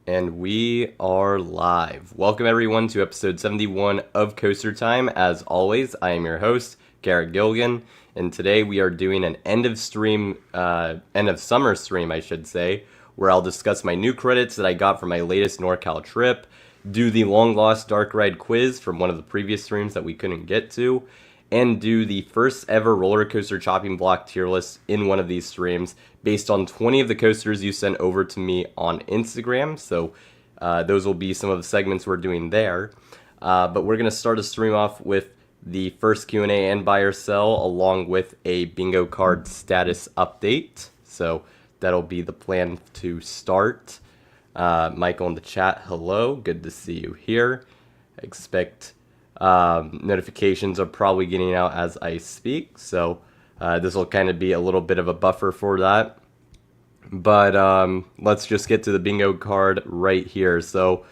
And we are live. Welcome everyone to episode 71 of Coaster Time. As always, I am your host, Garrett Gilgan, and today we are doing an end of summer stream, I should say, where I'll discuss my new credits that I got for my latest NorCal trip, do the long lost dark ride quiz from one of the previous streams that we couldn't get to, and do the first ever roller coaster chopping block tier list in one of these streams based on 20 of the coasters you sent over to me on Instagram. So those will be some of the segments we're doing there. But we're going to start a stream off with the first Q&A and buy or sell, along with a bingo card status update. So that'll be the plan to start. Michael in the chat, hello, good to see you here. I expect notifications are probably getting out as I speak, so this will kind of be a little bit of a buffer for that. But let's just get to the bingo card right here. So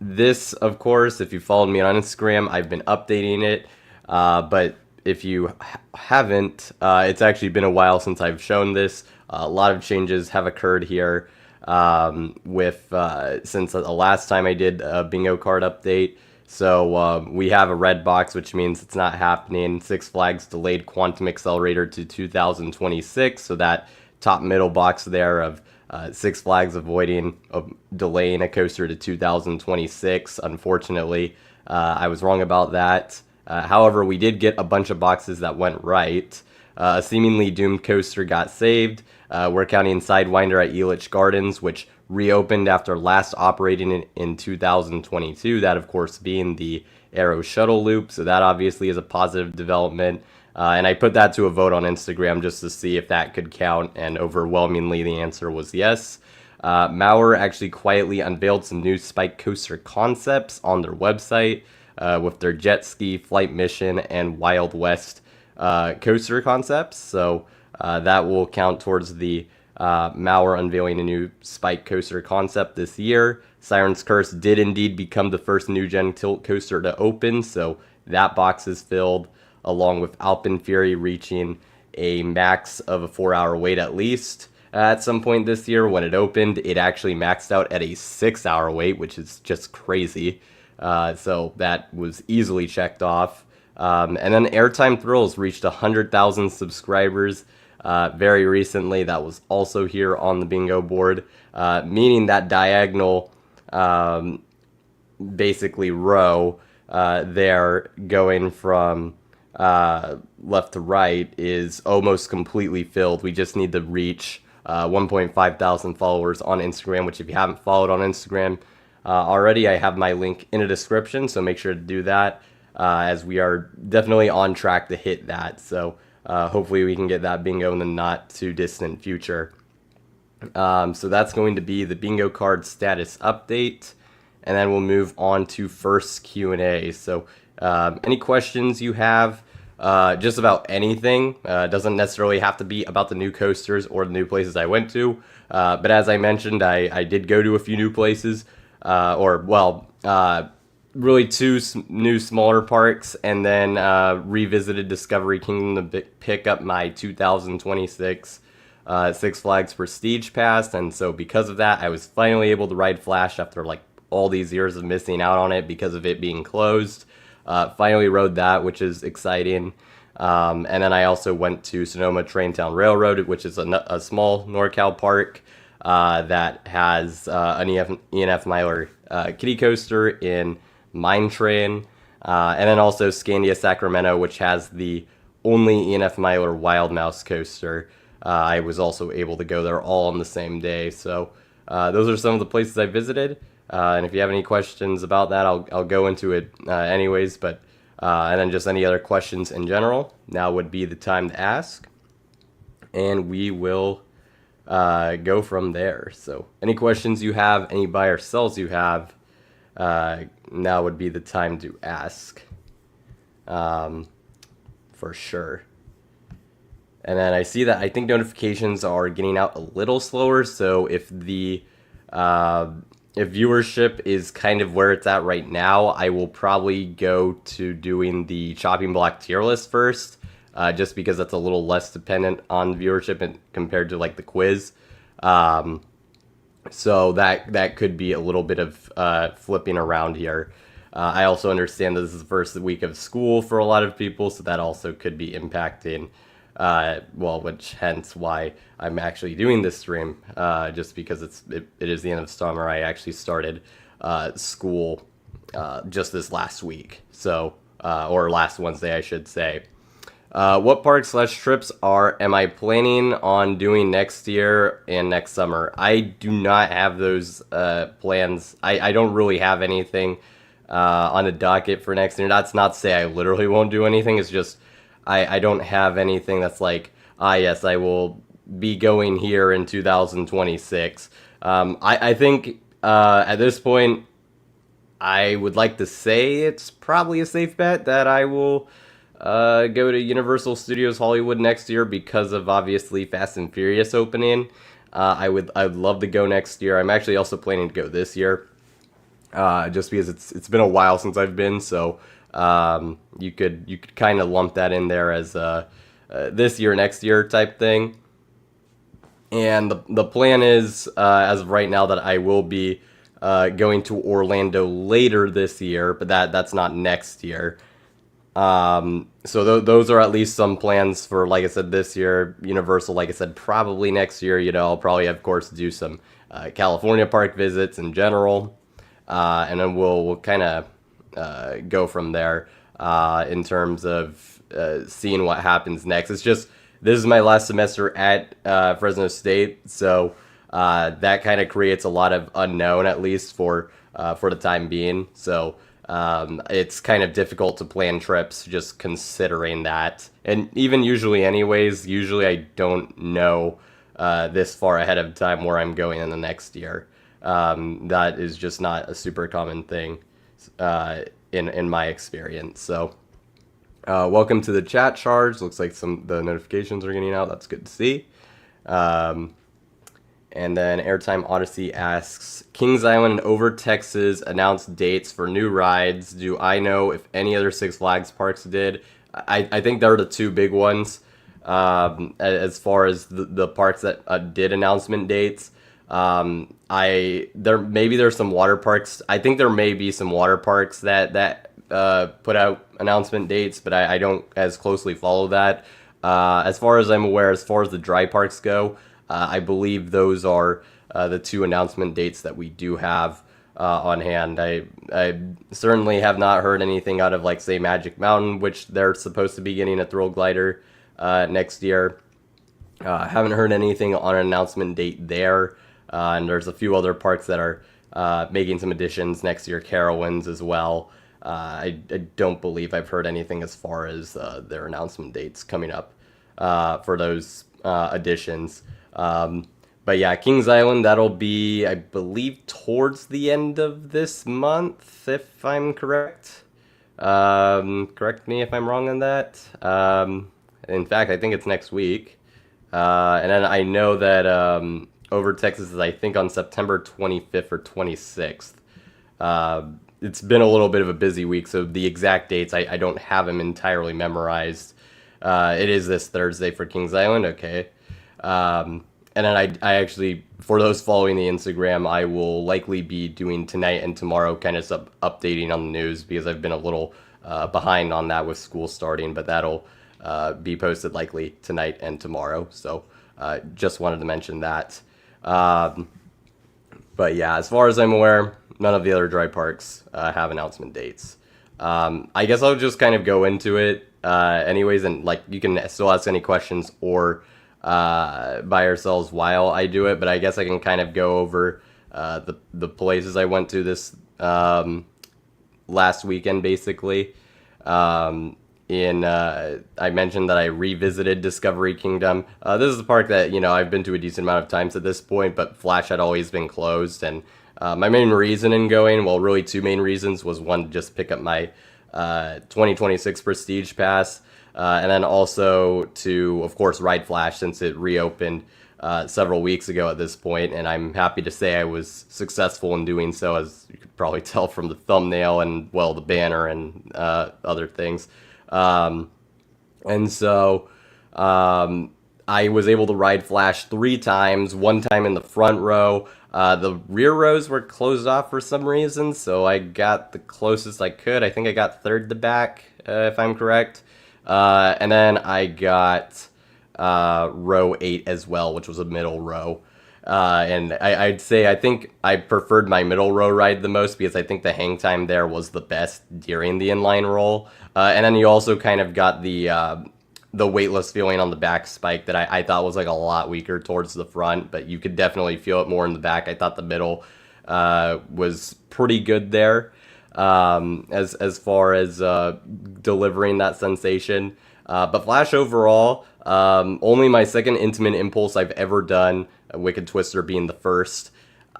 this, of course, if you followed me on Instagram, I've been updating it. But if you haven't, it's actually been a while since I've shown this. A lot of changes have occurred here since the last time I did a bingo card update. So we have a red box, which means it's not happening. Six Flags delayed Quantum Accelerator to 2026. So that top middle box there of Six Flags delaying a coaster to 2026. Unfortunately, I was wrong about that. However, we did get a bunch of boxes that went right. A seemingly doomed coaster got saved. We're counting Sidewinder at Elitch Gardens, which reopened after last operating in 2022. That, of course, being the Arrow Shuttle Loop. So that obviously is a positive development. And I put that to a vote on Instagram just to see if that could count. And overwhelmingly, the answer was yes. Mauer actually quietly unveiled some new Spike Coaster concepts on their website with their jet ski, flight mission, and Wild West coaster concepts. So that will count towards the Mauer unveiling a new Spike coaster concept this year. Siren's Curse did indeed become the first new gen tilt coaster to open, so that box is filled, along with Alpine Fury reaching a max of a 4-hour wait at least. At some point this year when it opened, it actually maxed out at a 6-hour wait, which is just crazy. So that was easily checked off. And then Airtime Thrills reached 100,000 subscribers very recently. That was also here on the bingo board, meaning that diagonal basically row there going from left to right is almost completely filled. We just need to reach 1.5 thousand followers on Instagram, which if you haven't followed on Instagram already, I have my link in the description, so make sure to do that as we are definitely on track to hit that. So hopefully we can get that bingo in the not too distant future. So that's going to be the bingo card status update, and then we'll move on to first Q&A. So any questions you have just about anything, doesn't necessarily have to be about the new coasters or the new places I went to, but as I mentioned, I did go to a few new places, really two new smaller parks, and then revisited Discovery Kingdom to pick up my 2026 Six Flags Prestige Pass. And so because of that, I was finally able to ride Flash after like all these years of missing out on it because of it being closed. Finally rode that, which is exciting. And then I also went to Sonoma Traintown Railroad, which is a small NorCal park that has an ENF Miler kiddie coaster in Mine Train, and then also Scandia Sacramento, which has the only ENF Miler Wild Mouse coaster. I was also able to go there all on the same day. So those are some of the places I visited. And if you have any questions about that, I'll go into it anyways. But and then just any other questions in general, now would be the time to ask, and we will go from there. So any questions you have, any buy or sells you have, now would be the time to ask, for sure. And then I see that I think notifications are getting out a little slower. So if viewership is kind of where it's at right now, I will probably go to doing the chopping block tier list first, just because that's a little less dependent on viewership compared to like the quiz. So that could be a little bit of flipping around here. I also understand that this is the first week of school for a lot of people, so that also could be impacting. Which hence why I'm actually doing this stream, just because it is the end of summer. I actually started school just this last week, so or last Wednesday, I should say. What parks/trips am I planning on doing next year and next summer? I do not have those plans. I don't really have anything on the docket for next year. That's not to say I literally won't do anything. It's just I don't have anything that's like, yes, I will be going here in 2026. I think at this point, I would like to say it's probably a safe bet that I will go to Universal Studios Hollywood next year because of obviously Fast and Furious opening. I'd love to go next year. I'm actually also planning to go this year, just because it's been a while since I've been. So you could kind of lump that in there as this year, next year type thing. And the plan is, as of right now, that I will be going to Orlando later this year, but that's not next year. So those are at least some plans for, like I said, this year. Universal, like I said, probably next year. I'll probably, of course, do some California park visits in general, and then we'll kind of go from there in terms of seeing what happens next. It's just this is my last semester at Fresno State, so that kind of creates a lot of unknown, at least for the time being. So it's kind of difficult to plan trips just considering that. And even usually I don't know this far ahead of time where I'm going in the next year. That is just not a super common thing in my experience. So welcome to the chat, Charge. Looks like the notifications are getting out. That's good to see. And then Airtime Odyssey asks, Kings Island and Over Texas announced dates for new rides. Do I know if any other Six Flags parks did? I think they're the two big ones as far as the parks that did announcement dates. There's some water parks. I think there may be some water parks that put out announcement dates, but I don't as closely follow that. As far as I'm aware, as far as the dry parks go, I believe those are the two announcement dates that we do have on hand. I certainly have not heard anything out of, like, say, Magic Mountain, which they're supposed to be getting a Thrill Glider next year. Haven't heard anything on an announcement date there. And there's a few other parks that are making some additions next year, Carowinds as well. I don't believe I've heard anything as far as their announcement dates coming up for those additions. But yeah, Kings Island, that'll be, I believe, towards the end of this month, if I'm correct. Correct me if I'm wrong on that. In fact, I think it's next week. And then I know that Over Texas is, I think, on September 25th or 26th. It's been a little bit of a busy week, so the exact dates, I don't have them entirely memorized. It is this Thursday for Kings Island, okay. And then I actually, for those following the Instagram, I will likely be doing tonight and tomorrow kind of updating on the news because I've been a little behind on that with school starting, but that'll be posted likely tonight and tomorrow. So just wanted to mention that. But yeah, as far as I'm aware, none of the other dry parks have announcement dates. I guess I'll just kind of go into it anyways, and like you can still ask any questions or by ourselves while I do it, but I guess I can kind of go over the places I went to this last weekend, basically. I mentioned that I revisited Discovery Kingdom. This is a park that, I've been to a decent amount of times at this point, but Flash had always been closed, and my main reason in going, well, really two main reasons, was one, just pick up my 2026 Prestige Pass, and then also to, of course, ride Flash since it reopened several weeks ago at this point, and I'm happy to say I was successful in doing so, as you could probably tell from the thumbnail and, well, the banner and other things. And so I was able to ride Flash 3 times, one time in the front row. The rear rows were closed off for some reason, so I got the closest I could. I think I got third to back, if I'm correct. And then I got row 8 as well, which was a middle row. And I'd say I think I preferred my middle row ride the most because I think the hang time there was the best during the inline roll. And then you also kind of got the weightless feeling on the back spike that I thought was like a lot weaker towards the front, but you could definitely feel it more in the back. I thought the middle was pretty good there as far as delivering that sensation. But Flash overall, only my second Intimate Impulse I've ever done, Wicked Twister being the first.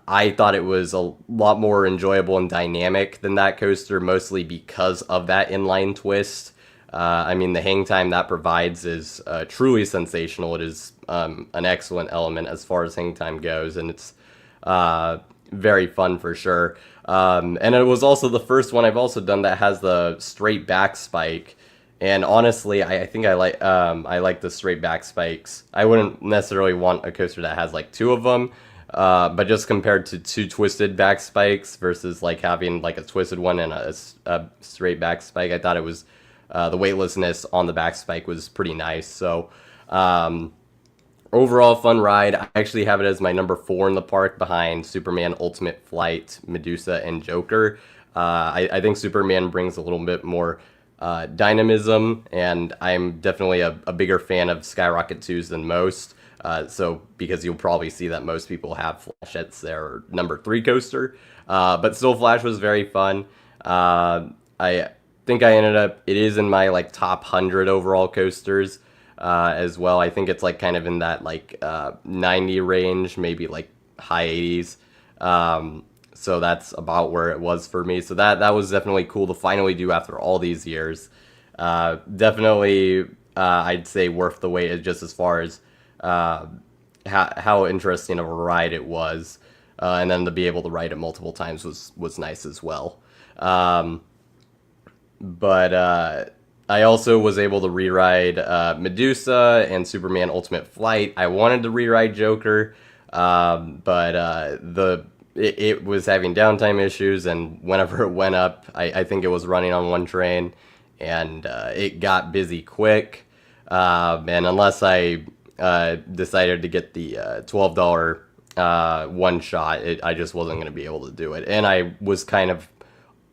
I thought it was a lot more enjoyable and dynamic than that coaster, mostly because of that inline twist. I mean, the hang time that provides is truly sensational. It is an excellent element as far as hang time goes, and it's very fun for sure. And it was also the first one I've also done that has the straight back spike. And honestly, I think I like the straight back spikes. I wouldn't necessarily want a coaster that has like 2 of them, but just compared to 2 twisted back spikes versus like having like a twisted one and a straight back spike, I thought it was the weightlessness on the back spike was pretty nice. So overall fun ride. I actually have it as my number 4 in the park behind Superman, Ultimate Flight, Medusa, and Joker. I think Superman brings a little bit more dynamism, and I'm definitely a bigger fan of Skyrocket 2s than most. So because you'll probably see that most people have Flash as their number 3 coaster. But still, Flash was very fun. I think I ended up, it is in my like top 100 overall coasters as well. I think it's like kind of in that like 90 range, maybe like high 80s. So that's about where it was for me. So that was definitely cool to finally do after all these years. Definitely, I'd say worth the wait, just as far as how interesting of a ride it was. And then to be able to ride it multiple times was nice as well. But I also was able to re-ride Medusa and Superman Ultimate Flight. I wanted to re-ride Joker, but it was having downtime issues, and whenever it went up, I think it was running on one train, and it got busy quick. And unless I decided to get the $12 one shot, I just wasn't going to be able to do it. And I was kind of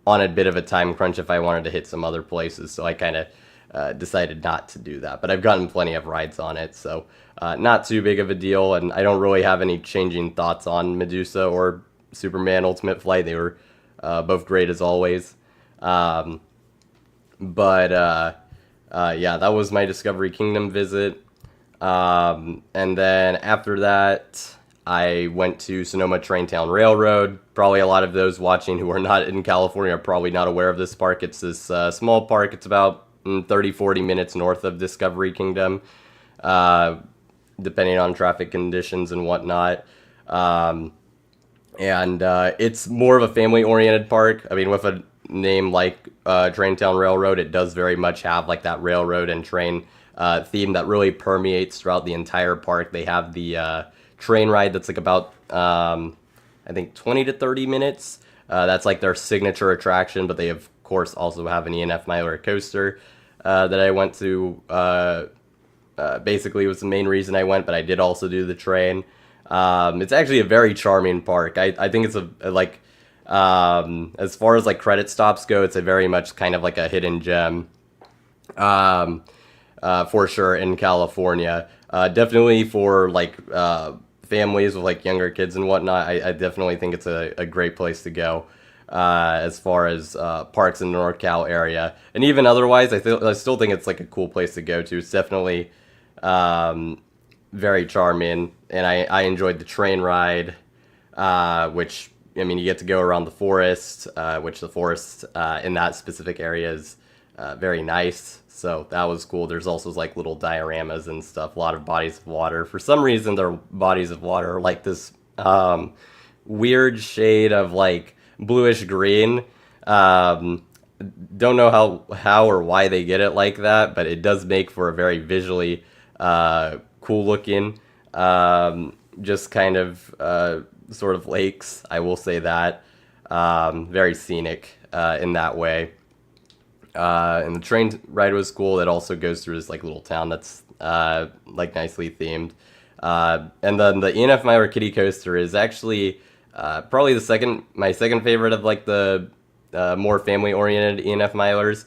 on a bit of a time crunch if I wanted to hit some other places, so I kind of decided not to do that. But I've gotten plenty of rides on it, so not too big of a deal, and I don't really have any changing thoughts on Medusa or Superman Ultimate Flight. They were both great as always. But yeah, that was my Discovery Kingdom visit. And then after that, I went to Sonoma Traintown Railroad. Probably a lot of those watching who are not in California are probably not aware of this park. It's this small park. It's about 30-40 minutes north of Discovery Kingdom, depending on traffic conditions and whatnot. And it's more of a family-oriented park. I mean, with a name like Traintown Railroad, it does very much have like that railroad and train theme that really permeates throughout the entire park. They have the train ride that's like about, I think, 20 to 30 minutes. That's like their signature attraction, but they, of course, also have an E&F Miler coaster that I went to. Basically, was the main reason I went, but I did also do the train. It's actually a very charming park. I think it's like, as far as like credit stops go, it's a very much kind of like a hidden gem, for sure in California. Definitely for like, families with like younger kids and whatnot. I definitely think it's a great place to go, as far as, parks in the NorCal area. And even otherwise, I still think it's like a cool place to go to. It's definitely, very charming, and I enjoyed the train ride, which, I mean, you get to go around the forest, which the forest in that specific area is very nice, so that was cool. There's also like little dioramas and stuff, a lot of bodies of water. For some reason, their bodies of water are like this weird shade of like bluish green. Don't know how or why they get it like that, but it does make for a very visually cool looking. Just kind of sort of lakes, I will say that. Very scenic in that way. And the train ride was cool. It also goes through this like little town that's like nicely themed. And then the ENF Miler Kiddie Coaster is actually probably my second favorite of like the more family-oriented ENF Milers.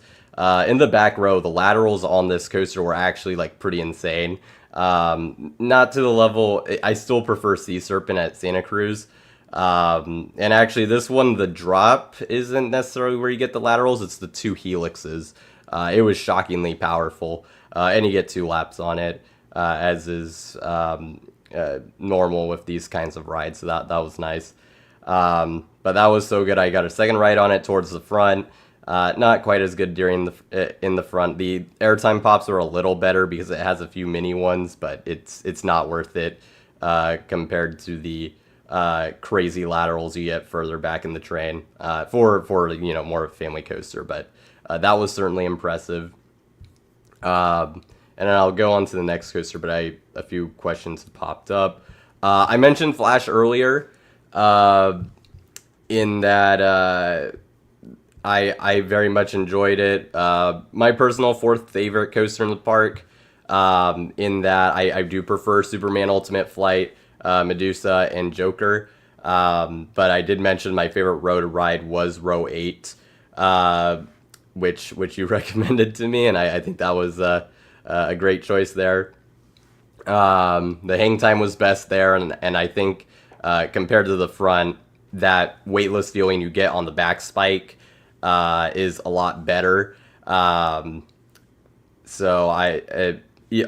In the back row, the laterals on this coaster were actually like pretty insane. Not to the level, I still prefer Sea Serpent at Santa Cruz. And actually, this one, the drop isn't necessarily where you get the laterals, it's the two helixes. It was shockingly powerful, and you get 2 laps on it, as is normal with these kinds of rides, so that was nice. But that was so good, I got a second ride on it towards the front. Not quite as good in the front. The airtime pops are a little better because it has a few mini ones, but it's not worth it compared to the crazy laterals you get further back in the train for more of a family coaster. But that was certainly impressive. And then I'll go on to the next coaster, but a few questions have popped up. I mentioned Flash earlier in that I very much enjoyed it. My personal 4th favorite coaster in the park, in that I do prefer Superman Ultimate Flight, Medusa, and Joker. But I did mention my favorite row to ride was row 8, which you recommended to me, and I think that was a great choice there. The hang time was best there, and I think compared to the front, that weightless feeling you get on the back spike is a lot better. So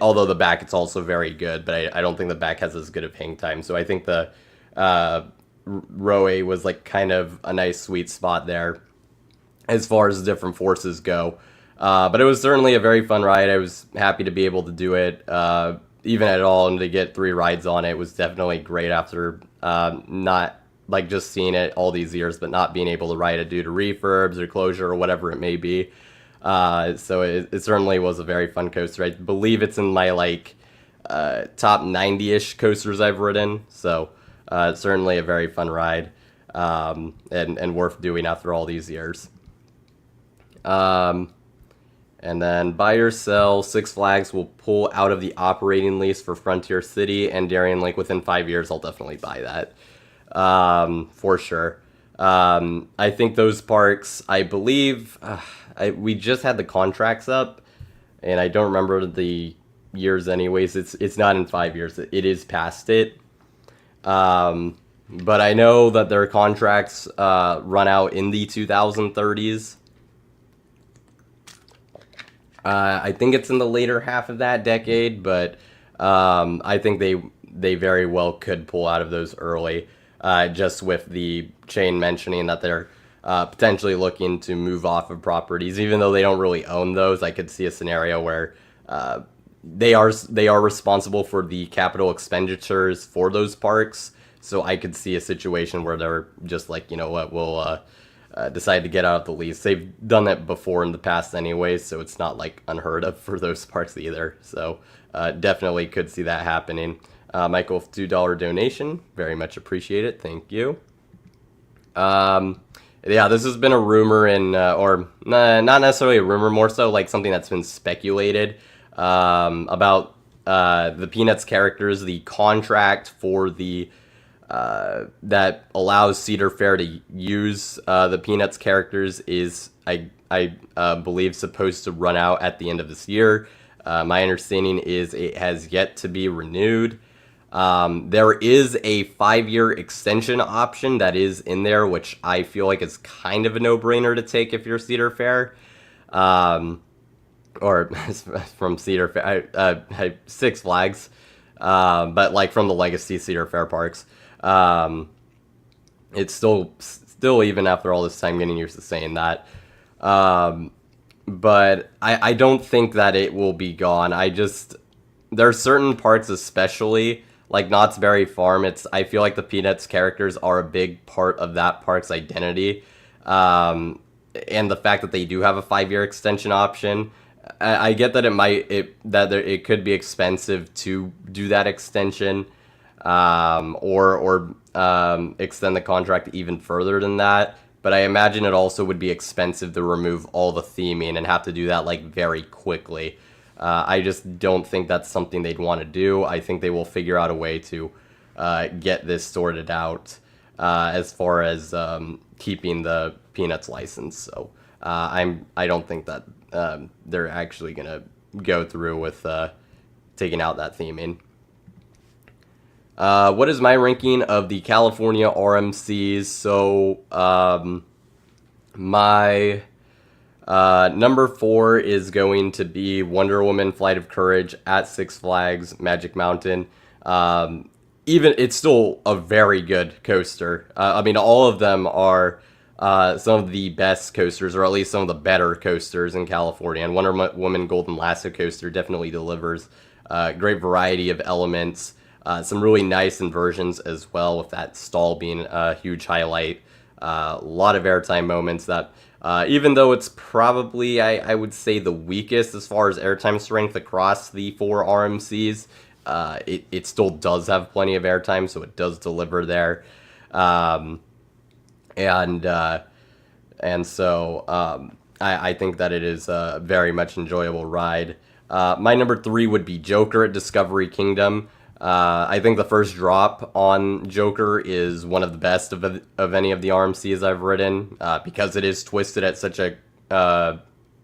although the back it's also very good, but I don't think the back has as good of hang time. So I think the row A was like kind of a nice sweet spot there as far as the different forces go. But it was certainly a very fun ride. I was happy to be able to do it, even at all, and to get 3 rides on it was definitely great after not like just seeing it all these years, but not being able to ride it due to refurbs or closure or whatever it may be. So it certainly was a very fun coaster. I believe it's in my like top 90-ish coasters I've ridden. So it's certainly a very fun ride, and worth doing after all these years. And then buy or sell, Six Flags will pull out of the operating lease for Frontier City and Darien Lake within 5 years. I'll definitely buy that. For sure. I think those parks, I believe, we just had the contracts up, and I don't remember the years anyways. It's not in 5 years. It is past it. But I know that their contracts run out in the 2030s. I think it's in the later half of that decade, but I think they very well could pull out of those early. Just with the chain mentioning that they're potentially looking to move off of properties, even though they don't really own those. I could see a scenario where they are responsible for the capital expenditures for those parks. So I could see a situation where they're just like, you know what, we'll decide to get out of the lease. They've done that before in the past anyways, so it's not like unheard of for those parks either. So definitely could see that happening. Michael, $2 donation. Very much appreciate it. Thank you. Yeah, this has been a rumor or not necessarily a rumor, more so like something that's been speculated about the Peanuts characters. The contract for the that allows Cedar Fair to use the Peanuts characters is, I believe, supposed to run out at the end of this year. My understanding is it has yet to be renewed. There is a 5-year extension option that is in there, which I feel like is kind of a no-brainer to take if you're Cedar Fair. Or from Cedar Fair, Six Flags, but like from the Legacy Cedar Fair parks. It's still even after all this time getting used to saying that. But I don't think that it will be gone. There are certain parts, especially like Knott's Berry Farm. I feel like the Peanuts characters are a big part of that park's identity. And the fact that they do have a 5-year extension option, I get that it could be expensive to do that extension, or extend the contract even further than that. But I imagine it also would be expensive to remove all the theming and have to do that like very quickly. I just don't think that's something they'd want to do. I think they will figure out a way to get this sorted out as far as keeping the Peanuts license. So I don't think that they're actually gonna go through with taking out that theming. What is my ranking of the California RMCs? So my number 4 is going to be Wonder Woman Flight of Courage at Six Flags Magic Mountain. Even it's still a very good coaster. I mean, all of them are some of the best coasters, or at least some of the better coasters in California. And Wonder Woman Golden Lasso coaster definitely delivers great variety of elements. Some really nice inversions as well, with that stall being a huge highlight. A lot of airtime moments that, even though it's probably, I would say, the weakest as far as airtime strength across the 4 RMCs, it still does have plenty of airtime, so it does deliver there. And so I think that it is a very much enjoyable ride. My number 3 would be Joker at Discovery Kingdom. I think the first drop on Joker is one of the best of any of the RMCs I've ridden, because it is twisted at such a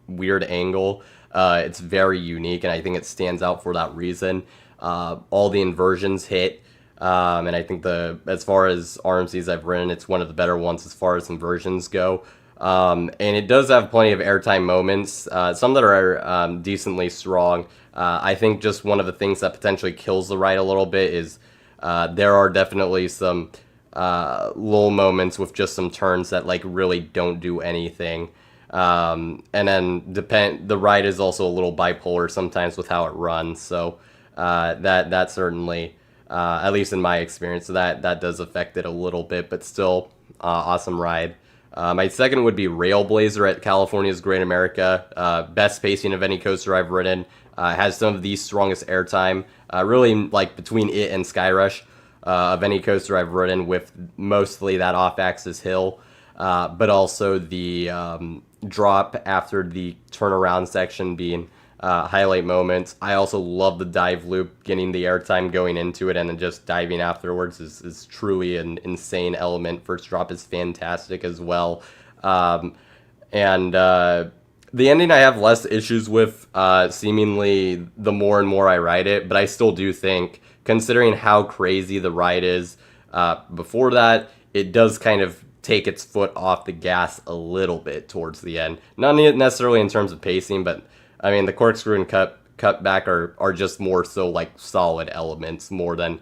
weird angle. It's very unique, and I think it stands out for that reason. All the inversions hit, and I think as far as RMCs I've ridden, it's one of the better ones as far as inversions go. And it does have plenty of airtime moments, some that are decently strong. I think just one of the things that potentially kills the ride a little bit is there are definitely some lull moments with just some turns that like really don't do anything. And then the ride is also a little bipolar sometimes with how it runs. So that certainly, at least in my experience, that does affect it a little bit, but still awesome ride. My second would be Railblazer at California's Great America. Best pacing of any coaster I've ridden. Has some of the strongest airtime, really like between it and Skyrush, of any coaster I've ridden, with mostly that off-axis hill, but also the drop after the turnaround section being highlight moments. I also love the dive loop, getting the airtime going into it and then just diving afterwards is truly an insane element. First drop is fantastic as well. And the ending I have less issues with, seemingly the more and more I ride it, but I still do think, considering how crazy the ride is, before that, it does kind of take its foot off the gas a little bit towards the end. Not necessarily in terms of pacing, but I mean, the corkscrew and cutback are just more so like solid elements more than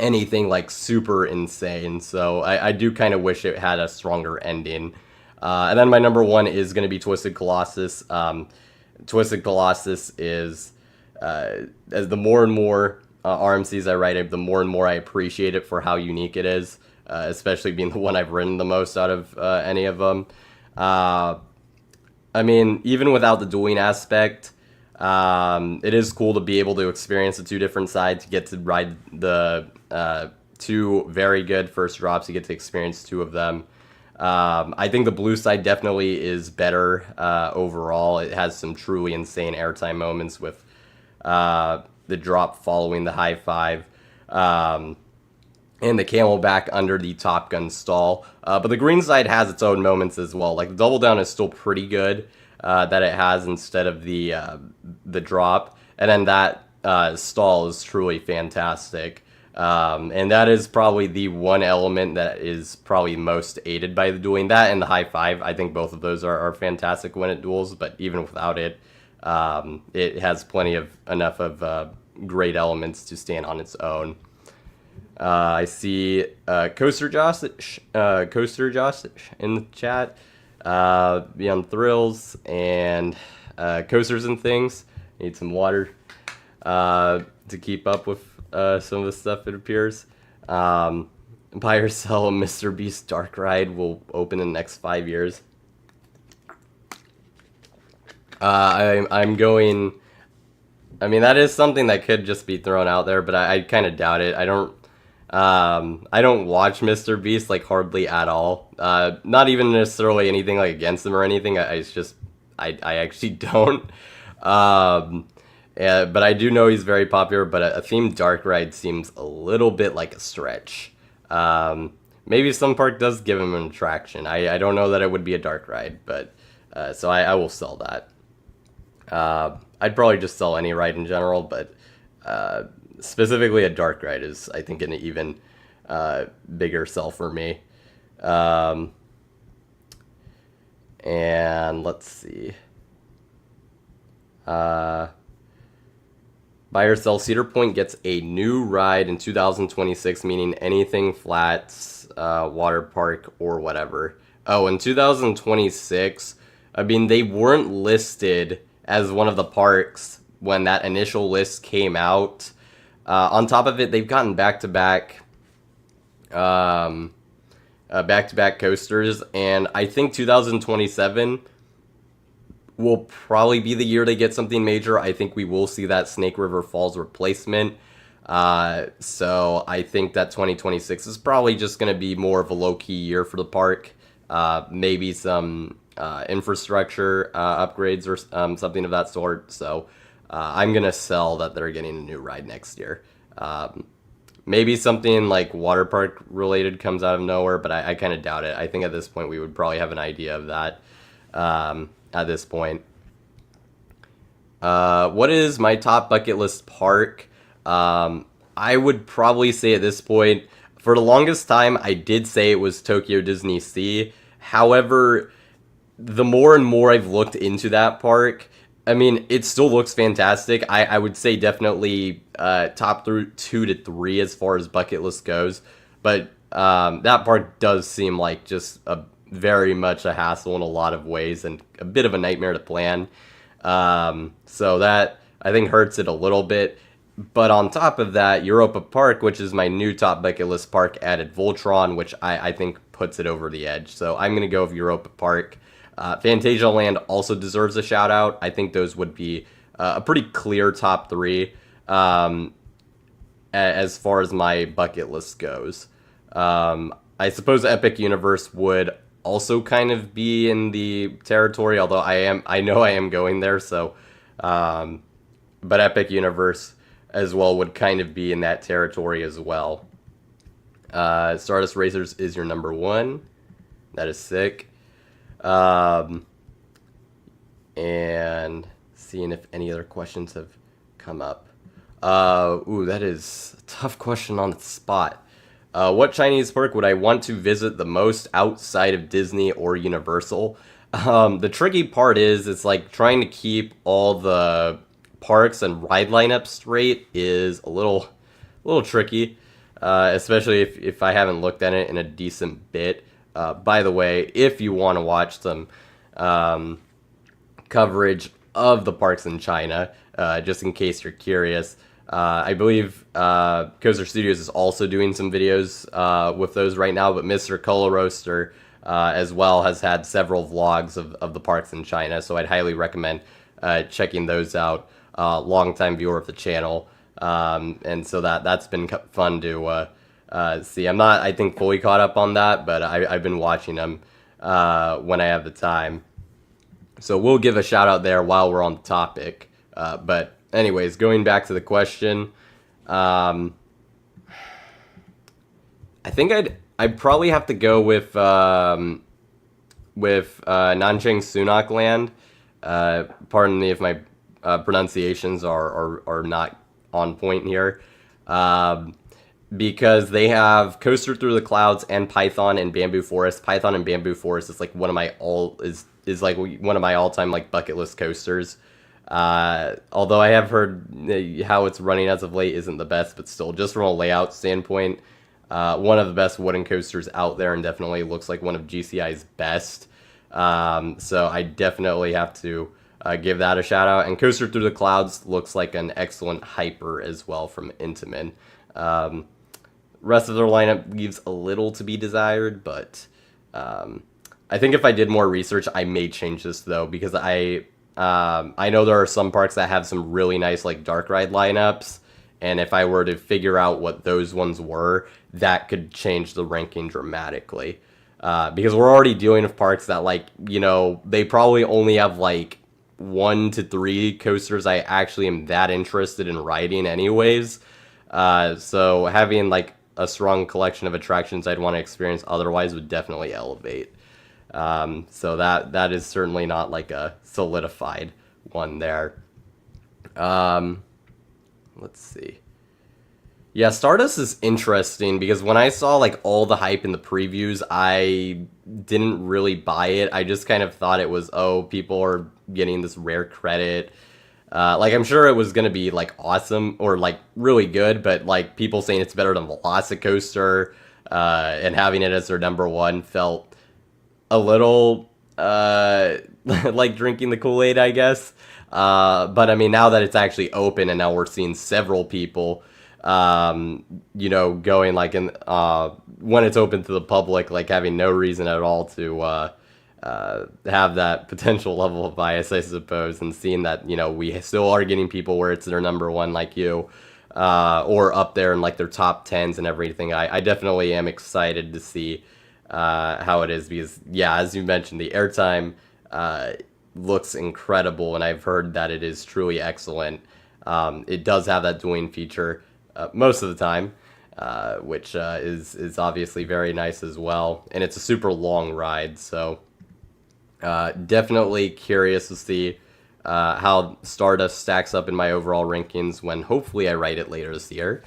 anything like super insane. So I do kind of wish it had a stronger ending. And then my number 1 is going to be Twisted Colossus. Twisted Colossus is, as the more and more RMCs I ride, the more and more I appreciate it for how unique it is, especially being the one I've ridden the most out of any of them. I mean, even without the dueling aspect, it is cool to be able to experience the 2 different sides. You get to ride the 2 very good first drops. You get to experience 2 of them. I think the blue side definitely is better overall. It has some truly insane airtime moments with the drop following the high five, and the camelback under the Top Gun stall. But the green side has its own moments as well. Like the double down is still pretty good that it has instead of the drop, and then that stall is truly fantastic. And that is probably the one element that is probably most aided by the dueling. That and the high five, I think both of those are fantastic when it duels, but even without it, it has enough of great elements to stand on its own. I see Coaster Josh in the chat. Beyond Thrills and Coasters and Things. Need some water to keep up with some of the stuff, it appears. Buy or sell Mr. Beast Dark Ride will open in the next 5 years. I'm going. I mean, that is something that could just be thrown out there, but I kind of doubt it. I don't watch Mr. Beast like hardly at all. Not even necessarily anything like against him or anything. It's just I actually don't. Yeah, but I do know he's very popular. But a themed dark ride seems a little bit like a stretch. Maybe some park does give him an attraction. I don't know that it would be a dark ride, but so I will sell that. I'd probably just sell any ride in general, but specifically a dark ride is, I think, an even bigger sell for me. Um, and let's see. Uh, Buy or sell, Cedar Point gets a new ride in 2026, meaning anything flats, water park, or whatever. Oh, in 2026, I mean, they weren't listed as one of the parks when that initial list came out. On top of it, they've gotten back-to-back coasters, and I think 2027 will probably be the year they get something major. I think we will see that Snake River Falls replacement. So I think that 2026 is probably just going to be more of a low-key year for the park. Maybe some infrastructure upgrades or something of that sort. So I'm going to sell that they're getting a new ride next year. Maybe something like water park related comes out of nowhere, but I kind of doubt it. I think at this point we would probably have an idea of that. At this point. What is my top bucket list park? I would probably say at this point, for the longest time, I did say it was Tokyo Disney Sea. However, the more and more I've looked into that park, I mean, it still looks fantastic. I would say definitely top through 2 to 3 as far as bucket list goes. But that park does seem like just a very much a hassle in a lot of ways and a bit of a nightmare to plan. So that, I think, hurts it a little bit. But on top of that, Europa Park, which is my new top bucket list park, added Voltron, which I think puts it over the edge. So I'm going to go with Europa Park. Fantasia Land also deserves a shout out. I think those would be a pretty clear top 3 as far as my bucket list goes. I suppose Epic Universe would also kind of be in the territory, although I know I am going there, so but Epic Universe as well would kind of be in that territory as well. Stardust Racers is your number 1. That is sick. And seeing if any other questions have come up. That is a tough question on the spot. What Chinese park would I want to visit the most outside of Disney or Universal? The tricky part is it's like trying to keep all the parks and ride lineup straight is a little tricky, especially if I haven't looked at it in a decent bit. By the way, if you want to watch some coverage of the parks in China, just in case you're curious, I believe Coaster Studios is also doing some videos with those right now, but Mr. Color Roaster as well has had several vlogs of the parks in China, so I'd highly recommend checking those out. Longtime viewer of the channel, and so that's been fun to see. I'm not, I think, fully caught up on that, but I've been watching them when I have the time. So we'll give a shout out there while we're on the topic. But anyways, going back to the question, I think I'd probably have to go with Nanchang Sunak Land. Pardon me if my pronunciations are not on point here. Because they have Coaster Through the Clouds and Python and Bamboo Forest. Python and Bamboo Forest is like one of my all-time like bucket list coasters. Although I have heard how it's running as of late isn't the best, but still, just from a layout standpoint, one of the best wooden coasters out there, and definitely looks like one of GCI's best. So I definitely have to give that a shout out. And Coaster Through the Clouds looks like an excellent hyper as well from Intamin. Rest of their lineup leaves a little to be desired, but I think if I did more research, I may change this though, because I I know there are some parks that have some really nice like dark ride lineups, and if I were to figure out what those ones were, that could change the ranking dramatically. Because we're already dealing with parks that like they probably only have like 1 to 3 coasters I actually am that interested in riding anyways. So having like a strong collection of attractions I'd want to experience otherwise would definitely elevate. So that is certainly not like a solidified one there. Um, let's see. Yeah, Stardust is interesting because when I saw like all the hype in the previews, I didn't really buy it. I just kind of thought it was, oh, people are getting this rare credit. Like I'm sure it was gonna be like awesome or like really good, but like people saying it's better than Velocicoaster, and having it as their number one felt a little like drinking the Kool-Aid, I guess. But I mean, now that it's actually open and now we're seeing several people, going like in when it's open to the public, like having no reason at all to have that potential level of bias, I suppose, and seeing that we still are getting people where it's their number one, like you, or up there in like their top tens and everything. I definitely am excited to see how it is because, yeah, as you mentioned, the airtime looks incredible, and I've heard that it is truly excellent. It does have that dueling feature most of the time, which is obviously very nice as well, and it's a super long ride, so definitely curious to see how Stardust stacks up in my overall rankings when hopefully I write it later this year.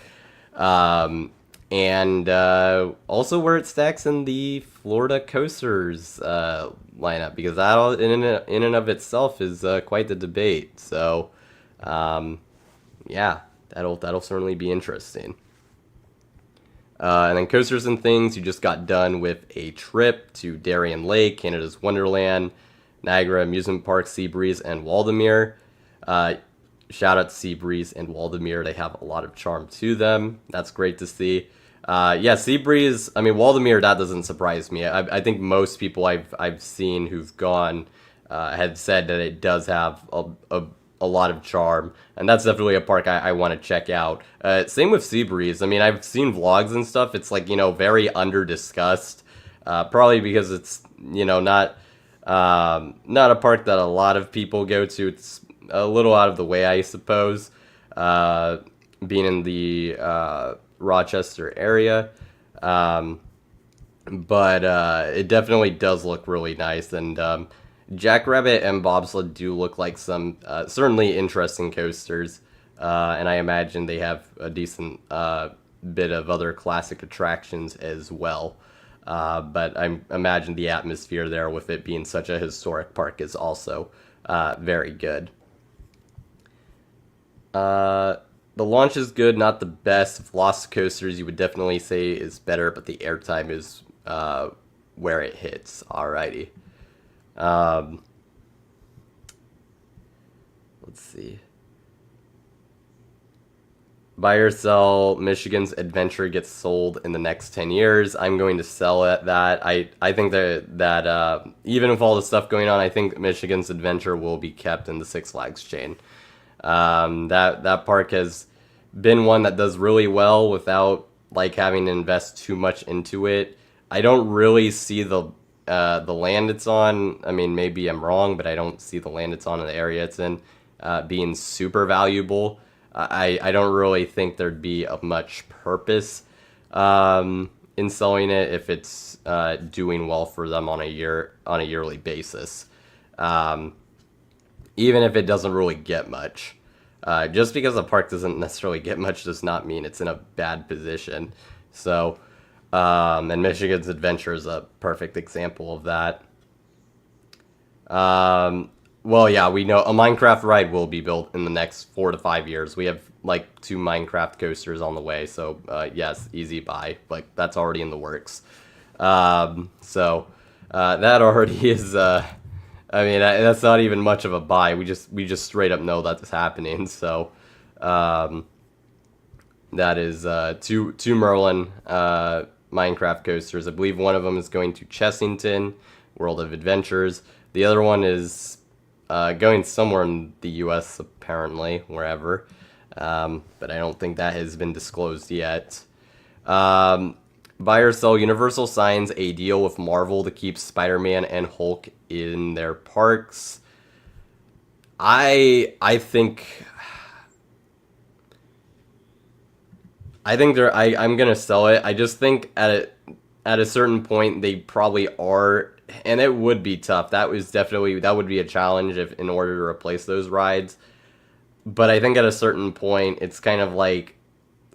And also where it stacks in the Florida Coasters lineup, because that in and of itself is quite the debate. So, yeah, that'll certainly be interesting. And then Coasters and Things, you just got done with a trip to Darien Lake, Canada's Wonderland, Niagara Amusement Park, Seabreeze, and Waldameer. Shout out to Seabreeze and Waldameer. They have a lot of charm to them. That's great to see. Yeah, Seabreeze, I mean, Waldameer, that doesn't surprise me. I think most people I've seen who've gone have said that it does have a lot of charm, and that's definitely a park I want to check out. Same with Seabreeze. I mean, I've seen vlogs and stuff. It's like, very under-discussed, probably because it's, not a park that a lot of people go to. It's a little out of the way, I suppose, being in the Rochester area. But it definitely does look really nice, and Jackrabbit and Bobsled do look like some certainly interesting coasters, and I imagine they have a decent bit of other classic attractions as well. But I imagine the atmosphere there, with it being such a historic park, is also very good. The launch is good, not the best. Velocicoasters, you would definitely say, is better, but the airtime is where it hits. Alrighty. Let's see. Buy or sell, Michigan's Adventure gets sold in the next 10 years. I'm going to sell at that. I think that even with all the stuff going on, I think Michigan's Adventure will be kept in the Six Flags chain. That park has been one that does really well without like having to invest too much into it. I don't really see the land it's on. I mean, maybe I'm wrong, but I don't see the land it's on in the area it's in being super valuable. I don't really think there'd be of much purpose in selling it if it's doing well for them on a yearly basis. Even if it doesn't really get much. Just because a park doesn't necessarily get much does not mean it's in a bad position. So, and Michigan's Adventure is a perfect example of that. Well, yeah, we know a Minecraft ride will be built in the next 4 to 5 years. We have like 2 Minecraft coasters on the way, so yes, easy buy. Like that's already in the works. So that already is. I mean, that's not even much of a buy. We just straight up know that's happening. So that is two Merlin Minecraft coasters. I believe one of them is going to Chessington, World of Adventures. The other one is going somewhere in the U.S. apparently, wherever. But I don't think that has been disclosed yet. Um, Buy or sell. Universal signs a deal with Marvel to keep Spider-Man and Hulk in their parks. I think I'm gonna sell it. I just think at a certain point they probably are, and it would be tough. That would be a challenge if in order to replace those rides. But I think at a certain point it's kind of like,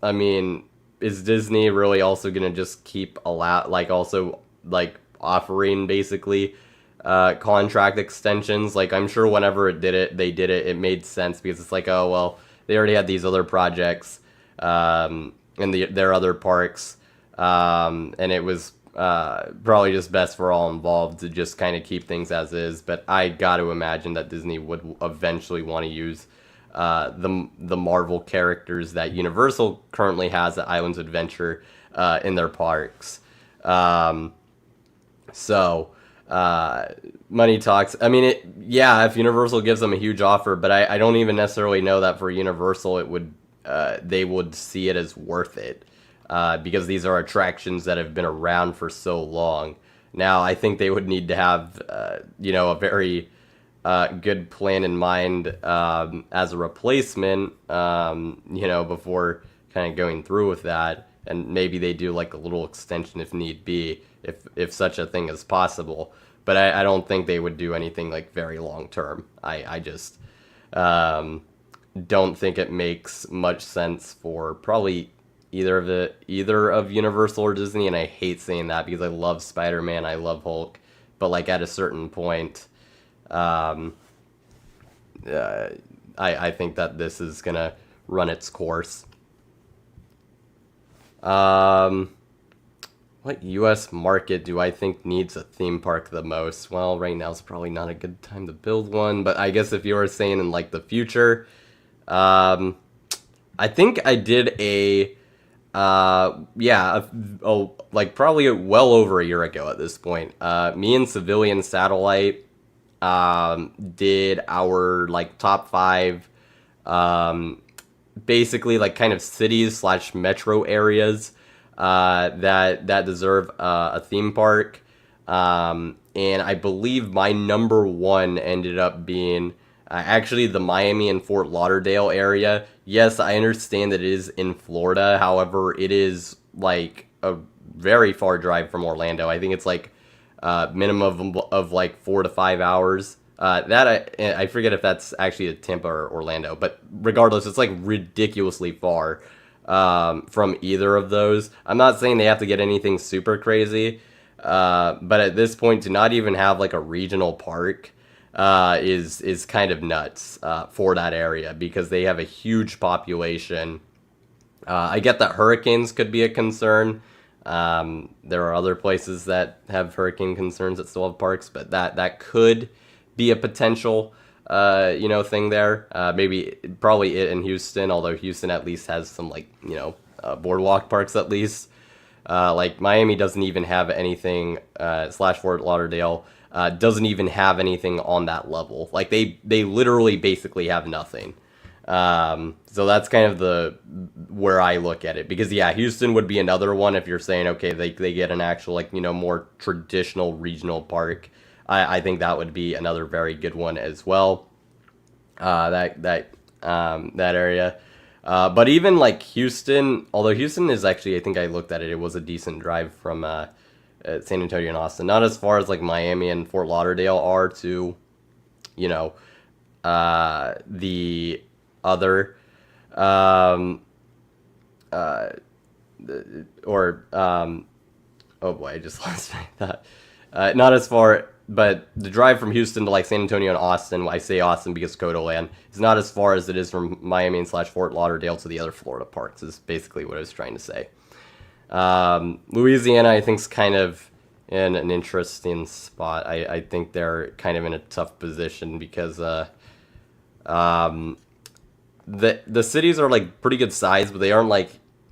I mean, is Disney really also gonna just keep also like offering basically contract extensions? Like I'm sure whenever they did it, it made sense because it's like, oh well, they already had these other projects in their other parks, and it was probably just best for all involved to just kind of keep things as is. But I got to imagine that Disney would eventually want to use the Marvel characters that Universal currently has at Islands of Adventure in their parks. Um, so money talks. I mean, yeah, if Universal gives them a huge offer, but I don't even necessarily know that for Universal they would see it as worth it because these are attractions that have been around for so long. Now, I think they would need to have a very good plan in mind as a replacement, before kind of going through with that. And maybe they do like a little extension if need be, if such a thing is possible. But I don't think they would do anything like very long term. I just don't think it makes much sense for probably either of Universal or Disney. And I hate saying that because I love Spider-Man, I love Hulk, but like at a certain point, um, I think that this is gonna run its course. Um, what U.S. market do I think needs a theme park the most? Well, right now is probably not a good time to build one, but I guess if you were saying in like the future, um, I think I did like probably well over a year ago at this point. Me and Civilian Satellite did our like top five, um, basically like kind of cities slash metro areas that deserve a theme park. And I believe my number one ended up being actually the Miami and Fort Lauderdale area. Yes, I understand that it is in Florida. However, it is like a very far drive from Orlando. I think it's like minimum of like 4 to 5 hours. I forget if that's actually a Tampa or Orlando, but regardless, it's like ridiculously far from either of those. I'm not saying they have to get anything super crazy, but at this point, to not even have like a regional park is kind of nuts for that area because they have a huge population. I get that hurricanes could be a concern. There are other places that have hurricane concerns that still have parks, but that could be a potential thing there. Maybe probably it in Houston, although Houston at least has some like boardwalk parks at least. Like Miami doesn't even have anything. Slash Fort Lauderdale doesn't even have anything on that level. Like they literally basically have nothing. So that's kind of where I look at it because yeah, Houston would be another one if you're saying okay they get an actual like more traditional regional park. I think that would be another very good one as well. That area. But even like Houston, although Houston is actually, I think I looked at it, it was a decent drive from San Antonio and Austin. Not as far as like Miami and Fort Lauderdale are to, the other, um, uh, oh boy, I just lost my thought. Not as far, but the drive from Houston to like San Antonio and Austin, I say Austin because Coda Land, is not as far as it is from Miami and slash Fort Lauderdale to the other Florida parks, is basically what I was trying to say. Louisiana, I think, is kind of in an interesting spot. I think they're kind of in a tough position because um, the cities are like pretty good size, but they aren't like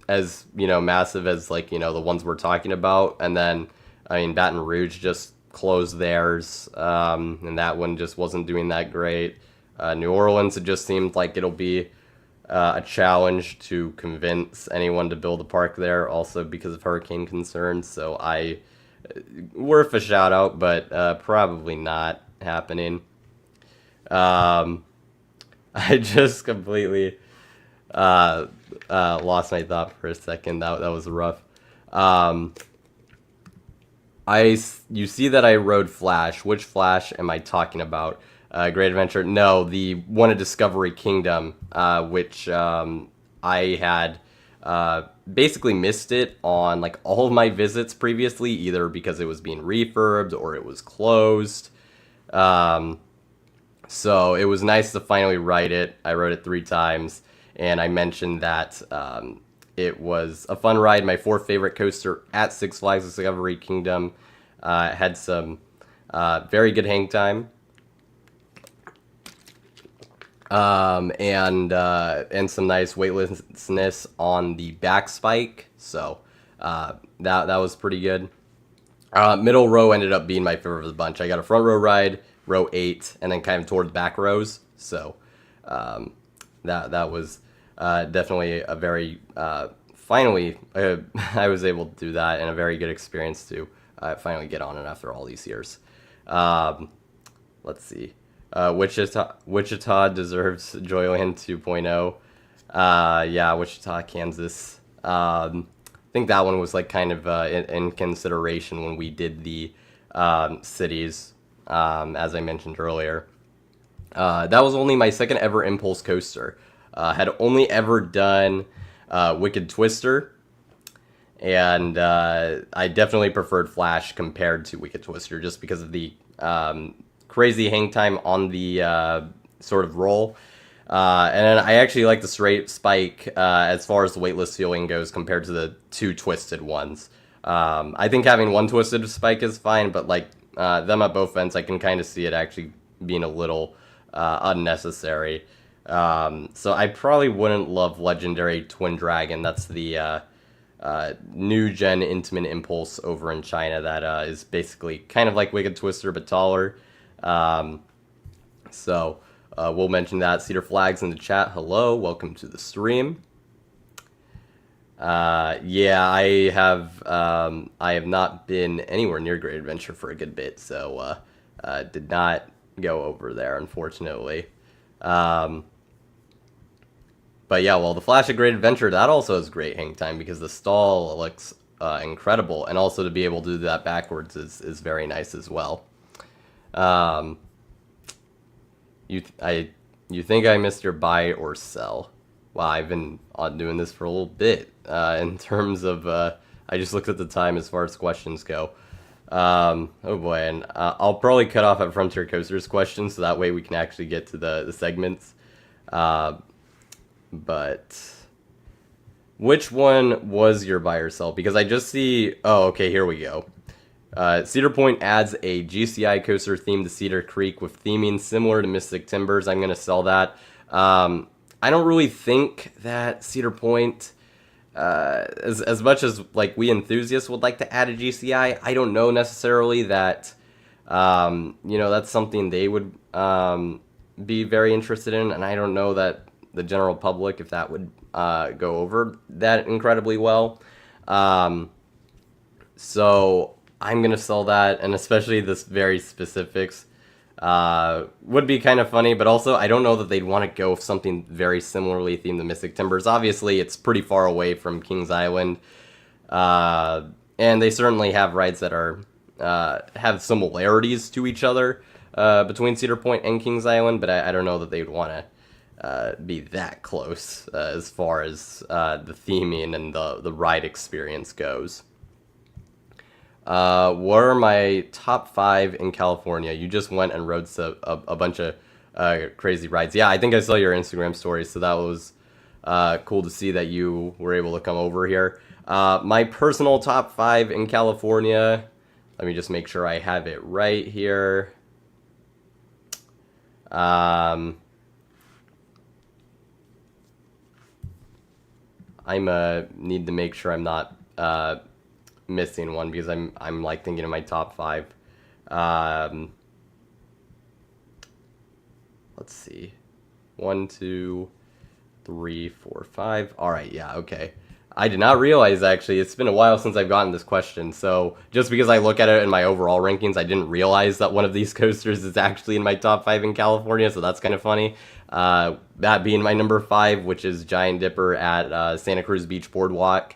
as massive as like the ones we're talking about. And then I mean Baton Rouge just closed theirs, and that one just wasn't doing that great. New Orleans, it just seemed like it'll be a challenge to convince anyone to build a park there, also because of hurricane concerns. So worth a shout out, but probably not happening. I just completely lost my thought for a second. That was rough. You see that I rode Flash. Which Flash am I talking about? Great Adventure? No, the one at Discovery Kingdom, which I had basically missed it on like all of my visits previously, either because it was being refurbed or it was closed. So it was nice to finally ride it. I rode it 3 times, and I mentioned that it was a fun ride. My 4th favorite coaster at Six Flags Discovery Kingdom. Had some very good hang time. And some nice weightlessness on the back spike. So that was pretty good. Middle row ended up being my favorite of the bunch. I got a front row ride, row 8, and then kind of toward the back rows. So that was definitely a very finally I was able to do that, and a very good experience to finally get on it after all these years. Let's see. Wichita deserves Joyland 2.0. Yeah, Wichita, Kansas. I think that one was like kind of in consideration when we did the cities, as I mentioned earlier. That was only my 2nd ever Impulse coaster. Had only ever done Wicked Twister, and I definitely preferred Flash compared to Wicked Twister just because of the crazy hang time on the sort of roll. And I actually like the straight spike as far as the weightless feeling goes compared to the 2 twisted ones. I think having 1 twisted spike is fine, but like them at both ends, I can kind of see it actually being a little unnecessary. So I probably wouldn't love Legendary Twin Dragon. That's the new gen Intamin Impulse over in China that is basically kind of like Wicked Twister but taller. So we'll mention that. Cedar Flags in the chat. Hello, welcome to the stream. Yeah, I have not been anywhere near Great Adventure for a good bit, so did not go over there, unfortunately. But yeah, well, the Flash of Great Adventure, that also has great hang time because the stall looks incredible, and also to be able to do that backwards is very nice as well. You think I missed your buy or sell? Wow, I've been doing this for a little bit. In terms of, I just looked at the time as far as questions go. Oh boy, and I'll probably cut off at Frontier Coasters questions so that way we can actually get to the segments. But which one was your buy or sell? Because I just see, oh, okay, here we go. Cedar Point adds a GCI coaster themed to Cedar Creek with theming similar to Mystic Timbers. I'm going to sell that. I don't really think that Cedar Point, as much as like we enthusiasts would like to add a GCI, I don't know necessarily that, that's something they would be very interested in. And I don't know that the general public, if that would go over that incredibly well. So I'm going to sell that, and especially this very specifics would be kind of funny, but also I don't know that they'd want to go with something very similarly themed to Mystic Timbers. Obviously, it's pretty far away from Kings Island, and they certainly have rides that are have similarities to each other between Cedar Point and Kings Island, but I don't know that they'd want to be that close as far as the theming and the ride experience goes. What are my top 5 in California? You just went and rode a bunch of crazy rides. Yeah, I think I saw your Instagram story, so that was cool to see that you were able to come over here. My personal top 5 in California, let me just make sure I have it right here. Need to make sure I'm not missing one because I'm like thinking of my top 5. Um, let's see. 1, 2, 3, 4, 5. All right, yeah, okay. I did not realize, actually, it's been a while since I've gotten this question. So just because I look at it in my overall rankings, I didn't realize that one of these coasters is actually in my top 5 in California. So that's kind of funny. That being my number 5, which is Giant Dipper at Santa Cruz Beach Boardwalk,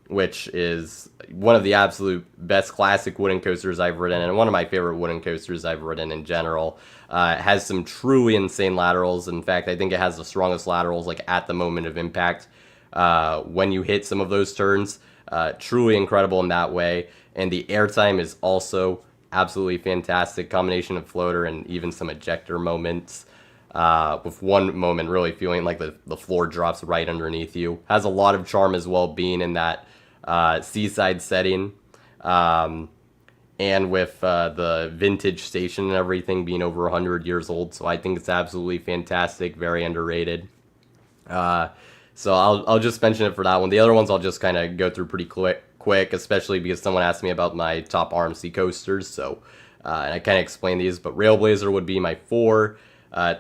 which is one of the absolute best classic wooden coasters I've ridden, and one of my favorite wooden coasters I've ridden in general. It has some truly insane laterals. In fact, I think it has the strongest laterals like at the moment of impact. When you hit some of those turns, truly incredible in that way. And the airtime is also absolutely fantastic. Combination of floater and even some ejector moments. With one moment really feeling like the floor drops right underneath you. Has a lot of charm as well, being in that seaside setting. And with the vintage station and everything being over 100 years old. So I think it's absolutely fantastic, very underrated. So I'll just mention it for that one. The other ones I'll just kind of go through pretty quick, especially because someone asked me about my top RMC coasters. So and I kind of explained these, but Railblazer would be my 4.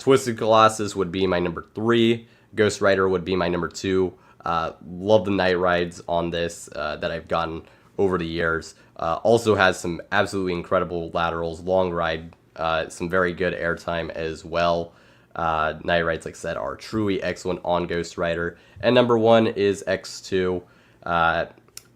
Twisted Colossus would be my number 3. Ghost Rider would be my number 2. Love the night rides on this that I've gotten over the years. Also has some absolutely incredible laterals, long ride, some very good airtime as well. Night rides, like I said, are truly excellent on Ghost Rider. And number 1 is X2.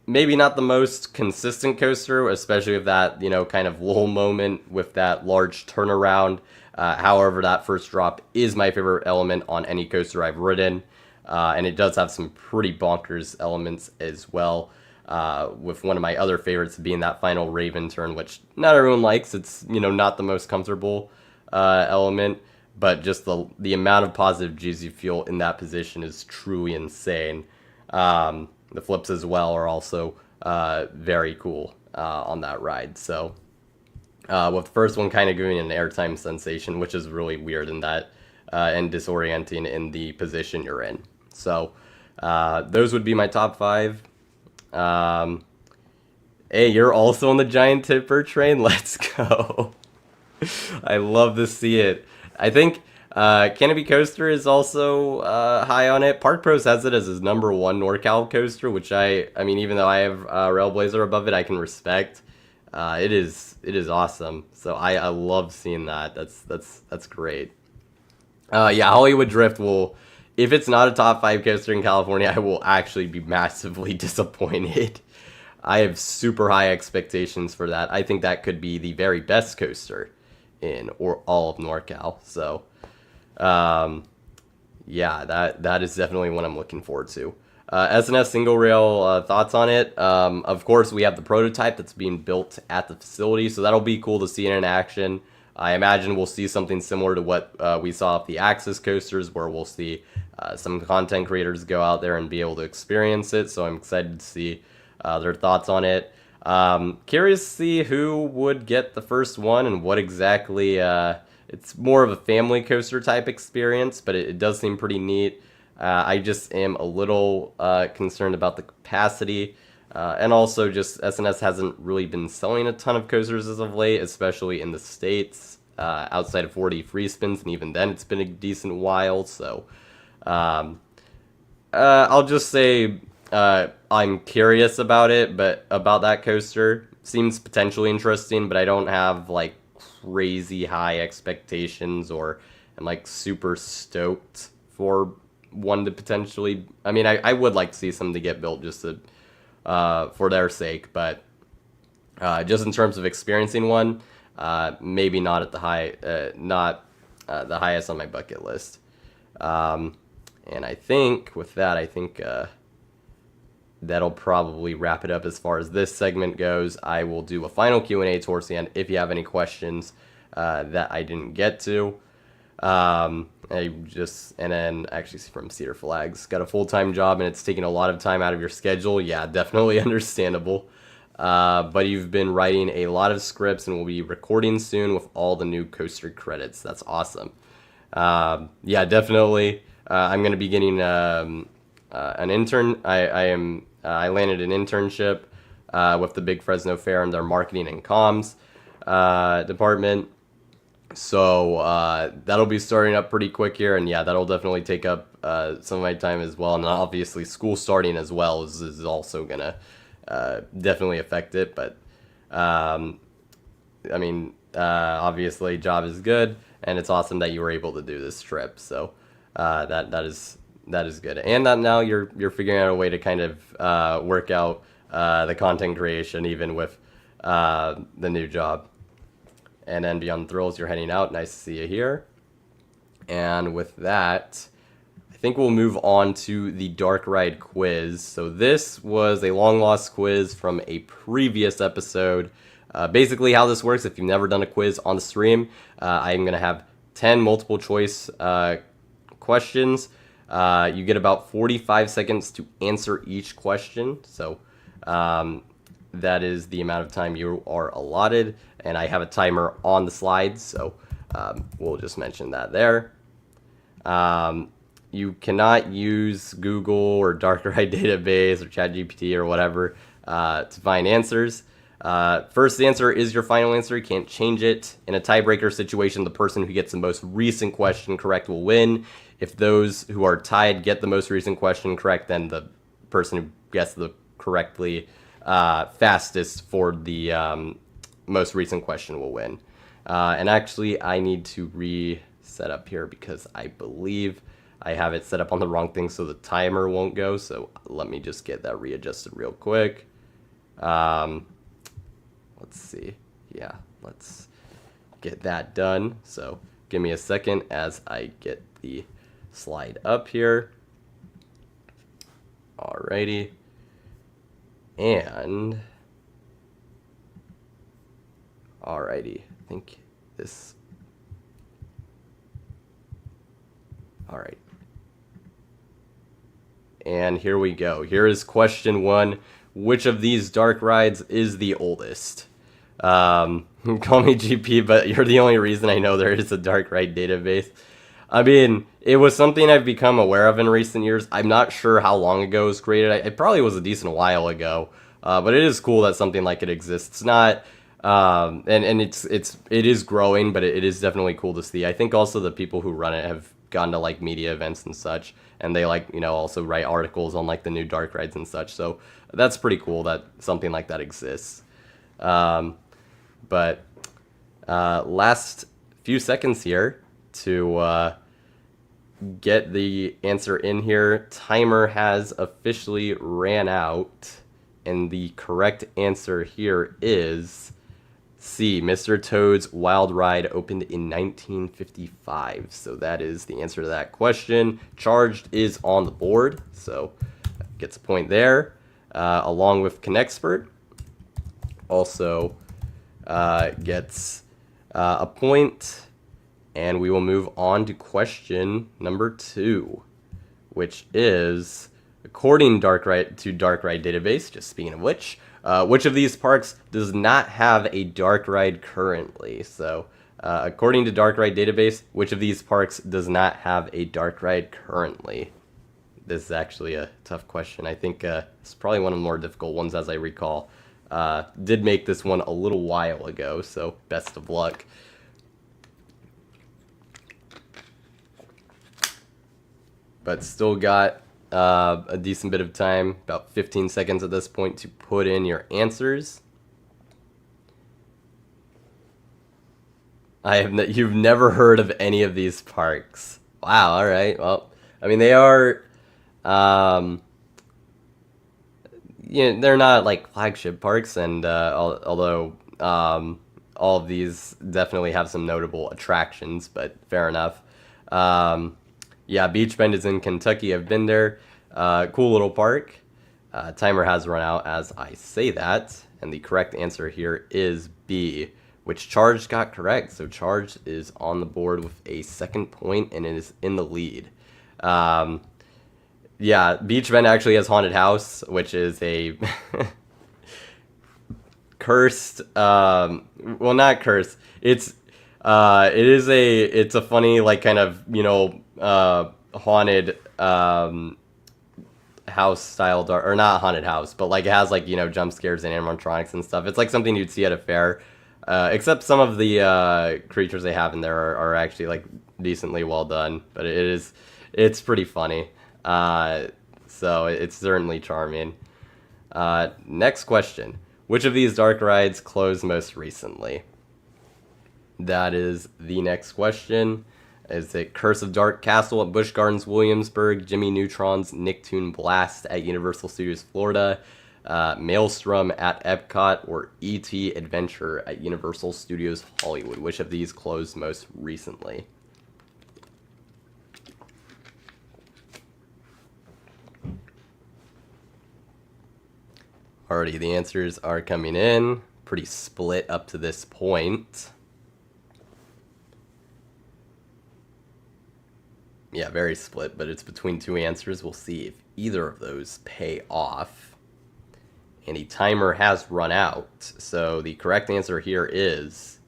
Maybe not the most consistent coaster, especially with that, kind of lull moment with that large turnaround. However, that first drop is my favorite element on any coaster I've ridden. And it does have some pretty bonkers elements as well. With one of my other favorites being that final Raven turn, which not everyone likes. It's, not the most comfortable element. But just the amount of positive G's you feel in that position is truly insane. The flips as well are also very cool on that ride. So with the first one kind of giving an airtime sensation, which is really weird in that and disorienting in the position you're in. So those would be my top 5. Hey, you're also on the Giant Tipper train? Let's go. I love to see it. I think Canopy Coaster is also high on it. Park Pros has it as his number 1 NorCal coaster, which I mean, even though I have Railblazer above it, I can respect. It is awesome. So I love seeing that. That's great. Yeah, Hollywood Drift will, if it's not a top 5 coaster in California, I will actually be massively disappointed. I have super high expectations for that. I think that could be the very best coaster in or all of NorCal. So yeah, that is definitely one I'm looking forward to. S&S single rail thoughts on it. Of course, we have the prototype that's being built at the facility, so that'll be cool to see it in action. I imagine we'll see something similar to what we saw at the Axis coasters, where we'll see some content creators go out there and be able to experience it. So I'm excited to see their thoughts on it. Curious to see who would get the first one and what exactly. It's more of a family coaster type experience, but it does seem pretty neat. I just am a little concerned about the capacity, and also just S&S hasn't really been selling a ton of coasters as of late, especially in the States, outside of 4D free spins, and even then it's been a decent while. So I'll just say I'm curious about it, but about that coaster. Seems potentially interesting, but I don't have like crazy high expectations or am like super stoked for one to potentially. I mean, I would like to see some to get built just to for their sake, but just in terms of experiencing one, maybe not at the the highest on my bucket list. And I think with that, that'll probably wrap it up as far as this segment goes. I will do a final Q&A towards the end if you have any questions that I didn't get to. And then actually from Cedar Flags, got a full-time job and it's taking a lot of time out of your schedule. Yeah, definitely understandable. But you've been writing a lot of scripts and will be recording soon with all the new coaster credits. That's awesome. Yeah, definitely. I'm going to be getting an intern. I landed an internship with the Big Fresno Fair and their marketing and comms. department. So that'll be starting up pretty quick here, and yeah, that'll definitely take up some of my time as well. And obviously, school starting as well is also gonna definitely affect it. But I mean, obviously, job is good, and it's awesome that you were able to do this trip. So that is good, and that now you're figuring out a way to kind of work out the content creation even with the new job. And then Beyond Thrills, you're heading out. Nice to see you here. And with that, I think we'll move on to the Dark Ride quiz. So this was a long lost quiz from a previous episode. Basically how this works, if you've never done a quiz on the stream, I'm going to have 10 multiple choice questions. You get about 45 seconds to answer each question. So that is the amount of time you are allotted, and I have a timer on the slides, so we'll just mention that there. You cannot use Google or Dark Ride Database or ChatGPT or whatever to find answers. First answer is your final answer. You can't change it. In a tiebreaker situation, the person who gets the most recent question correct will win. If those who are tied get the most recent question correct, then the person who gets the correctly fastest for the most recent question will win. And actually, I need to reset up here because I believe I have it set up on the wrong thing, so the timer won't go. So let me just get that readjusted real quick. Let's see. Yeah, let's get that done. So give me a second as I get the slide up here. Alrighty. And alrighty, I think this. All right. And here we go. Here is question 1. Which of these dark rides is the oldest? Call me GP, but you're the only reason I know there is a dark ride database. I mean, it was something I've become aware of in recent years. I'm not sure how long ago it was created. It probably was a decent while ago. But it is cool that something like it exists. It's not, and it is growing, but it is definitely cool to see. I think also the people who run it have gone to like media events and such, and they like, you know, also write articles on like the new dark rides and such. So that's pretty cool that something like that exists. But last few seconds here to get the answer in here. Timer has officially ran out, and the correct answer here is C. Mr. Toad's Wild Ride opened in 1955. So that is the answer to that question. Charged is on the board, so gets a point there, along with Connexpert. Also gets a point. And we will move on to question number 2, which is, according to Dark Ride Database, just speaking of which of these parks does not have a dark ride currently? So, according to Dark Ride Database, which of these parks does not have a dark ride currently? This is actually a tough question. I think it's probably one of the more difficult ones, as I recall. Did make this one a little while ago, so best of luck. But still got a decent bit of time, about 15 seconds at this point, to put in your answers. You've never heard of any of these parks. Wow, all right. Well, I mean, they are, they're not like flagship parks, and although all of these definitely have some notable attractions, but fair enough. Yeah, Beach Bend is in Kentucky. I've been there. Cool little park. Timer has run out as I say that. And the correct answer here is B, which Charged got correct. So Charged is on the board with a second point and it is in the lead. Yeah, Beach Bend actually has Haunted House, which is a cursed, well, not cursed. It's a funny, like, kind of, haunted house style dark, or not haunted house, but like it has like, jump scares and animatronics and stuff. It's like something you'd see at a fair. Except some of the creatures they have in there are actually like decently well done, but it's pretty funny. So it's certainly charming. Next question. Which of these dark rides closed most recently? That is the next question. Is it Curse of Dark Castle at Busch Gardens Williamsburg, Jimmy Neutron's Nicktoon Blast at Universal Studios Florida, Maelstrom at Epcot, or E.T. Adventure at Universal Studios Hollywood? Which of these closed most recently? Alrighty, the answers are coming in. Pretty split up to this point. Yeah, very split, but it's between two answers. We'll see if either of those pay off. And a timer has run out. So the correct answer here is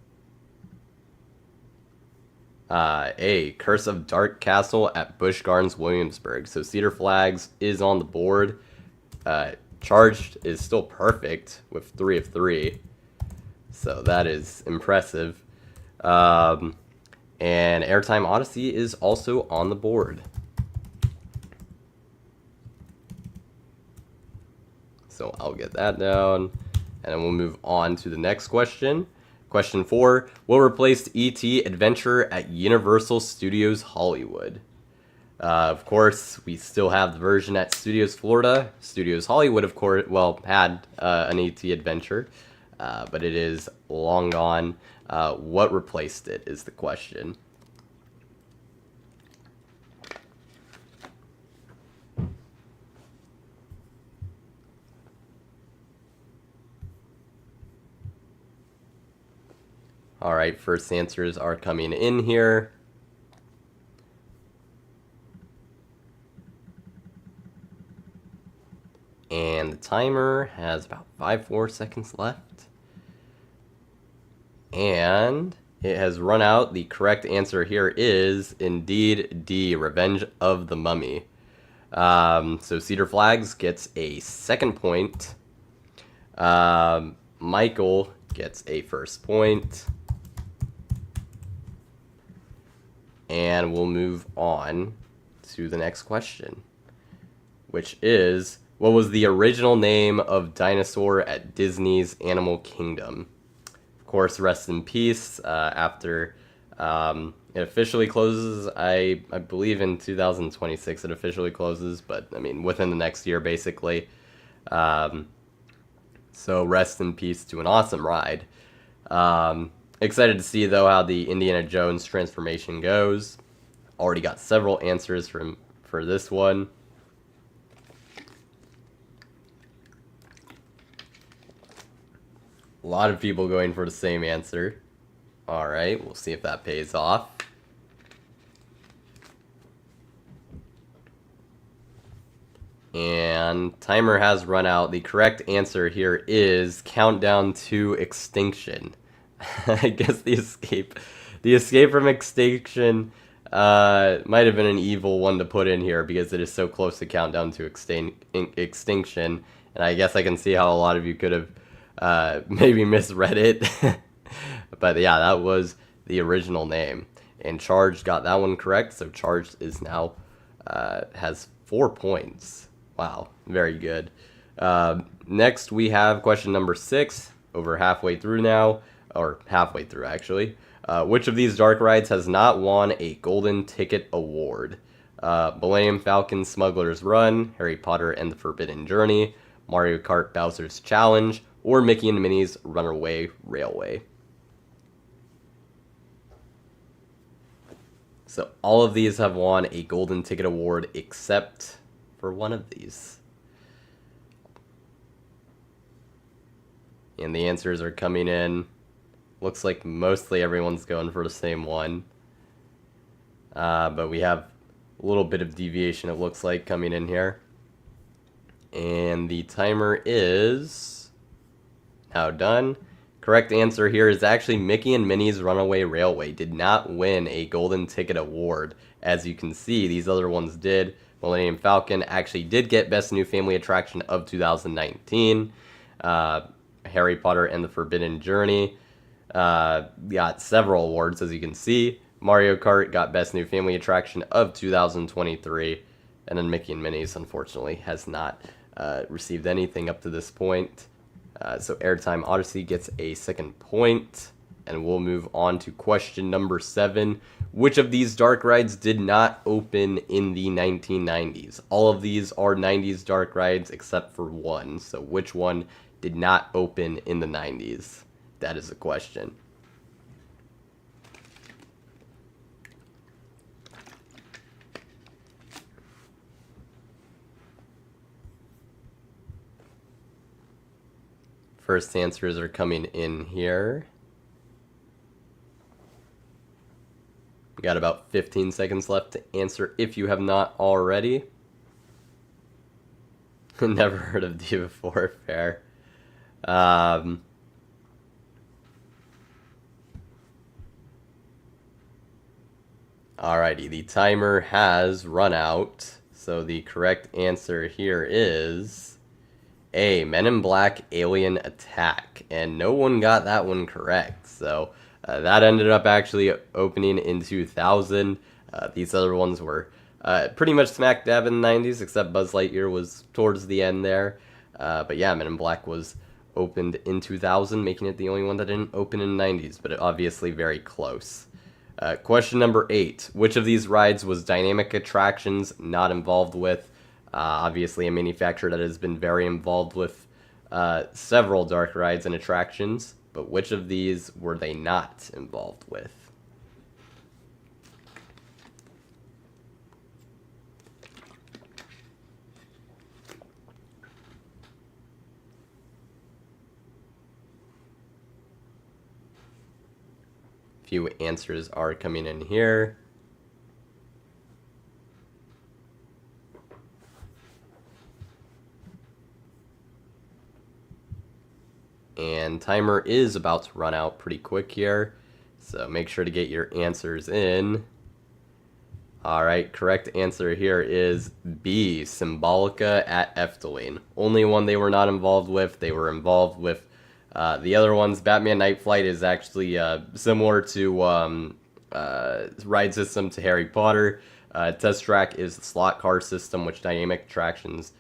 A, Curse of Dark Castle at Busch Gardens Williamsburg. So Cedar Flags is on the board. Charged is still perfect with 3 of 3. So that is impressive. And Airtime Odyssey is also on the board. So I'll get that down. And then we'll move on to the next question. Question 4. What replaced E.T. Adventure at Universal Studios Hollywood? Of course, we still have the version at Studios Florida. Studios Hollywood, of course, had an E.T. Adventure, but it is long gone. What replaced it is the question. All right, first answers are coming in here. And the timer has about 4 seconds left. And it has run out. The correct answer here is indeed D, Revenge of the Mummy. So Cedar Flags gets a second point. Michael gets a first point. And we'll move on to the next question, which is, what was the original name of dinosaur at Disney's Animal Kingdom? Of course, rest in peace. After it officially closes, I believe in 2026 it officially closes, but I mean within the next year basically. So rest in peace to an awesome ride. Excited to see though how the Indiana Jones transformation goes. Already got several answers for this one. A lot of people going for the same answer. Alright, we'll see if that pays off. And timer has run out. The correct answer here is Countdown to Extinction. I guess the escape from extinction might have been an evil one to put in here because it is so close to Countdown to Extinction. And I guess I can see how a lot of you could have maybe misread it. But yeah, that was the original name. And Charged got that one correct, so Charged is now has 4 points. Wow, very good. Next we have question number 6, over halfway through now, or halfway through actually. Which of these dark rides has not won a Golden Ticket Award? Millennium Falcon Smuggler's Run, Harry Potter and the Forbidden Journey, Mario Kart Bowser's Challenge, or Mickey and Minnie's Runaway Railway? So all of these have won a Golden Ticket Award except for one of these. And the answers are coming in. Looks like mostly everyone's going for the same one. But we have a little bit of deviation, it looks like, coming in here. And the timer is now done. Correct answer here is actually Mickey and Minnie's Runaway Railway did not win a Golden Ticket Award. As you can see, these other ones did. Millennium Falcon actually did get Best New Family Attraction of 2019. Harry Potter and the Forbidden Journey got several awards, as you can see. Mario Kart got Best New Family Attraction of 2023, and then Mickey and Minnie's, unfortunately, has not received anything up to this point. So Airtime Odyssey gets a second point, and we'll move on to question number 7. Which of these dark rides did not open in the 1990s? All of these are 90s dark rides except for one. So which one did not open in the 90s? That is the question. First answers are coming in here. We got about 15 seconds left to answer if you have not already. Never heard of Diva 4, fair. Alrighty, the timer has run out. So the correct answer here is A, Men in Black Alien Attack. And no one got that one correct. So that ended up actually opening in 2000. These other ones were pretty much smack dab in the 90s, except Buzz Lightyear was towards the end there. But yeah, Men in Black was opened in 2000, making it the only one that didn't open in the 90s, but obviously very close. Question number 8. Which of these rides was Dynamic Attractions not involved with? Obviously a manufacturer that has been very involved with several dark rides and attractions, but which of these were they not involved with? Few answers are coming in here. And timer is about to run out pretty quick here, so make sure to get your answers in. Alright, correct answer here is B, Symbolica at Efteling. Only one they were not involved with. They were involved with the other ones. Batman Night Flight is actually similar to ride system to Harry Potter. Test Track is the slot car system, which Dynamic Attractions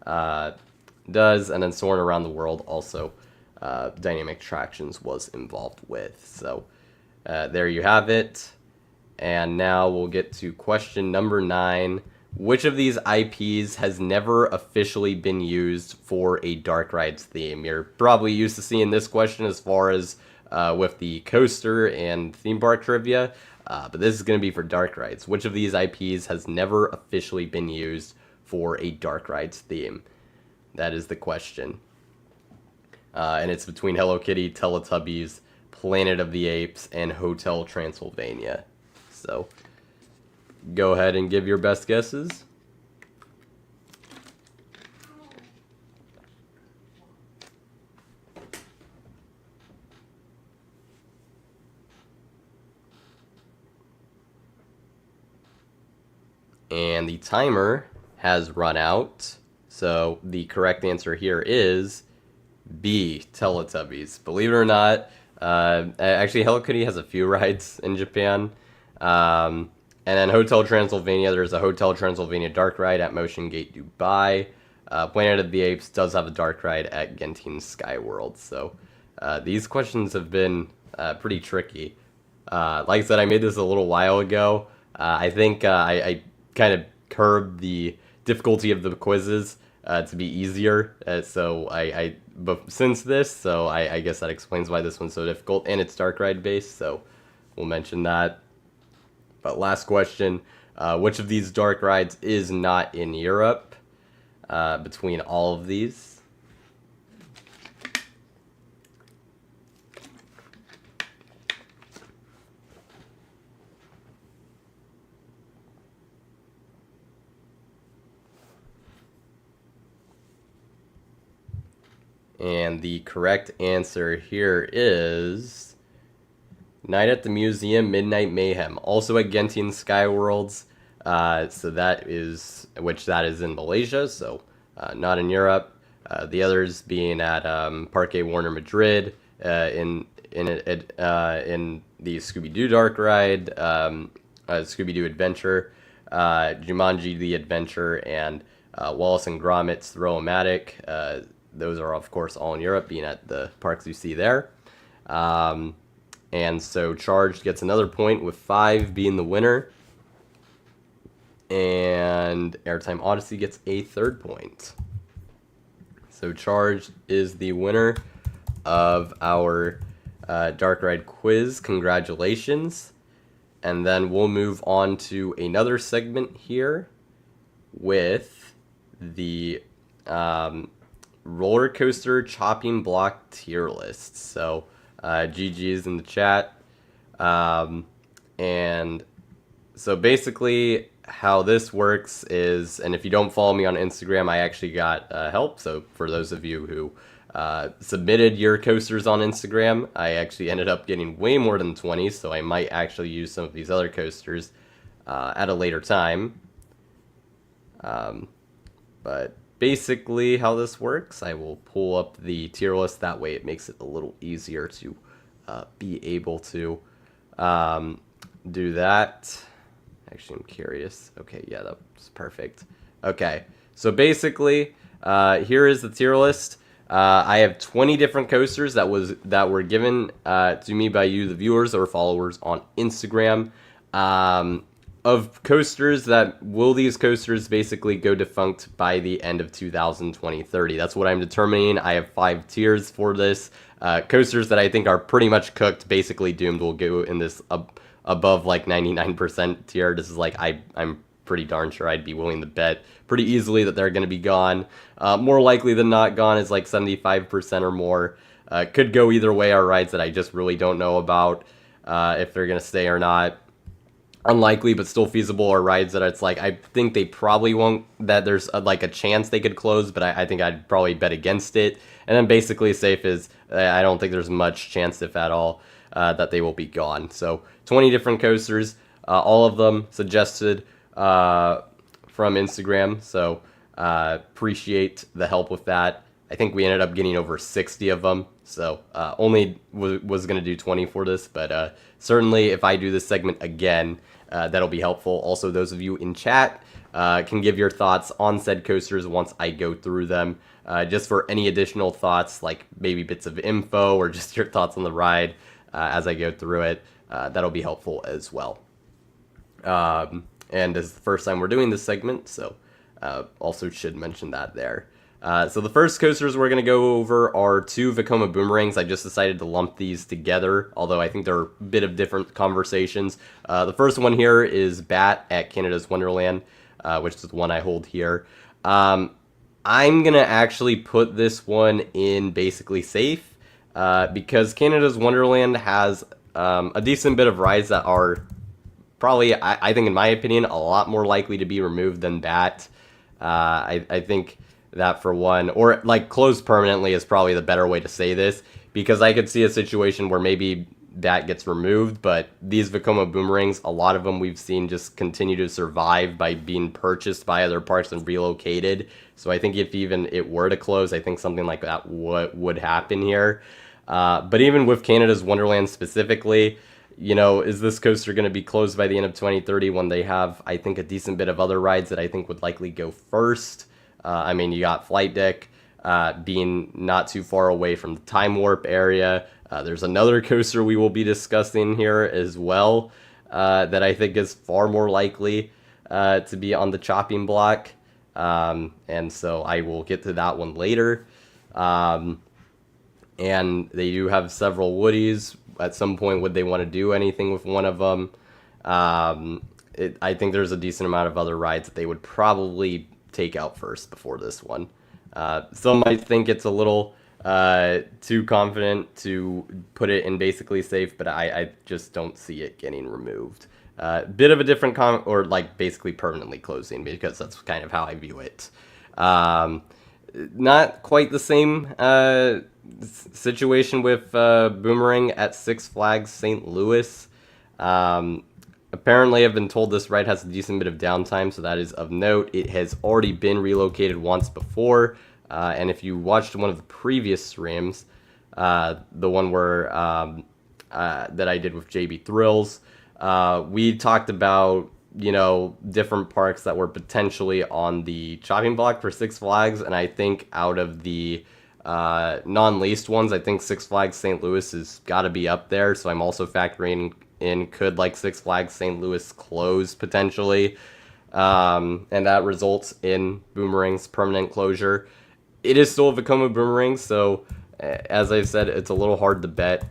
does, and then Soarin' Around the World also Dynamic Attractions was involved with. So there you have it. And now we'll get to question number 9. Which of these IPs has never officially been used for a Dark Rides theme? You're probably used to seeing this question as far as with the coaster and theme park trivia, but this is going to be for Dark Rides. Which of these IPs has never officially been used for a Dark Rides theme? That is the question. And it's between Hello Kitty, Teletubbies, Planet of the Apes, and Hotel Transylvania. So go ahead and give your best guesses. And the timer has run out. So the correct answer here is B, Teletubbies. Believe it or not, actually Hello Kitty has a few rides in Japan. And then Hotel Transylvania, there's a Hotel Transylvania dark ride at Motion Gate Dubai. Planet of the Apes does have a dark ride at Genting Sky World. So these questions have been pretty tricky. Like I said, I made this a little while ago. I think I kind of curbed the difficulty of the quizzes to be easier. But since this, so I guess that explains why this one's so difficult. And it's dark ride based, so we'll mention that. But last question, which of these dark rides is not in Europe between all of these? And the correct answer here is Night at the Museum, Midnight Mayhem, also at Genting Sky Worlds. So that is in Malaysia, so not in Europe. The others being at Parque Warner Madrid in the Scooby-Doo Dark Ride, Scooby-Doo Adventure, Jumanji The Adventure, and Wallace and Gromit's Throw-O-Matic. Those are, of course, all in Europe, being at the parks you see there. And so Charged gets another point, with 5 being the winner. And Airtime Odyssey gets a 3rd point. So Charged is the winner of our Dark Ride quiz. Congratulations. And then we'll move on to another segment here with the roller coaster chopping block tier list. So GG's in the chat. And so basically how this works is, and if you don't follow me on Instagram, I actually got help. So for those of you who submitted your coasters on Instagram, I actually ended up getting way more than 20, so I might actually use some of these other coasters at a later time. But basically how this works, I will pull up the tier list. That way it makes it a little easier to be able to do that. Actually, I'm curious. Okay, yeah, that's perfect. Okay, so basically, here is the tier list. I have 20 different coasters that were given to me by you, the viewers or followers on Instagram. Of coasters will these coasters basically go defunct by the end of 2020-30? That's what I'm determining. I have 5 tiers for this. Coasters that I think are pretty much cooked, basically doomed, will go in this above like 99% tier. This is like, I'm pretty darn sure I'd be willing to bet pretty easily that they're going to be gone. More likely than not gone is like 75% or more. Could go either way are rides that I just really don't know about, if they're going to stay or not. Unlikely, but still feasible, are rides that it's like, I think they probably won't, that there's like a chance they could close, but I think I'd probably bet against it. And then basically safe is, I don't think there's much chance, if at all, that they will be gone. So 20 different coasters, all of them suggested from Instagram. So appreciate the help with that. I think we ended up getting over 60 of them. So only was going to do 20 for this, but certainly if I do this segment again, that'll be helpful. Also, those of you in chat can give your thoughts on said coasters once I go through them. Just for any additional thoughts, like maybe bits of info or just your thoughts on the ride as I go through it, that'll be helpful as well. And this is the first time we're doing this segment, so also should mention that there. So the first coasters we're going to go over are 2 Vekoma Boomerangs. I just decided to lump these together, although I think they're a bit of different conversations. The first one here is Bat at Canada's Wonderland, which is the one I hold here. I'm going to actually put this one in basically safe, because Canada's Wonderland has a decent bit of rides that are probably, I think in my opinion, a lot more likely to be removed than Bat. I think that for one, or like closed permanently is probably the better way to say this, because I could see a situation where maybe Bat gets removed, but these Vekoma Boomerangs, a lot of them we've seen just continue to survive by being purchased by other parks and relocated. So I think if even it were to close, I think something like that would happen here. But even with Canada's Wonderland specifically, you know, is this coaster going to be closed by the end of 2030 when they have, I think, a decent bit of other rides that I think would likely go first? I mean, you got Flight Deck being not too far away from the Time Warp area. There's another coaster we will be discussing here as well that I think is far more likely to be on the chopping block. And so I will get to that one later. And they do have several Woodies. At some point, would they want to do anything with one of them? I think there's a decent amount of other rides that they would probably take out first before this one. Some might think it's a little too confident to put it in basically safe, but I just don't see it getting removed. Bit of a different or like basically permanently closing, because that's kind of how I view it. Not quite the same situation with Boomerang at Six Flags St. Louis. Apparently, I've been told this ride has a decent bit of downtime, so that is of note. It has already been relocated once before, and if you watched one of the previous streams, the one where that I did with JB Thrills. We talked about, different parks that were potentially on the chopping block for Six Flags, and I think out of the non-leased ones, I think Six Flags St. Louis has got to be up there. So I'm also factoring in, could like Six Flags St. Louis close potentially, and that results in Boomerang's permanent closure. It is still a Vekoma Boomerang, so as I've said, it's a little hard to bet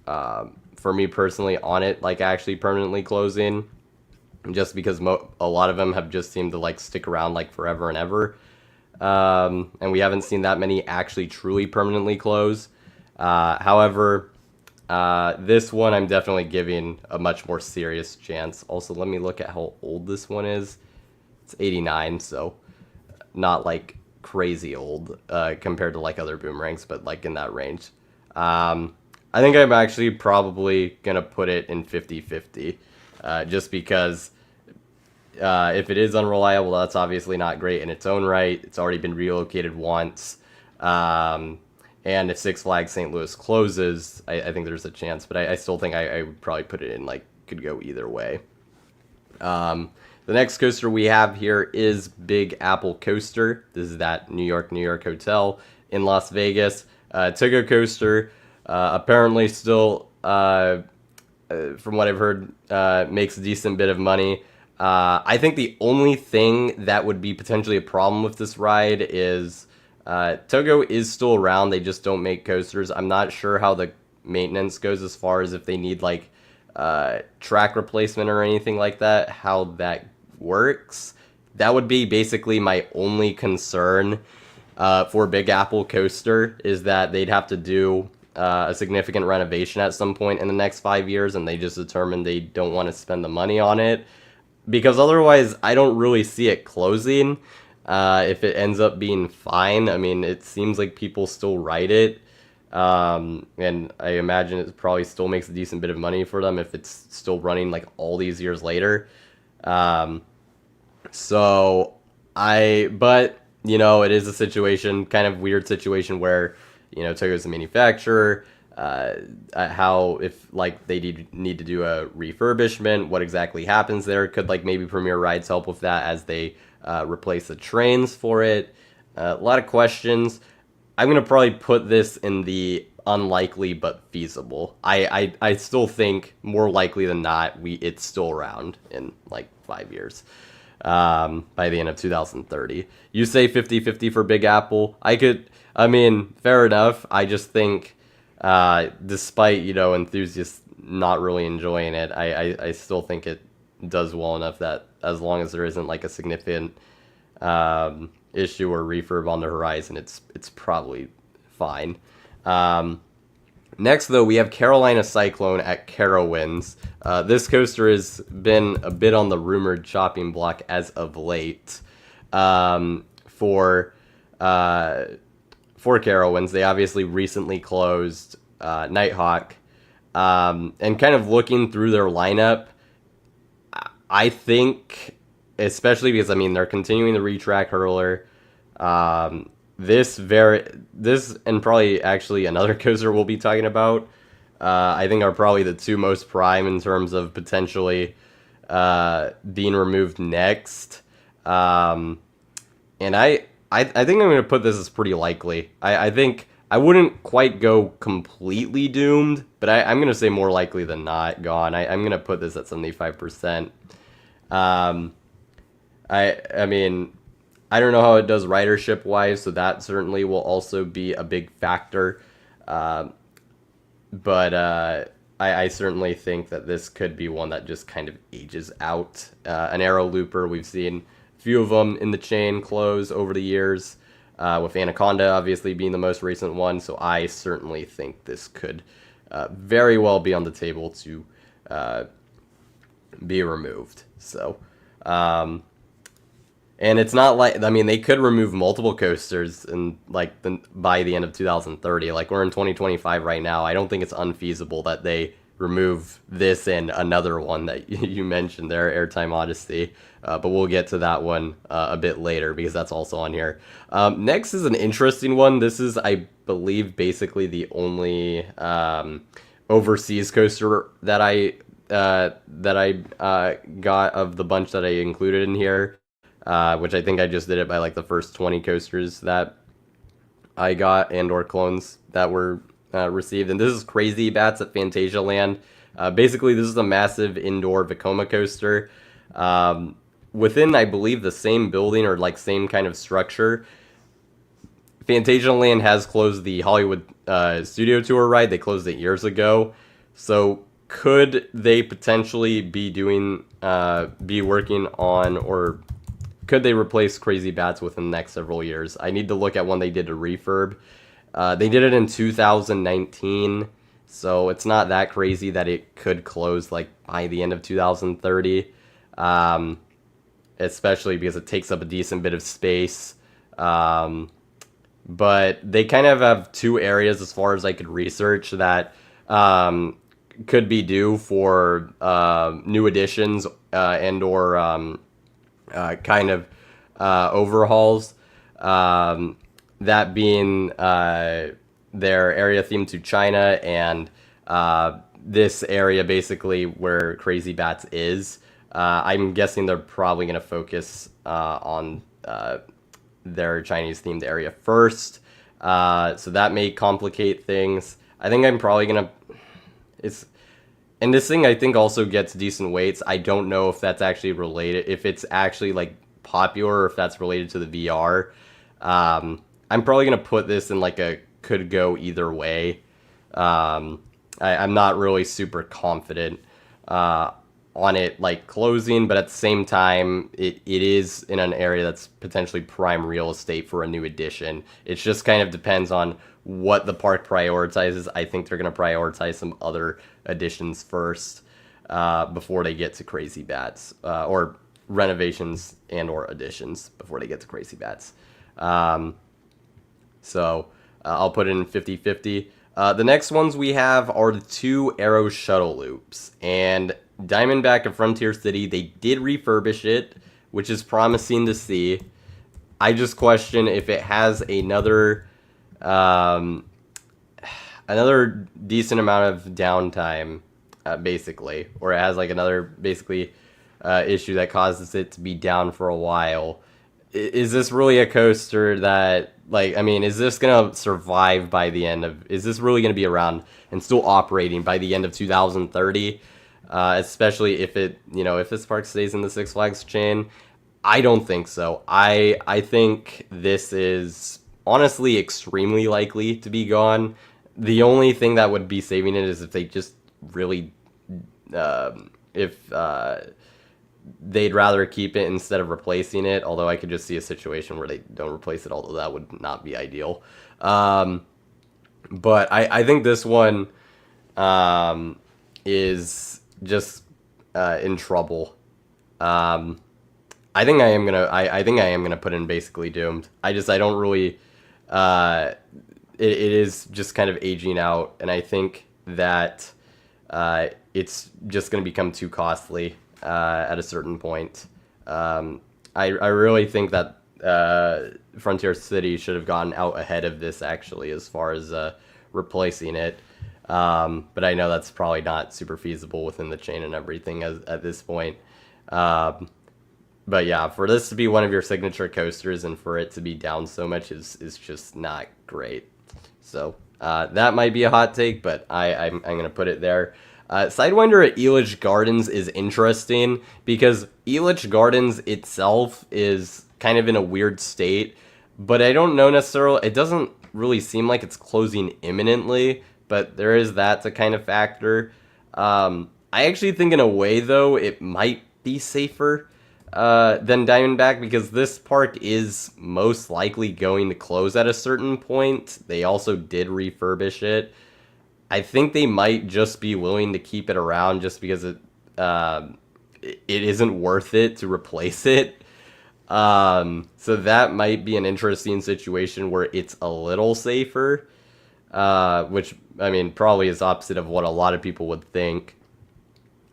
for me personally on it like actually permanently closing, just because a lot of them have just seemed to like stick around like forever and ever, and we haven't seen that many actually truly permanently close. However, this one I'm definitely giving a much more serious chance. Also, let me look at how old this one is. It's 89, so not like crazy old compared to like other Boomerangs, but like in that range. I think I'm actually probably gonna put it in 50-50, just because if it is unreliable, that's obviously not great in its own right. It's already been relocated once. And if Six Flags St. Louis closes, I think there's a chance, but I still think I would probably put it in, like, could go either way. The next coaster we have here is Big Apple Coaster. This is that New York hotel in Las Vegas. Togo coaster, apparently still, from what I've heard, makes a decent bit of money. I think the only thing that would be potentially a problem with this ride is Togo is still around. They just don't make coasters. I'm not sure how the maintenance goes as far as if they need like track replacement or anything like that, how that works. That would be basically my only concern for Big Apple Coaster, is that they'd have to do a significant renovation at some point in the next 5 years, and they just determined they don't want to spend the money on it. Because otherwise, I don't really see it closing. If it ends up being fine, I mean, it seems like people still ride it. And I imagine it probably still makes a decent bit of money for them if it's still running like all these years later. But, it is a situation, kind of weird situation where, Toyo's a manufacturer. How, if like they need to do a refurbishment, what exactly happens there? Could like maybe Premier Rides help with that as they replace the trains for it? A lot of questions. I'm gonna probably put this in the unlikely but feasible. I still think more likely than not it's still around in like 5 years, by the end of 2030. You say 50-50 for Big Apple. Fair enough. I just think despite enthusiasts not really enjoying it, I still think it does well enough that as long as there isn't like a significant issue or refurb on the horizon, it's probably fine. Next, though, we have Carolina Cyclone at Carowinds. This coaster has been a bit on the rumored chopping block as of late. For Carowinds, they obviously recently closed Nighthawk. And kind of looking through their lineup, I think, especially because, they're continuing the retrack hurler. This and probably actually another coaster we'll be talking about, I think are probably the two most prime in terms of potentially being removed next. And I think I'm going to put this as pretty likely. I think I wouldn't quite go completely doomed, but I'm going to say more likely than not gone. I'm going to put this at 75%. I don't know how it does ridership-wise, so that certainly will also be a big factor. But I certainly think that this could be one that just kind of ages out. An Arrow Looper, we've seen a few of them in the chain close over the years, with Anaconda obviously being the most recent one, so I certainly think this could very well be on the table to be removed. So, and it's not like, they could remove multiple coasters and by the end of 2030. Like, we're in 2025 right now. I don't think it's unfeasible that they remove this and another one that you mentioned there, Airtime Odyssey. But we'll get to that one a bit later because that's also on here. Next is an interesting one. This is, I believe, basically the only overseas coaster that I got of the bunch that I included in here, which I think I just did it by like the first 20 coasters that I got and or clones that were received. And this is Crazy Bats at Fantasia Land. Basically, this is a massive indoor Vekoma coaster. Within, I believe, the same building or like same kind of structure. Fantasia Land has closed the Hollywood Studio Tour ride. They closed it years ago. So could they potentially be working on, or could they replace Crazy Bats within the next several years? I need to look at when they did a refurb. They did it in 2019, so it's not that crazy that it could close like by the end of 2030, especially because it takes up a decent bit of space. But they kind of have two areas, as far as I could research, that could be due for new additions and or kind of overhauls. That being their area themed to China and this area basically where Crazy Bats is. I'm guessing they're probably going to focus on their Chinese themed area first. So that may complicate things. I think I'm probably going to... And this thing, I think, also gets decent weights. I don't know if that's actually related, if it's actually, like, popular, or if that's related to the VR. I'm probably going to put this in, like, a could go either way. I'm not really super confident on it, like, closing, but at the same time, it is in an area that's potentially prime real estate for a new addition. It just kind of depends on what the park prioritizes. I think they're going to prioritize some other additions first before they get to Crazy Bats, or renovations and or additions before they get to Crazy Bats. So I'll put it in 50-50. The next ones we have are the two Arrow shuttle loops, and Diamondback and Frontier City, they did refurbish it, which is promising to see. I just question if it has another decent amount of downtime, basically, or it has like another basically issue that causes it to be down for a while. Is this really a coaster that, like, I mean, is this gonna survive by the end of, is this really gonna be around and still operating by the end of 2030? Especially if it, if this park stays in the Six Flags chain? I don't think so. I think this is honestly extremely likely to be gone. The only thing that would be saving it is if they just really, if they'd rather keep it instead of replacing it, although I could just see a situation where they don't replace it, although that would not be ideal. But I think this one is just in trouble. I think I am gonna put in basically doomed. I don't really. It is just kind of aging out, and I think that it's just going to become too costly at a certain point. I really think that Frontier City should have gotten out ahead of this, actually, as far as replacing it. But I know that's probably not super feasible within the chain and everything at this point. But yeah, for this to be one of your signature coasters and for it to be down so much is just not great. So that might be a hot take, but I'm going to put it there. Sidewinder at Elitch Gardens is interesting because Elitch Gardens itself is kind of in a weird state, but I don't know necessarily, it doesn't really seem like it's closing imminently, but there is that to kind of factor. I actually think in a way, though, it might be safer than Diamondback, because this park is most likely going to close at a certain point. They also did refurbish it. I think they might just be willing to keep it around just because it isn't worth it to replace it. So that might be an interesting situation where it's a little safer. which, I mean, probably is opposite of what a lot of people would think.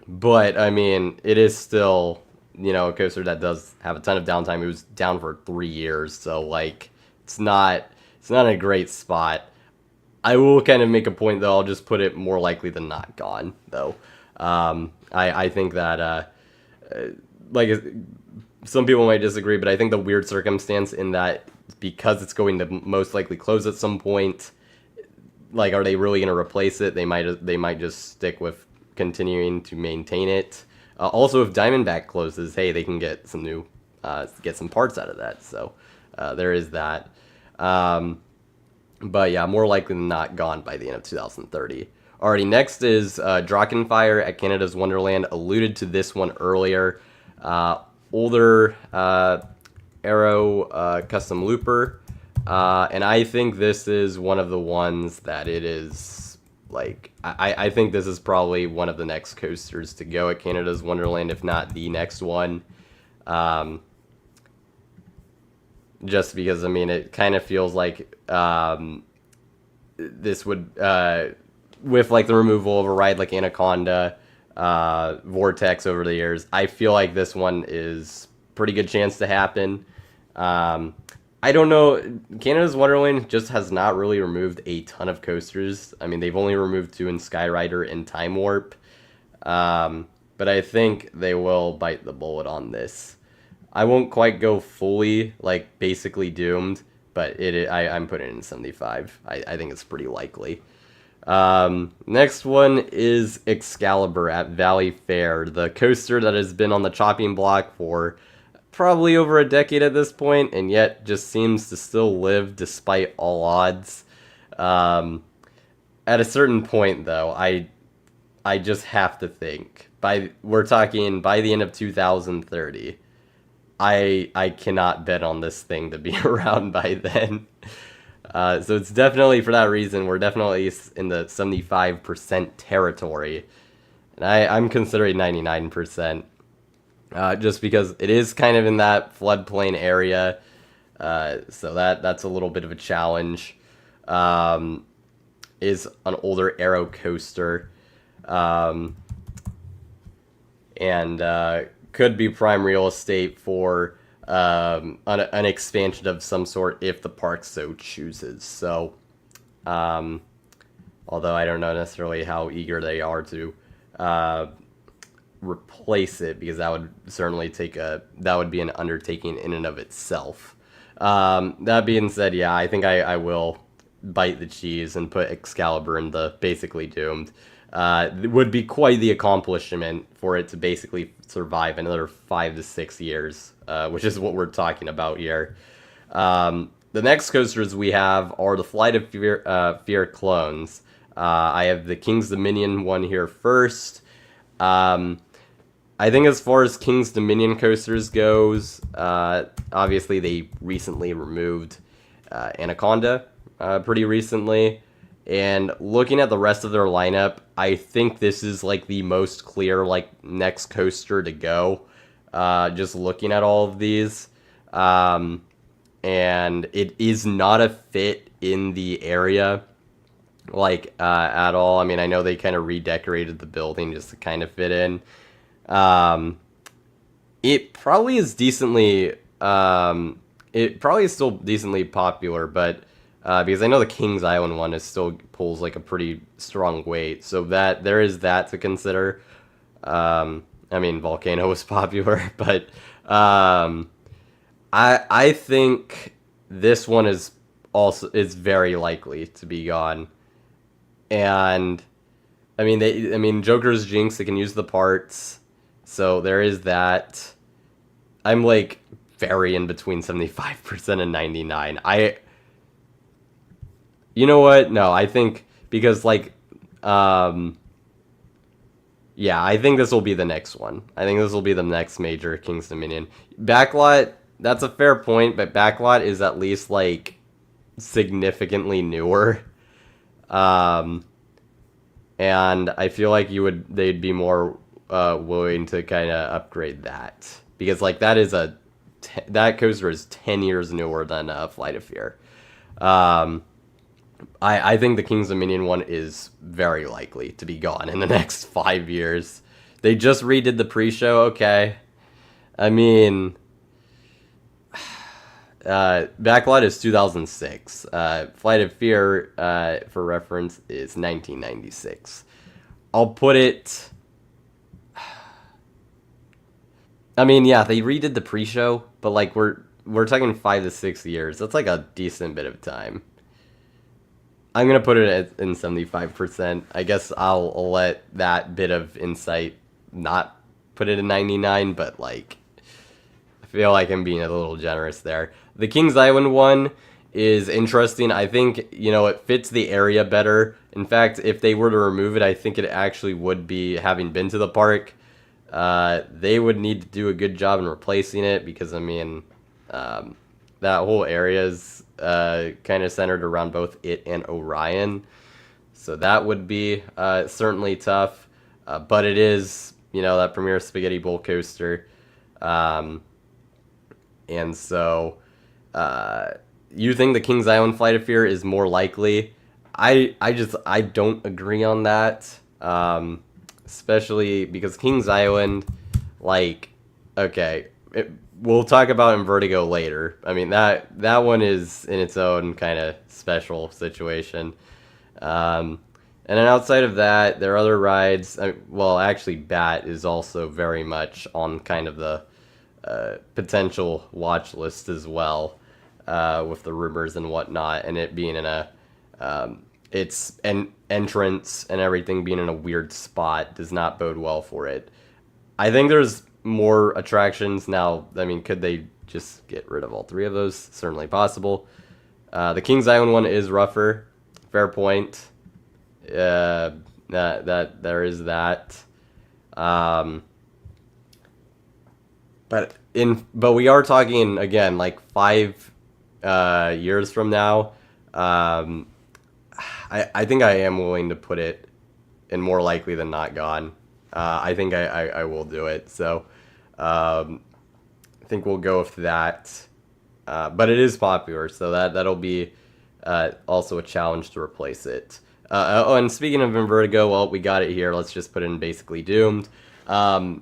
But, I mean, it is still, a coaster that does have a ton of downtime. It was down for 3 years, so, like, it's not, it's not a great spot. I will kind of make a point, though. I'll just put it more likely than not gone, though. I think that, like, some people might disagree, but I think the weird circumstance in that because it's going to most likely close at some point, like, are they really going to replace it? They might just stick with continuing to maintain it. Also, if Diamondback closes, hey, they can get some new, get some parts out of that. So there is that. But yeah, more likely than not gone by the end of 2030. Alrighty, next is Drakenfire at Canada's Wonderland. Alluded to this one earlier. Older Aero custom looper. And I think this is one of the ones that it is, like, I think this is probably one of the next coasters to go at Canada's Wonderland, if not the next one. Just because, I mean, it kind of feels like this would, with, like, the removal of a ride like Anaconda, Vortex over the years, I feel like this one is pretty good chance to happen. I don't know, Canada's Wonderland just has not really removed a ton of coasters. I mean, they've only removed 2 in Skyrider and Time Warp. But I think they will bite the bullet on this. I won't quite go fully, like, basically doomed, but I'm putting it in 75. I think it's pretty likely. Next one is Excalibur at Valley Fair, the coaster that has been on the chopping block for probably over a decade at this point, and yet just seems to still live despite all odds. At a certain point, though, I just have to think, we're talking by the end of 2030, I cannot bet on this thing to be around by then. So it's definitely, for that reason, we're definitely in the 75% territory. And I'm considering 99%. Just because it is kind of in that floodplain area. So that's a little bit of a challenge. Is an older Aero coaster. And could be prime real estate for an expansion of some sort if the park so chooses. So, although I don't know necessarily how eager they are to replace it, because that would certainly that would be an undertaking in and of itself. That being said, yeah, I think I will bite the cheese and put Excalibur in the basically doomed. It would be quite the accomplishment for it to basically survive another 5 to 6 years, which is what we're talking about here. The next coasters we have are the Flight of Fear clones. I have the King's Dominion one here first. I think as far as King's Dominion coasters goes, obviously they recently removed Anaconda pretty recently. And looking at the rest of their lineup, I think this is, like, the most clear, like, next coaster to go. Just looking at all of these. And it is not a fit in the area, like, at all. I mean, I know they kind of redecorated the building just to kind of fit in. It probably is decently, it probably is still decently popular, but because I know the Kings Island one still pulls like a pretty strong weight, so that there is that to consider. I mean, Volcano was popular, but I think this one is very likely to be gone. And I mean, Joker's Jinx, they can use the parts, so there is that. I'm like very in between 75% and 99. You know what? No, I think because, like, yeah, I think this will be the next one. I think this will be the next major King's Dominion. Backlot, that's a fair point, but Backlot is at least, like, significantly newer. And I feel like they'd be more willing to kind of upgrade that, because, like, that coaster is 10 years newer than Flight of Fear. I think the King's Dominion one is very likely to be gone in the next 5 years. They just redid the pre-show, okay. I mean, Backlot is 2006. Flight of Fear, for reference, is 1996. I'll put it... I mean, yeah, they redid the pre-show, but like we're talking 5 to 6 years. That's like a decent bit of time. I'm gonna put it in 75%. I guess I'll let that bit of insight not put it in 99, but like I feel like I'm being a little generous there. The Kings Island one is interesting. I think, you know, it fits the area better. In fact, if they were to remove it, I think it actually would be, having been to the park, they would need to do a good job in replacing it because, I mean, that whole area is kind of centered around both it and Orion. So that would be certainly tough. But it is, you know, that premier spaghetti bowl coaster. And so you think the Kings Island Flight of Fear is more likely. I don't agree on that. Especially because Kings Island, like, okay, we'll talk about in Vertigo later. I mean, that one is in its own kind of special situation. And then outside of that, there are other rides. Well, actually, Bat is also very much on kind of the potential watch list as well, with the rumors and whatnot, and it being in a its entrance and everything being in a weird spot does not bode well for it. I think there's more attractions now. I mean, could they just get rid of all three of those? Certainly possible. The Kings Island one is rougher. Fair point. That there is that. But we are talking again like 5 years from now. I think I am willing to put it in more likely than not gone. I think I will do it. So I think we'll go with that. But it is popular, so that'll be also a challenge to replace it. Oh, and speaking of Vertigo, well, we got it here. Let's just put in Basically Doomed. The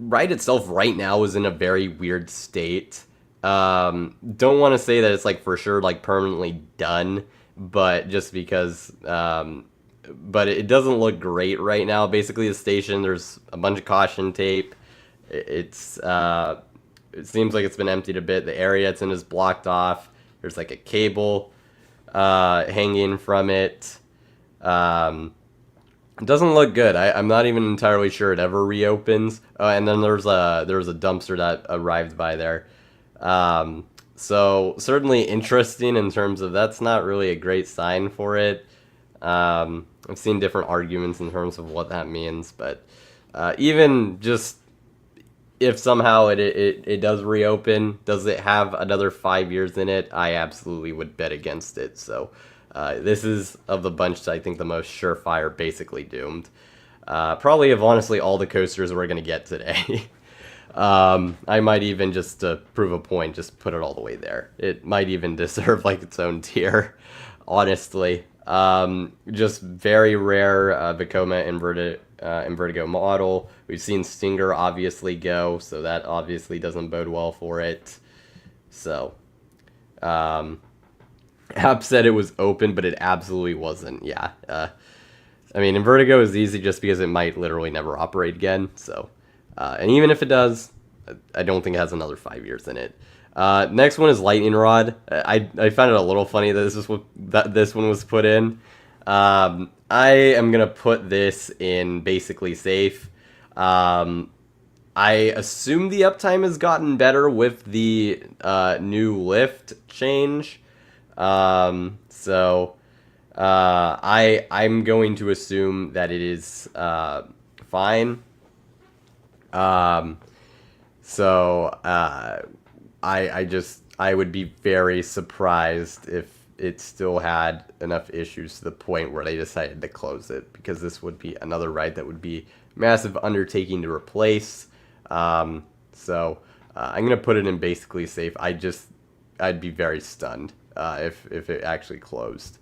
ride itself right now is in a very weird state. Don't want to say that it's like for sure like permanently done, but just because but it doesn't look great right now. Basically, the station, there's a bunch of caution tape. It seems like it's been emptied a bit. The area it's in is blocked off. There's like a cable hanging from it. It doesn't look good. I'm not even entirely sure it ever reopens. And then there was a dumpster that arrived by there. So certainly interesting in terms of that's not really a great sign for it. I've seen different arguments in terms of what that means, but even just if somehow it does reopen, does it have another 5 years in it? I absolutely would bet against it. So this is, of the bunch, I think the most surefire, Basically Doomed. Probably of honestly all the coasters we're going to get today. I might even, just to prove a point, just put it all the way there. It might even deserve like its own tier, honestly. Just very rare Vekoma Vertigo model. We've seen Stinger obviously go, so that obviously doesn't bode well for it. So, App said it was open, but it absolutely wasn't. Yeah. I mean, in Vertigo is easy just because it might literally never operate again. So, and even if it does, I don't think it has another 5 years in it. Next one is Lightning Rod. I found it a little funny that this one was put in. I am gonna put this in basically safe. I assume the uptime has gotten better with the new lift change. So I'm going to assume that it is fine. I would be very surprised if it still had enough issues to the point where they decided to close it, because this would be another ride that would be massive undertaking to replace. I'm gonna put it in basically safe. I'd be very stunned if it actually closed.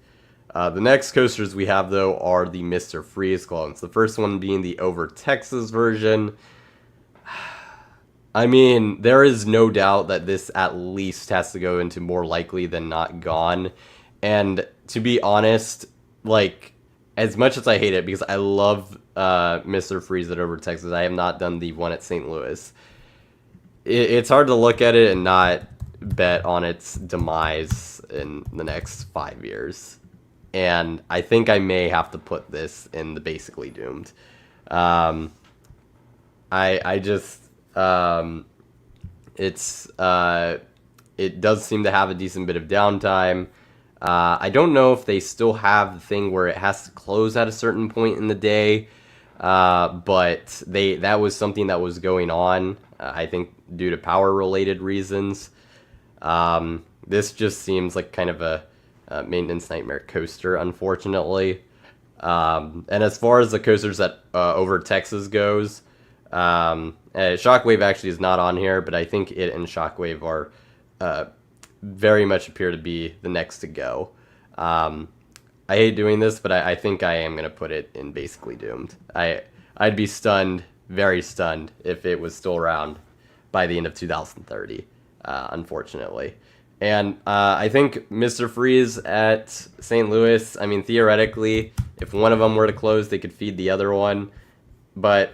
The next coasters we have, though, are the Mr. Freeze clones. The first one being the Over Texas version. I mean, there is no doubt that this at least has to go into more likely than not gone. And to be honest, like, as much as I hate it, because I love Mr. Freeze at Over Texas, I have not done the one at St. Louis. It's hard to look at it and not bet on its demise in the next 5 years. And I think I may have to put this in the basically doomed. I just it does seem to have a decent bit of downtime. I don't know if they still have the thing where it has to close at a certain point in the day, but that was something that was going on. I think due to power related reasons. This just seems like kind of a maintenance nightmare coaster, unfortunately. And as far as the coasters that Over Texas goes, Shockwave actually is not on here, but I think it and Shockwave are very much appear to be the next to go. I hate doing this, but I think I am going to put it in basically doomed. I'd be stunned, very stunned, if it was still around by the end of 2030, unfortunately. And I think Mr. Freeze at St. Louis, I mean, theoretically, if one of them were to close, they could feed the other one. But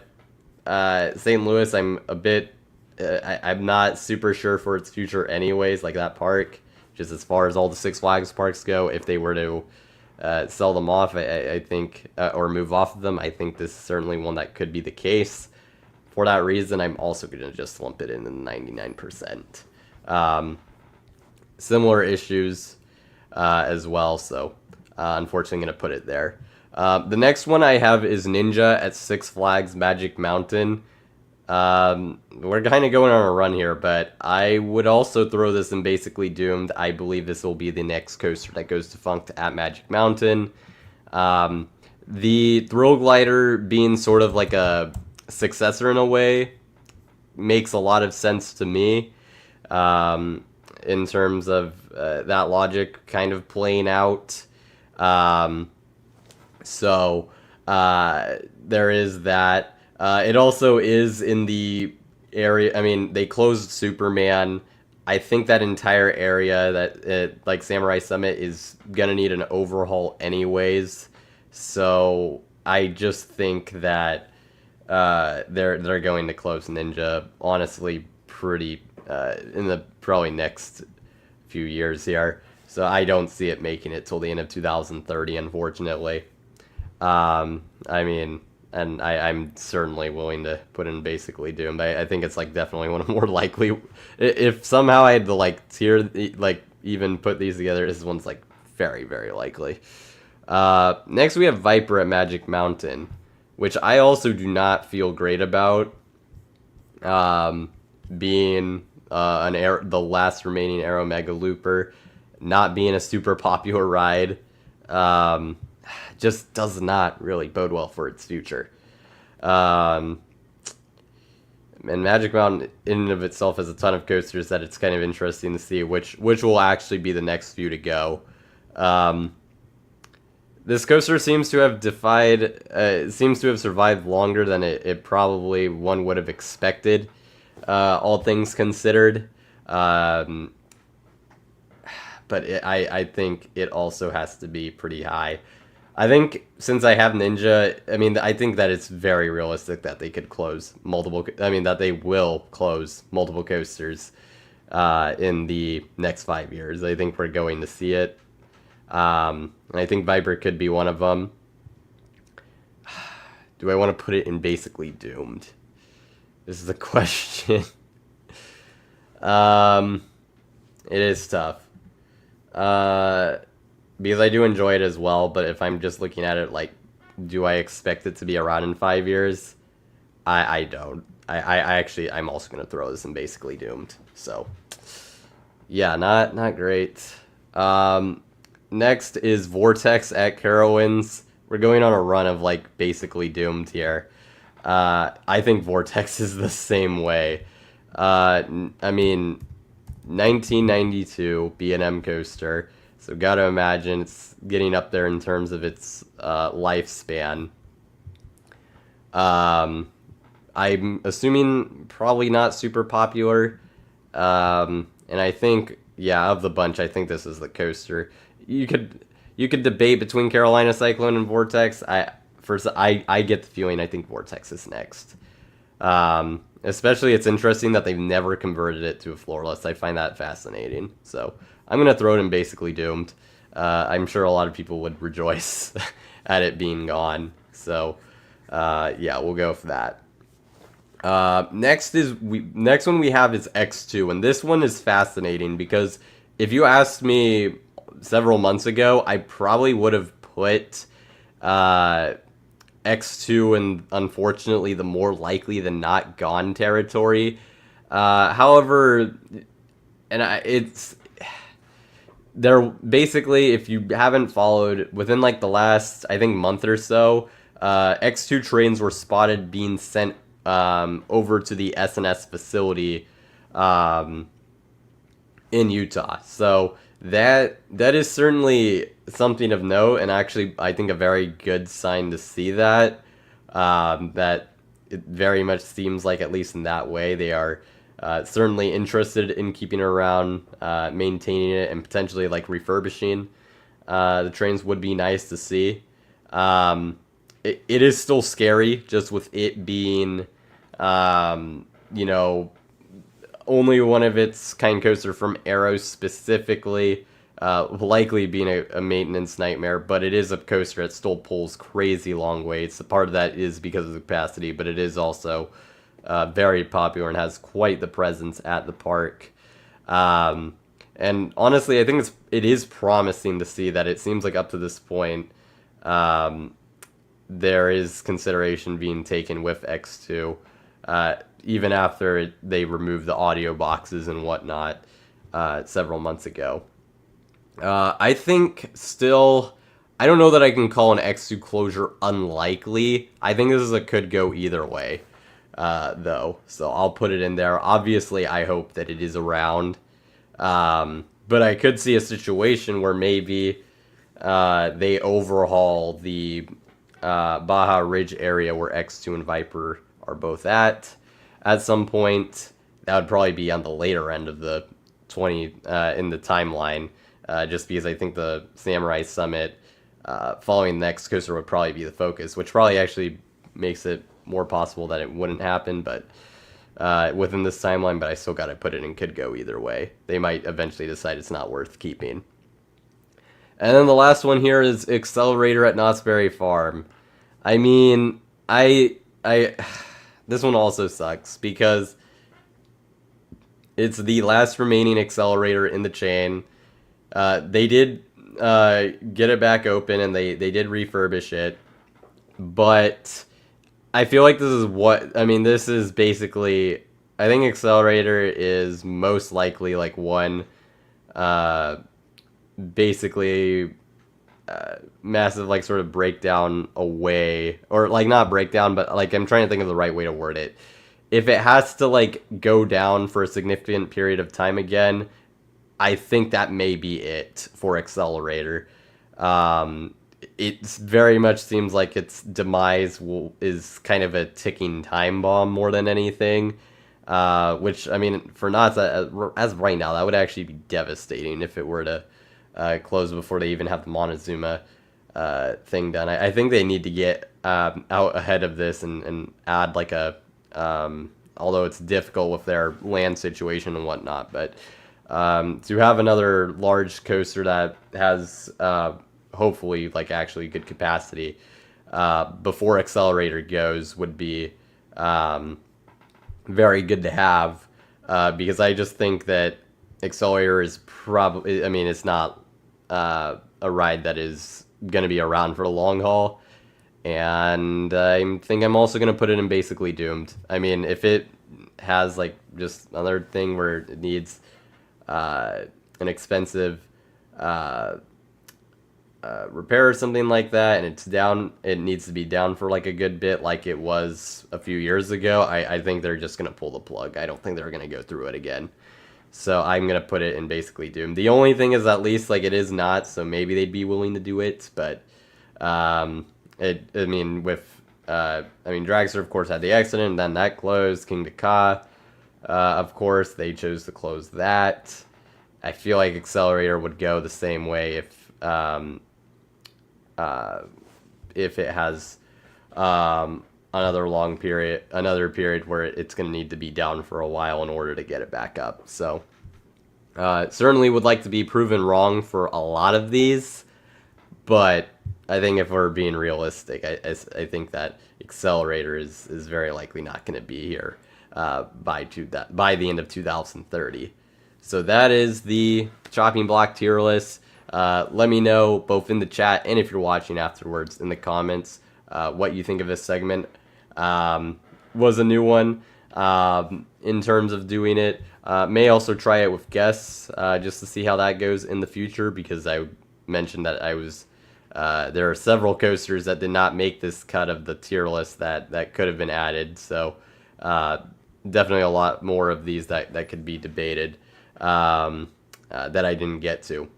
St. Louis, I'm a bit, I'm not super sure for its future anyways, like that park, just as far as all the Six Flags parks go. If they were to sell them off, I think, or move off of them, I think this is certainly one that could be the case. For that reason, I'm also going to just lump it in the 99%. Similar issues as well, so unfortunately I'm going to put it there. The next one I have is Ninja at Six Flags Magic Mountain. We're kind of going on a run here, but I would also throw this in basically doomed. I believe this will be the next coaster that goes defunct at Magic Mountain. The Thrill Glider being sort of like a successor in a way makes a lot of sense to me. In terms of that logic kind of playing out. So there is that. It also is in the area. I mean, they closed Superman. I think that entire area, like Samurai Summit, is gonna need an overhaul anyways. So I just think that they're going to close Ninja, honestly, pretty in the probably next few years here. So I don't see it making it till the end of 2030, unfortunately. I mean, and I'm certainly willing to put in basically doomed. I think it's like definitely one of the more likely. If somehow I had to like tier, like even put these together, this one's like very, very likely. Next we have Viper at Magic Mountain, which I also do not feel great about. Being the last remaining Aero Mega Looper, not being a super popular ride, just does not really bode well for its future. And Magic Mountain in and of itself has a ton of coasters that it's kind of interesting to see which will actually be the next few to go. This coaster seems to have survived longer than it probably one would have expected. All things considered, but I think it also has to be pretty high. I think since I have Ninja, I mean, I think that it's very realistic that they could close multiple. I mean, that they will close multiple coasters in the next 5 years. I think we're going to see it. And I think Viper could be one of them. Do I want to put it in basically doomed? This is the question. It is tough. Because I do enjoy it as well, but if I'm just looking at it like, do I expect it to be around in 5 years? I don't. I'm also going to throw this in basically doomed. So, yeah, not great. Next is Vortex at Carowinds. We're going on a run of like basically doomed here. I think Vortex is the same way. I mean, 1992 B&M coaster. So gotta imagine it's getting up there in terms of its lifespan. Um, I'm assuming probably not super popular. And I think, yeah, of the bunch, I think this is the coaster. You could you could debate between Carolina Cyclone and Vortex. I get the feeling I think Vortex is next. Especially, it's interesting that they've never converted it to a floorless. I find that fascinating. So I'm gonna throw it in basically doomed. I'm sure a lot of people would rejoice at it being gone. So yeah, we'll go for that. Next one we have is X2, and this one is fascinating because if you asked me several months ago, I probably would have put X2 in, unfortunately, the more likely than not gone territory. However, it's they're basically, if you haven't followed, within like the last, I think, month or so, X2 trains were spotted being sent over to the SNS facility in Utah. So that is certainly something of note, and actually I think a very good sign to see that. That it very much seems like, at least in that way, they are certainly interested in keeping it around, maintaining it, and potentially like refurbishing the trains would be nice to see. It is still scary just with it being, you know, only one of its kind coaster from Arrow specifically, likely being a maintenance nightmare, but it is a coaster that still pulls crazy long waits. Part of that is because of the capacity, but it is also very popular and has quite the presence at the park. And honestly, I think it is promising to see that it seems like up to this point, there is consideration being taken with X2, even after they removed the audio boxes and whatnot several months ago. I think still, I don't know that I can call an X2 closure unlikely. I think this is a could go either way, though. So I'll put it in there. Obviously, I hope that it is around. But I could see a situation where maybe they overhaul the Baja Ridge area where X2 and Viper are both at some point. That would probably be on the later end of the 20 in the timeline, just because I think the Samurai Summit following the next coaster would probably be the focus, which probably actually makes it more possible that it wouldn't happen, but within this timeline. But I still got to put it in could go either way. They might eventually decide it's not worth keeping. And then the last one here is Accelerator at Knott's Berry Farm. I mean, this one also sucks because it's the last remaining accelerator in the chain. They did get it back open, and they did refurbish it, but I feel like this is basically, I think Accelerator is most likely like one basically massive like sort of breakdown away, or like not breakdown, but like I'm trying to think of the right way to word it. If it has to like go down for a significant period of time again, I think that may be it for Accelerator. It very much seems like its demise is kind of a ticking time bomb more than anything. Which, I mean, for Knott's, as of right now, that would actually be devastating if it were to close before they even have the Montezuma thing done. I think they need to get out ahead of this and add like a, although it's difficult with their land situation and whatnot, but to have another large coaster that has hopefully like actually good capacity before Accelerator goes would be very good to have, because I just think that Accelerator is probably, I mean, it's not a ride that is going to be around for the long haul, and I think I'm also going to put it in basically doomed. I mean, if it has like just another thing where it needs an expensive repair or something like that, and it's down, it needs to be down for like a good bit like it was a few years ago, I think they're just going to pull the plug. I don't think they're going to go through it again. So I'm gonna put it in basically Doom. The only thing is, at least like it is not, so maybe they'd be willing to do it. But I mean, with Dragster of course had the accident, and then that closed. King to Ka, of course they chose to close that. I feel like Accelerator would go the same way if it has another period where it's going to need to be down for a while in order to get it back up. So certainly would like to be proven wrong for a lot of these, but I think if we're being realistic, I think that Accelerator is very likely not going to be here by the end of 2030. So that is the chopping block tier list. Let me know both in the chat and if you're watching afterwards in the comments what you think of this segment. Was a new one in terms of doing it. May also try it with guests just to see how that goes in the future, because I mentioned that there are several coasters that did not make this cut of the tier list that could have been added. So definitely a lot more of these that could be debated that I didn't get to.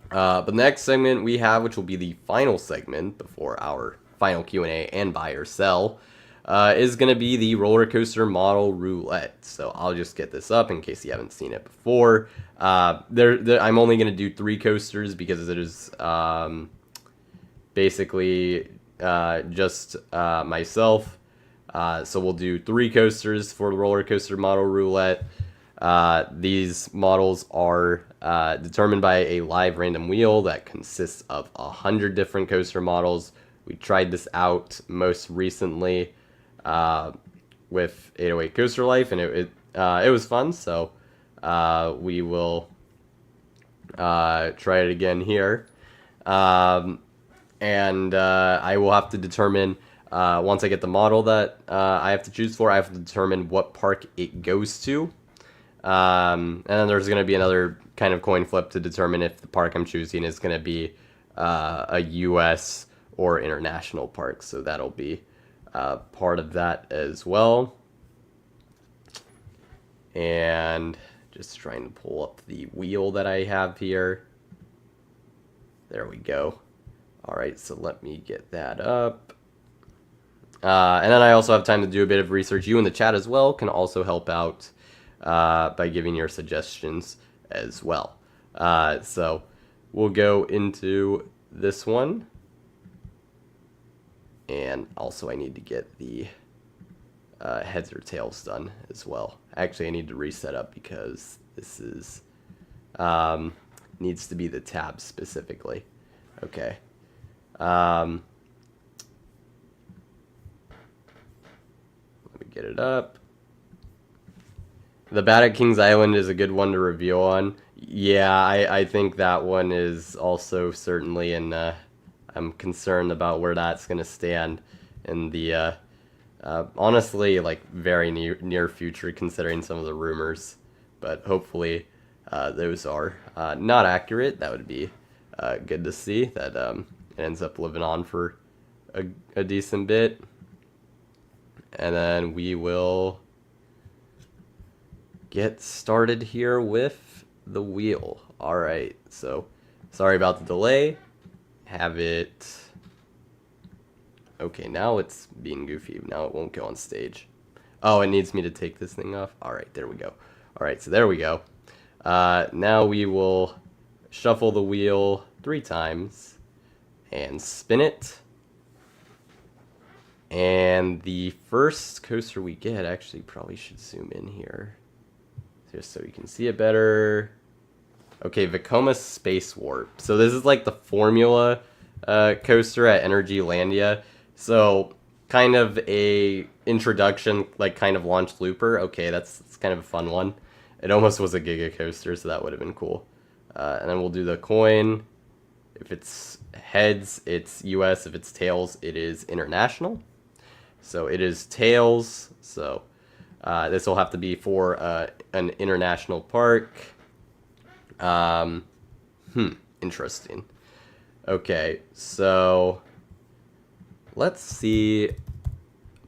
But the next segment we have, which will be the final segment before our final Q&A and buy or sell, is going to be the roller coaster model roulette. So I'll just get this up in case you haven't seen it before. I'm only going to do 3 coasters because it is basically just myself. So we'll do 3 coasters for the roller coaster model roulette. These models are determined by a live random wheel that consists of 100 different coaster models. We tried this out most recently with 808 Coaster Life, and it was fun. So we will try it again here, and I will have to determine once I get the model that I have to choose for. I have to determine what park it goes to. And then there's going to be another kind of coin flip to determine if the park I'm choosing is going to be a U.S. or international park. So that'll be part of that as well. And just trying to pull up the wheel that I have here. There we go. All right, so let me get that up. And then I also have time to do a bit of research. You in the chat as well can also help out by giving your suggestions as well. So we'll go into this one. And also I need to get the heads or tails done as well. Actually, I need to reset up because this is needs to be the tab specifically. Okay. Let me get it up. The Bat at Kings Island is a good one to review on. Yeah, I think that one is also certainly in. I'm concerned about where that's going to stand in the honestly, like, very near future, considering some of the rumors. But hopefully those are not accurate. That would be good to see that it ends up living on for a decent bit. And then we will get started here with the wheel. All right, so sorry about the delay. Have it. Okay, now it's being goofy. Now it won't go on stage. Oh, it needs me to take this thing off. All right, there we go. All right, so there we go. Now we will shuffle the wheel 3 times and spin it. And the first coaster we get, actually probably should zoom in here just so you can see it better. Okay, Vekoma Space Warp. So this is like the Formula coaster at Energylandia. So kind of a introduction, like kind of launch looper. Okay, that's kind of a fun one. It almost was a Giga coaster, so that would have been cool. And then we'll do the coin. If it's heads, it's US. If it's tails, it is international. So it is tails. So this will have to be for an international park. Interesting. Okay, so let's see. A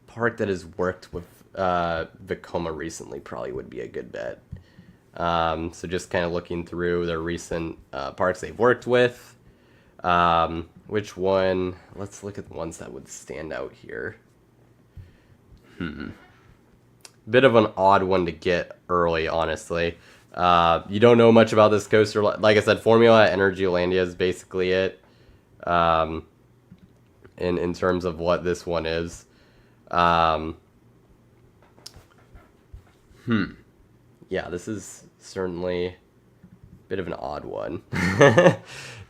park that has worked with Vekoma recently probably would be a good bet. So just kind of looking through their recent parks they've worked with. Which one? Let's look at the ones that would stand out here. Bit of an odd one to get early, honestly. You don't know much about this coaster. Like I said, Formula Energylandia is basically it. In terms of what this one is. Yeah, this is certainly a bit of an odd one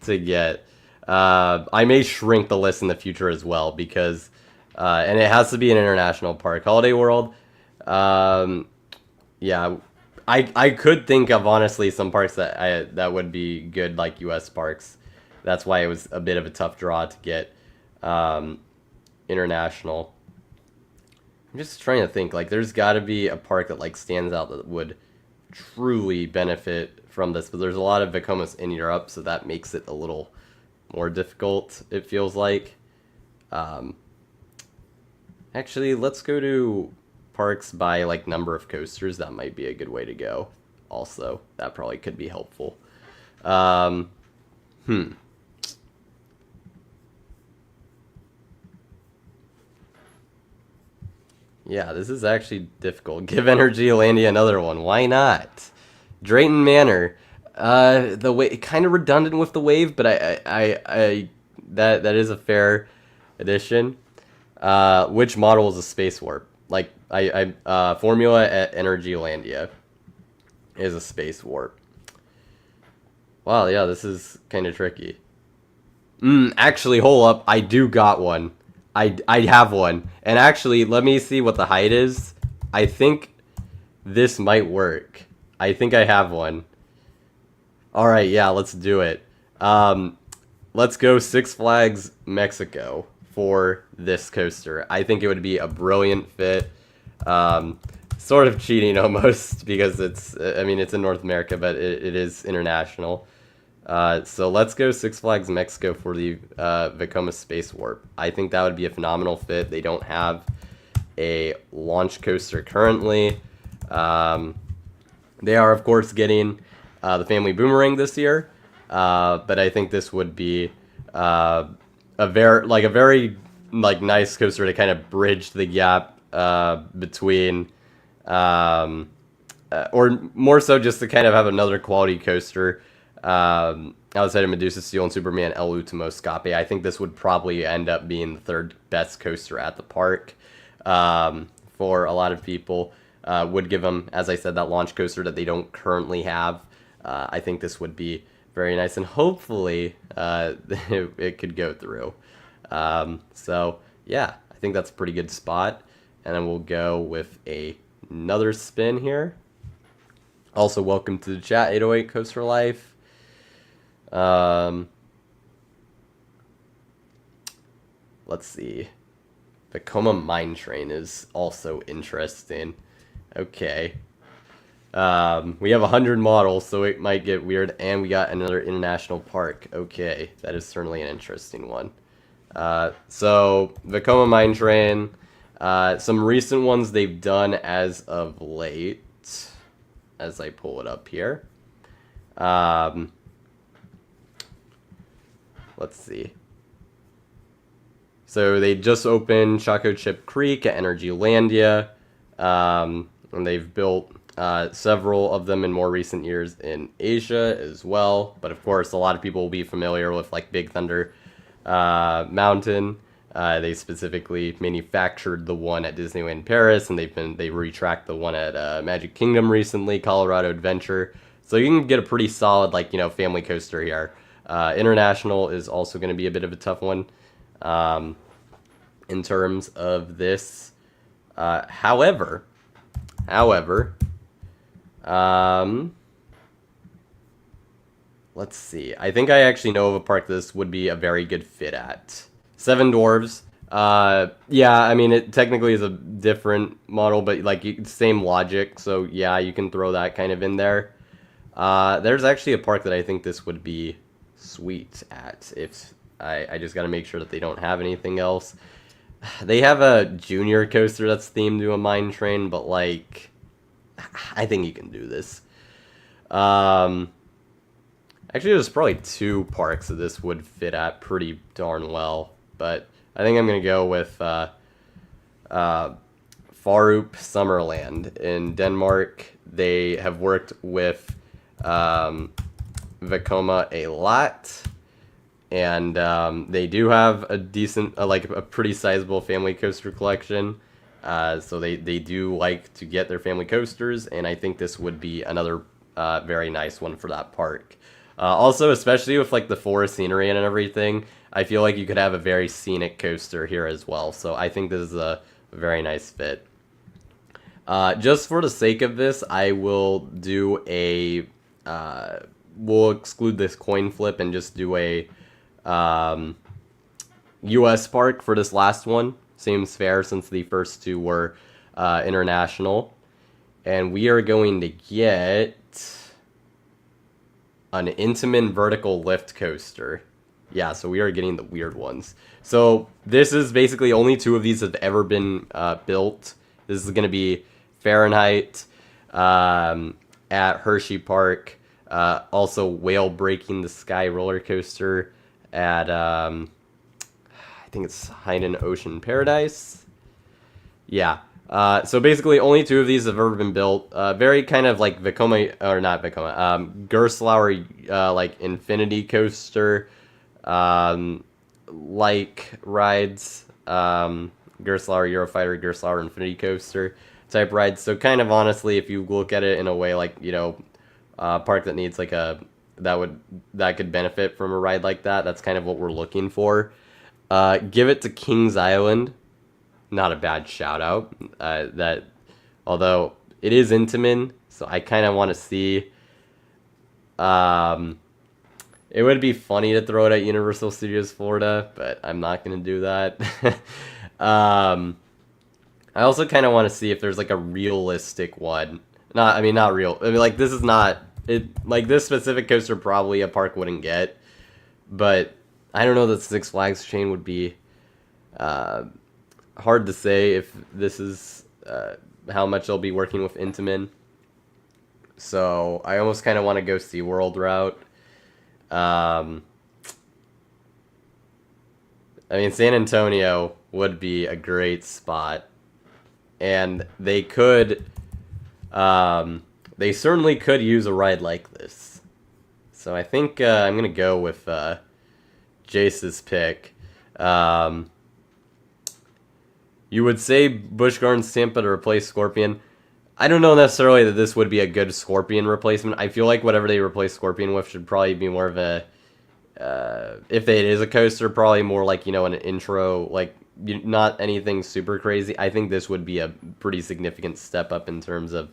to get. I may shrink the list in the future as well because, and it has to be an international park. Holiday World, yeah, I could think of honestly some parks that would be good like U.S. parks. That's why it was a bit of a tough draw to get international. I'm just trying to think, like, there's got to be a park that, like, stands out that would truly benefit from this, but there's a lot of Vekomas in Europe, so that makes it a little more difficult, it feels like. Actually, let's go to parks by, like, number of coasters. That might be a good way to go, also. That probably could be helpful. Yeah, this is actually difficult. Give Energylandia another one. Why not? Drayton Manor. The way kind of redundant with the wave, but that is a fair addition. Which model is a space warp? Like Formula at Energylandia is a space warp. Wow, yeah, this is kind of tricky. Actually, hold up. I do got one. I have one. And actually, let me see what the height is. I think this might work. I think I have one. Alright, yeah, let's do it. Let's go Six Flags Mexico for this coaster. I think it would be a brilliant fit. Sort of cheating almost because it's in North America, but it is international. So let's go Six Flags Mexico for the Vekoma Space Warp. I think that would be a phenomenal fit. They don't have a launch coaster currently. They are, of course, getting the Family Boomerang this year, but I think this would be a very nice coaster to kind of bridge the gap between, or more so just to kind of have another quality coaster. Outside of Medusa Steel and Superman El Ultimo Scape, I think this would probably end up being the third best coaster at the park. For a lot of people, would give them, as I said, that launch coaster that they don't currently have. I think this would be very nice, and hopefully it could go through. So yeah, I think that's a pretty good spot, and then we'll go with another spin here. Also, welcome to the chat, 808 Coaster Life. Let's see. Vekoma Mine Train is also interesting. Okay. We have 100 models, so it might get weird, and we got another international park. Okay, that is certainly an interesting one. So, Vekoma Mine Train, some recent ones they've done as of late, as I pull it up here. Let's see. So they just opened Choco Chip Creek at Energylandia, and they've built several of them in more recent years in Asia as well. But of course, a lot of people will be familiar with like Big Thunder Mountain. They specifically manufactured the one at Disneyland Paris, and they retracked the one at Magic Kingdom recently, Colorado Adventure. So you can get a pretty solid family coaster here. International is also going to be a bit of a tough one in terms of this. However, let's see. I think I actually know of a park this would be a very good fit at. Seven Dwarves. Yeah, I mean, it technically is a different model, but same logic. So yeah, you can throw that kind of in there. There's actually a park that I think this would be sweet at. If I just got to make sure that they don't have anything else. They have a junior coaster that's themed to a mine train, but I think you can do this. Um, Actually, there's probably two parks that this would fit at pretty darn well, but I think I'm gonna go with Farup Summerland in Denmark. They have worked with Vekoma a lot, and they do have a decent, like a pretty sizable family coaster collection. So they do like to get their family coasters, and I think this would be another very nice one for that park. Also, especially with like the forest scenery and everything, I feel like you could have a very scenic coaster here as well. So I think this is a very nice fit. Just for the sake of this, I will do a. We'll exclude this coin flip and just do a U.S. park for this last one. Seems fair since the first two were international. And we are going to get an Intamin vertical lift coaster. Yeah, so we are getting the weird ones. So this is basically only two of these have ever been built. This is going to be Fahrenheit at Hershey Park. Also, Whale Breaking the Sky roller coaster at, I think it's Hainan Ocean Paradise. Yeah. So basically, only two of these have ever been built. Very kind of like Vekoma, or not Vekoma, Gerstlauer, like Infinity Coaster, like rides, Gerstlauer Eurofighter, Gerstlauer Infinity Coaster type rides. So kind of honestly, if you look at it in a way like, you know, park that needs like that could benefit from a ride like that, that's kind of what we're looking for. Give it to Kings Island. Not a bad shout out. That, although it is Intamin, so I kind of want to see. It would be funny to throw it at Universal Studios Florida, but I'm not gonna do that. I also kind of want to see if there's like a realistic one. Not real. I mean, like this is not it. Like this specific coaster, probably a park wouldn't get, but I don't know that Six Flags chain would be. Hard to say if this is how much they'll be working with Intamin. So I almost kind of want to go SeaWorld route. I mean, San Antonio would be a great spot. And they could, they certainly could use a ride like this. So I think I'm going to go with Jace's pick. You would say Busch Gardens Tampa to replace Scorpion. I don't know necessarily that this would be a good Scorpion replacement. I feel like whatever they replace Scorpion with should probably be more of a, if it is a coaster, probably more like, you know, an intro, like not anything super crazy. I think this would be a pretty significant step up in terms of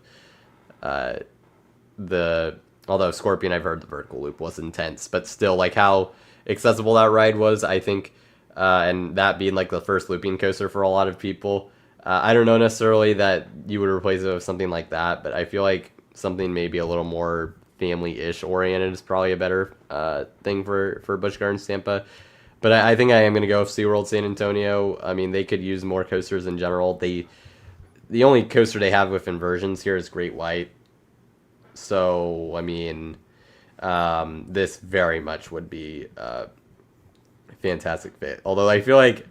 although Scorpion, I've heard the vertical loop was intense, but still like how accessible that ride was, I think. And that being like the first looping coaster for a lot of people. I don't know necessarily that you would replace it with something like that, but I feel like something maybe a little more family-ish oriented is probably a better thing for Busch Gardens Tampa. But I think I am going to go with SeaWorld San Antonio. I mean, they could use more coasters in general. The only coaster they have with inversions here is Great White. So, I mean, this very much would be fantastic fit. Although I feel like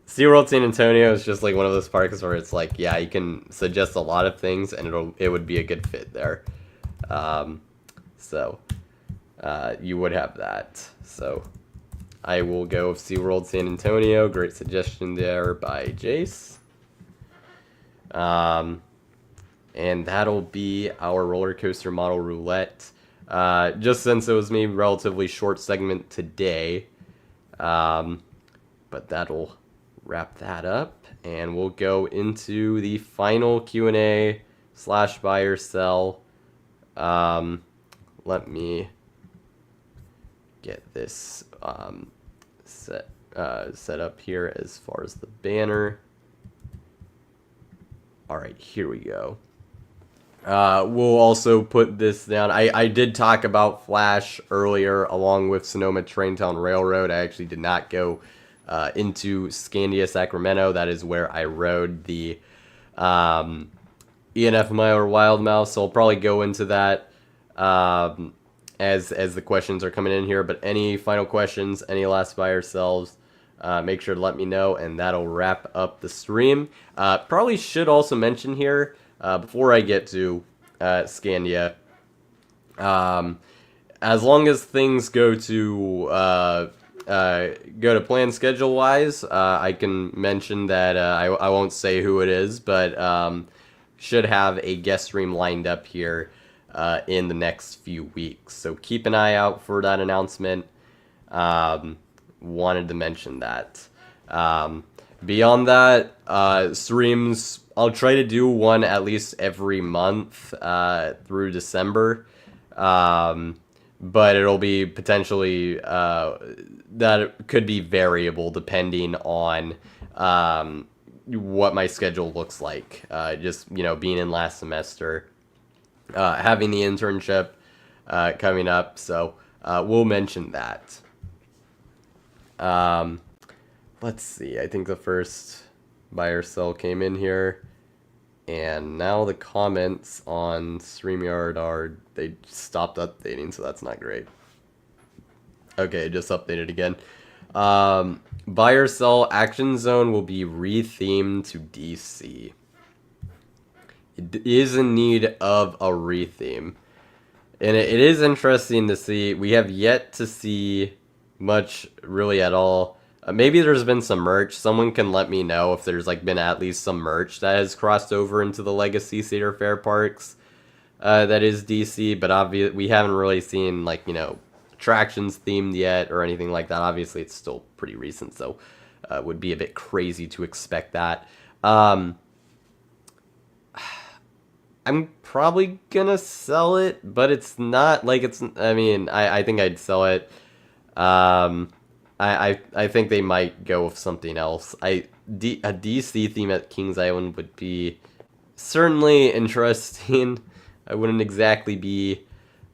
SeaWorld San Antonio is just like one of those parks where it's like, yeah, you can suggest a lot of things and it would be a good fit there. So you would have that. So I will go with SeaWorld San Antonio. Great suggestion there by Jace. And that'll be our roller coaster model roulette. Just since it was maybe a relatively short segment today, but that'll wrap that up, and we'll go into the final Q&A / buy or sell. Let me get this set up here as far as the banner. All right, here we go. We'll also put this down. I did talk about Flash earlier along with Sonoma Traintown Railroad. I actually did not go into Scandia Sacramento. That is where I rode the ENF Miler Wild Mouse, so I'll probably go into that as the questions are coming in here. But any final questions, any last buy or sells, make sure to let me know, and that'll wrap up the stream. Probably should also mention here, before I get to Scandia, as long as things go to plan schedule wise, I can mention that I won't say who it is, but should have a guest stream lined up here in the next few weeks. So keep an eye out for that announcement. Wanted to mention that. Beyond that, streams, I'll try to do one at least every month through December. But it'll be potentially, that could be variable depending on what my schedule looks like. Just, being in last semester, having the internship coming up, so we'll mention that. Let's see, I think the first buy or sell came in here, and now the comments on StreamYard they stopped updating, so that's not great. Okay, just updated again. Buy or sell, Action Zone will be rethemed to DC. It is in need of a retheme. And it is interesting to see. We have yet to see much really at all. Maybe there's been some merch. Someone can let me know if there's been at least some merch that has crossed over into the Legacy Cedar Fair parks that is DC, but obviously we haven't really seen attractions themed yet or anything like that. Obviously it's still pretty recent, so it would be a bit crazy to expect that. I'm probably gonna sell it, but it's not I think I'd sell it. I think they might go with something else. A DC theme at Kings Island would be certainly interesting. I wouldn't exactly be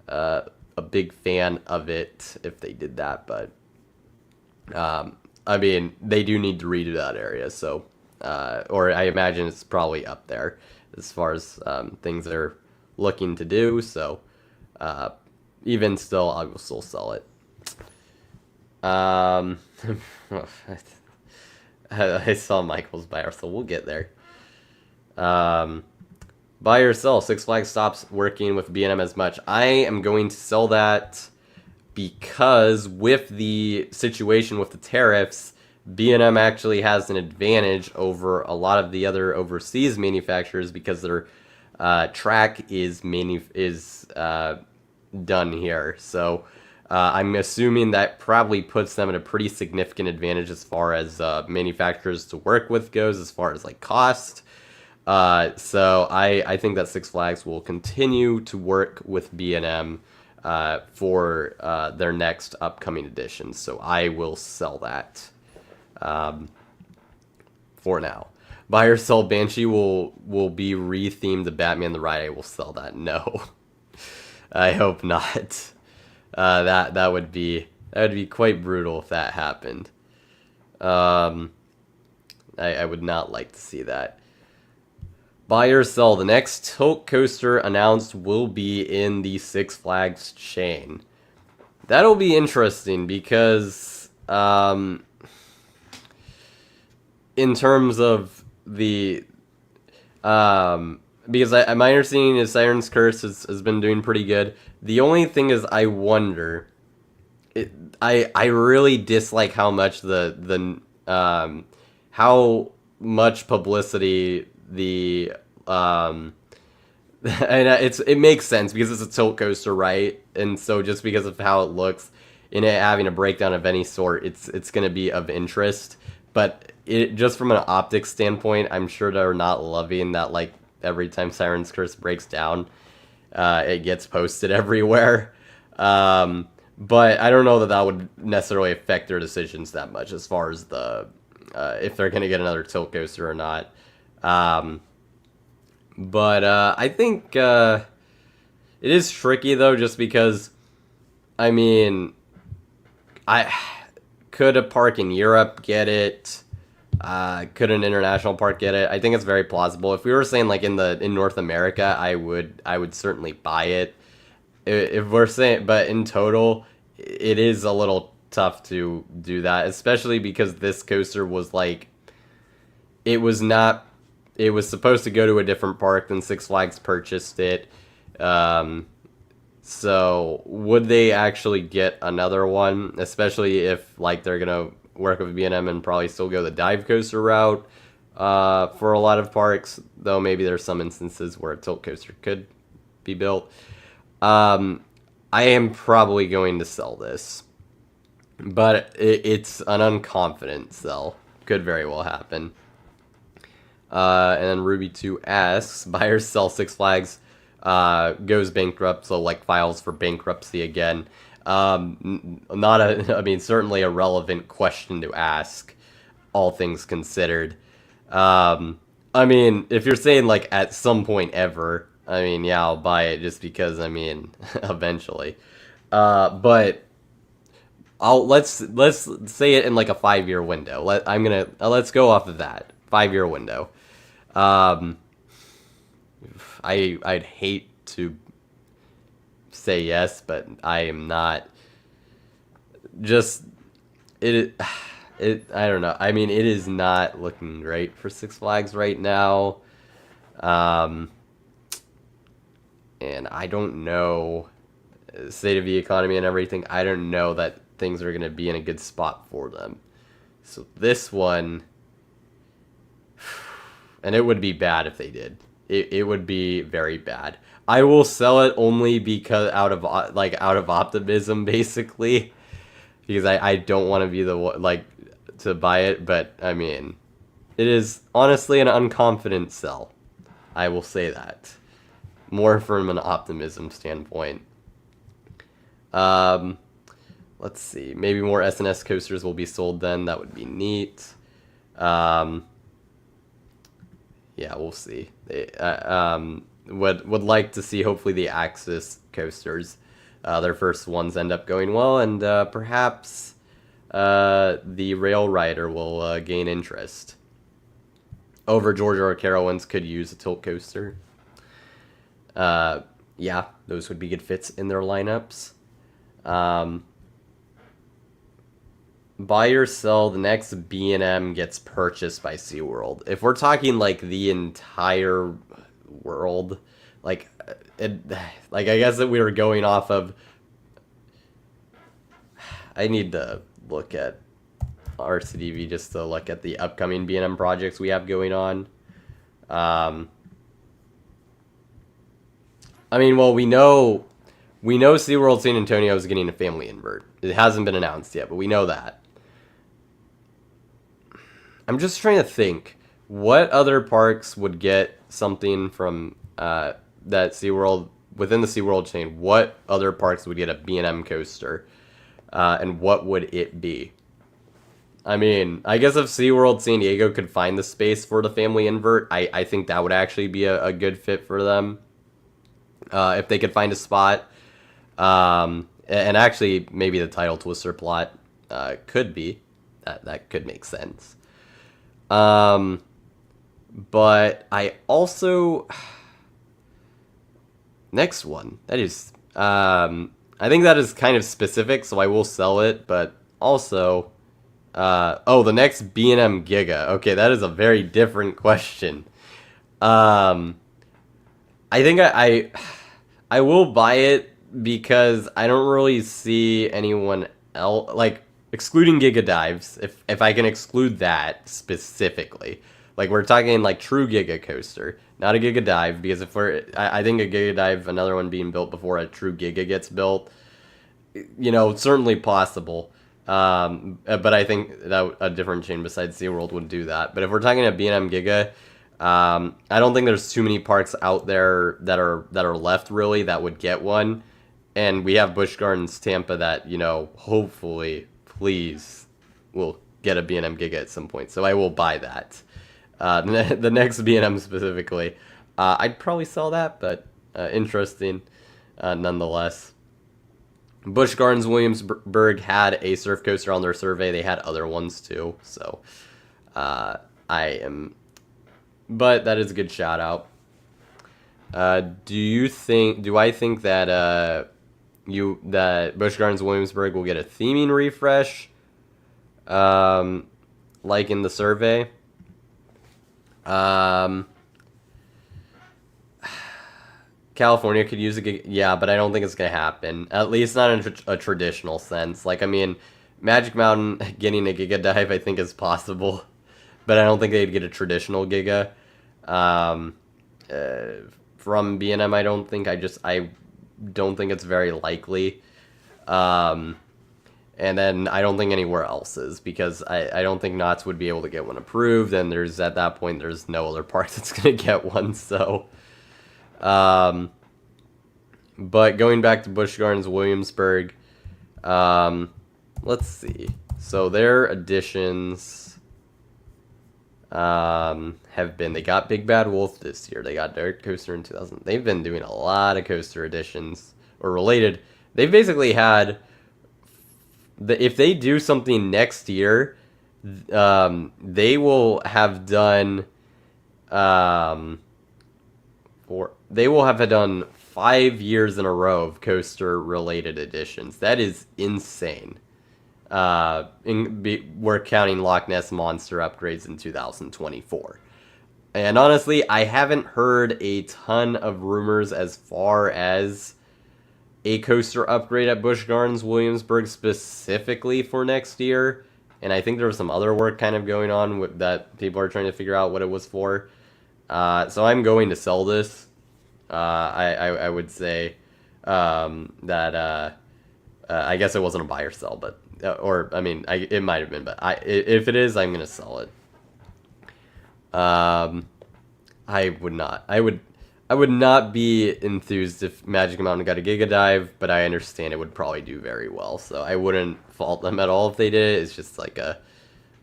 a big fan of it if they did that, but they do need to redo that area, so or I imagine it's probably up there as far as things they're looking to do. So even still, I will still sell it. I saw Michael's buy or sell. We'll get there. Buy or sell. Six Flags stops working with B&M as much. I am going to sell that because with the situation with the tariffs, B&M actually has an advantage over a lot of the other overseas manufacturers because their track is done here. So I'm assuming that probably puts them at a pretty significant advantage as far as manufacturers to work with goes, as far as cost. So I think that Six Flags will continue to work with B&M for their next upcoming edition. So I will sell that for now. Buy or sell, Banshee will be rethemed to Batman the Ride. I will sell that. No, I hope not. That would be quite brutal if that happened. I would not like to see that. Buy or sell, the next tilt coaster announced will be in the Six Flags chain. That'll be interesting because in terms of the because my understanding is Siren's Curse has been doing pretty good. The only thing is, I wonder. I really dislike how much how much publicity the and it makes sense because it's a tilt coaster, right? And so just because of how it looks, in it having a breakdown of any sort, it's going to be of interest. But just from an optics standpoint, I'm sure they're not loving that. Every time Siren's Curse breaks down, it gets posted everywhere. But I don't know that would necessarily affect their decisions that much as far as if they're going to get another tilt coaster or not. But I think it is tricky though, just because could a park in Europe get it? Could an international park get it? I think it's very plausible. If we were saying in North America, I would certainly buy it. if we're saying, but in total, it is a little tough to do that, especially because this coaster was like, it was not, it was supposed to go to a different park, then Six Flags purchased it. Um, so would they actually get another one, especially if like they're gonna work with B&M and probably still go the dive coaster route for a lot of parks, though maybe there's some instances where a tilt coaster could be built. I am probably going to sell this, but it's an unconfident sell. Could very well happen. And then Ruby 2 asks, buyers sell Six Flags, goes bankrupt, so like files for bankruptcy again. Not a, I mean, certainly a relevant question to ask, all things considered. I mean, if you're saying like at some point ever, I mean, yeah, I'll buy it just because, I mean, eventually. But let's say it in like a 5-year window. Let's go off of that 5-year window. I'd hate to say yes, but I am not. Just it I don't know. I mean, it is not looking great for Six Flags right now. And I don't know, state of the economy and everything, I don't know that things are going to be in a good spot for them. So this one, and it would be bad if they did. It would be very bad. I will sell it only because out of optimism, basically, because I don't want to be the one like to buy it. But I mean, it is honestly an unconfident sell. I will say that, more from an optimism standpoint. Let's see. Maybe more SNS coasters will be sold then. That would be neat. Yeah, we'll see. Would like to see hopefully the Axis coasters, their first ones end up going well, and perhaps the Rail Rider will gain interest. Over Georgia or Carowinds could use a tilt coaster. Yeah, those would be good fits in their lineups. Buy or sell, the next B&M gets purchased by SeaWorld. If we're talking like the entire world, like I guess that we were going off of, I need to look at RCDV just to look at the upcoming B&M projects we have going on. I mean, well, we know SeaWorld San Antonio is getting a family invert. It hasn't been announced yet, but we know that. I'm just trying to think, what other parks would get something from that SeaWorld, within the SeaWorld chain, what other parks would get a B&M coaster, and what would it be? I mean, I guess if SeaWorld San Diego could find the space for the family invert, I think that would actually be a good fit for them, if they could find a spot. And actually, maybe the Tidal Twister plot could be. That could make sense. But I also, next one, that is, I think that is kind of specific, so I will sell it, but also, the next B&M Giga. Okay, that is a very different question. I think I will buy it because I don't really see anyone else, like, excluding Giga Dives, if I can exclude that specifically. Like, we're talking, like, true Giga Coaster, not a Giga Dive, because if I think a Giga Dive, another one being built before a true Giga gets built, you know, certainly possible. But I think that a different chain besides SeaWorld would do that. But if we're talking a B&M Giga, I don't think there's too many parks out there that are left, really, that would get one. And we have Busch Gardens Tampa that, you know, hopefully, please, will get a B&M Giga at some point. So I will buy that. The next B&M specifically, I'd probably sell that, but interesting nonetheless. Busch Gardens Williamsburg had a surf coaster on their survey. They had other ones too. So but that is a good shout out. Do I think that that Busch Gardens Williamsburg will get a theming refresh, like in the survey. California could use a Giga, yeah, but I don't think it's gonna happen. At least not in a traditional sense. Like, I mean, Magic Mountain getting a Giga Dive, I think is possible, but I don't think they'd get a traditional Giga. Um, from B&M, I don't think. I don't think it's very likely. Um, and then I don't think anywhere else is, because I don't think Knott's would be able to get one approved, and at that point, there's no other park that's going to get one, so... but going back to Busch Gardens Williamsburg, let's see. So their additions have been, they got Big Bad Wolf this year. They got Dirt Coaster in 2000. They've been doing a lot of coaster additions or related. They've basically had, if they do something next year, they will have done, they will have done 5 years in a row of coaster related additions. That is insane. We're counting Loch Ness Monster upgrades in 2024. And honestly, I haven't heard a ton of rumors as far as a coaster upgrade at Busch Gardens Williamsburg specifically for next year. And I think there was some other work kind of going on that people are trying to figure out what it was for. So I'm going to sell this. I would say that I guess it wasn't a buy or sell, but or I mean, it might have been, but if it is, I'm gonna sell it. I would not. I would not be enthused if Magic Mountain got a Giga Dive, but I understand it would probably do very well, so I wouldn't fault them at all if they did. It's just like a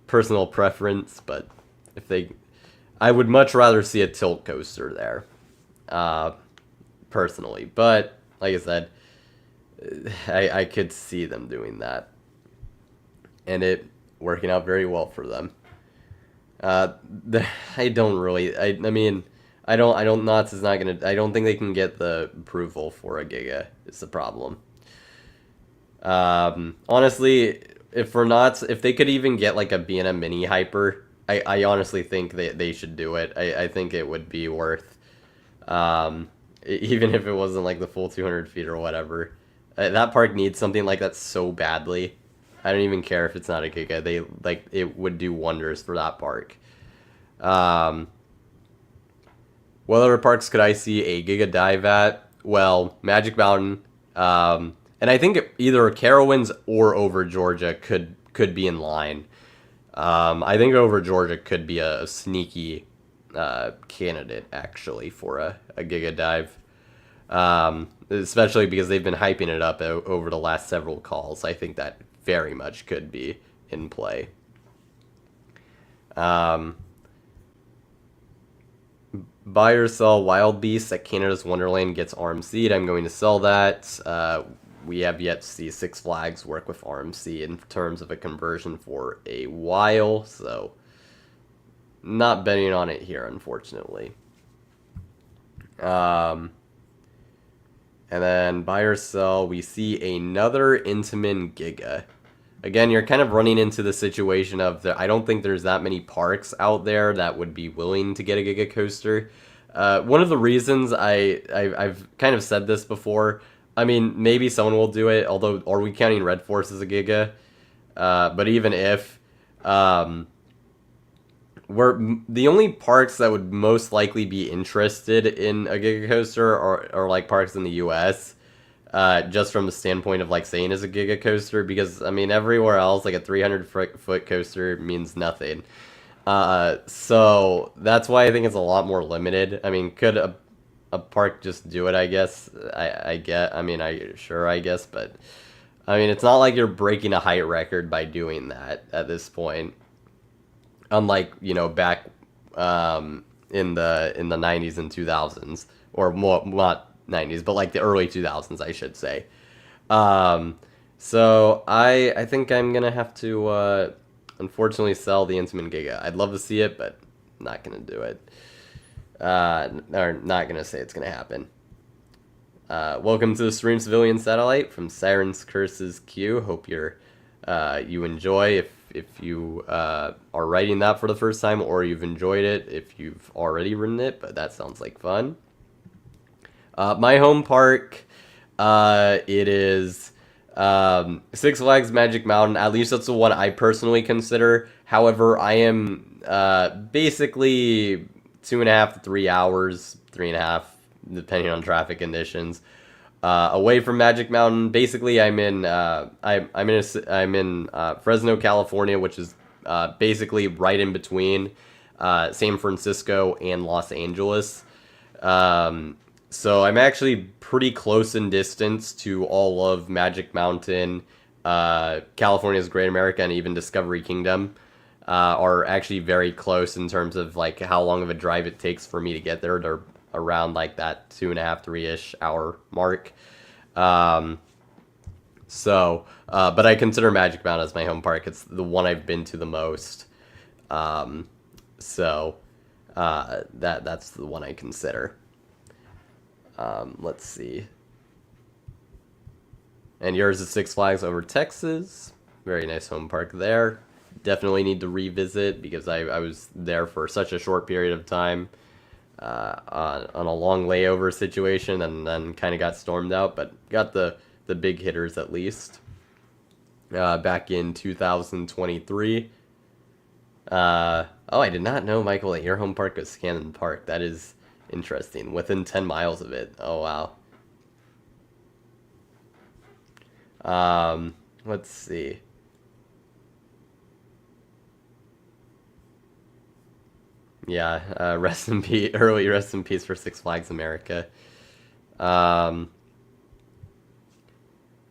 personal preference, but if they, I would much rather see a tilt coaster there, personally. But like I said, I could see them doing that, and it working out very well for them. I don't really. I mean, I don't. Knott's is not gonna. I don't think they can get the approval for a Giga. It's the problem. Honestly, if for Knott's, if they could even get like a B&M Mini Hyper, I honestly think they should do it. I think it would be worth, even if it wasn't like the full 200 feet or whatever. That park needs something like that so badly. I don't even care if it's not a Giga. It would do wonders for that park. What other parks could I see a Giga Dive at? Well, Magic Mountain, and I think either Carowinds or Over Georgia could be in line. I think Over Georgia could be a sneaky candidate actually for a Giga Dive, especially because they've been hyping it up over the last several calls. I think that very much could be in play. Buy or sell Wild Beast at Canada's Wonderland gets RMC'd. I'm going to sell that. We have yet to see Six Flags work with RMC in terms of a conversion for a while, so not betting on it here, unfortunately. And then buy or sell, we see another Intamin Giga. Again, you're kind of running into the situation of I don't think there's that many parks out there that would be willing to get a Giga coaster. One of the reasons I've kind of said this before. I mean, maybe someone will do it. Although, are we counting Red Force as a Giga? But even if, we're the only parks that would most likely be interested in a Giga coaster are like parks in the U.S. Just from the standpoint of like saying is a Giga coaster, because I mean everywhere else like a 300-foot coaster means nothing. So that's why I think it's a lot more limited. I mean, could a park just do it? I guess I guess, but I mean it's not like you're breaking a height record by doing that at this point. Unlike back in the 90s and 2000s, or more, not 90s, but like the early 2000s, I should say. So I think I'm gonna have to unfortunately sell the Intamin Giga. I'd love to see it, but not gonna do it. Or not gonna say it's gonna happen. Welcome to the Serene Civilian Satellite from Siren's Curses Q. Hope you enjoy if you are writing that for the first time, or you've enjoyed it if you've already written it, but that sounds like fun. My home park, it is Six Flags Magic Mountain. At least that's the one I personally consider. However, I am basically 2.5 to 3 hours, 3.5, depending on traffic conditions, away from Magic Mountain. Basically, I'm in Fresno, California, which is basically right in between San Francisco and Los Angeles. So I'm actually pretty close in distance to all of Magic Mountain, California's Great America, and even Discovery Kingdom. Are actually very close in terms of like how long of a drive it takes for me to get there. They're around like that 2.5, 3-ish hour mark. But I consider Magic Mountain as my home park. It's the one I've been to the most. That's the one I consider. Let's see. And yours is Six Flags Over Texas. Very nice home park there. Definitely need to revisit because I was there for such a short period of time on a long layover situation, and then kind of got stormed out, but got the big hitters at least. Back in 2023. I did not know, Michael, that your home park was Cannon Park. That is interesting. Within 10 miles of it. Oh, wow. Let's see. Yeah, rest in peace, early rest in peace for Six Flags America. Um,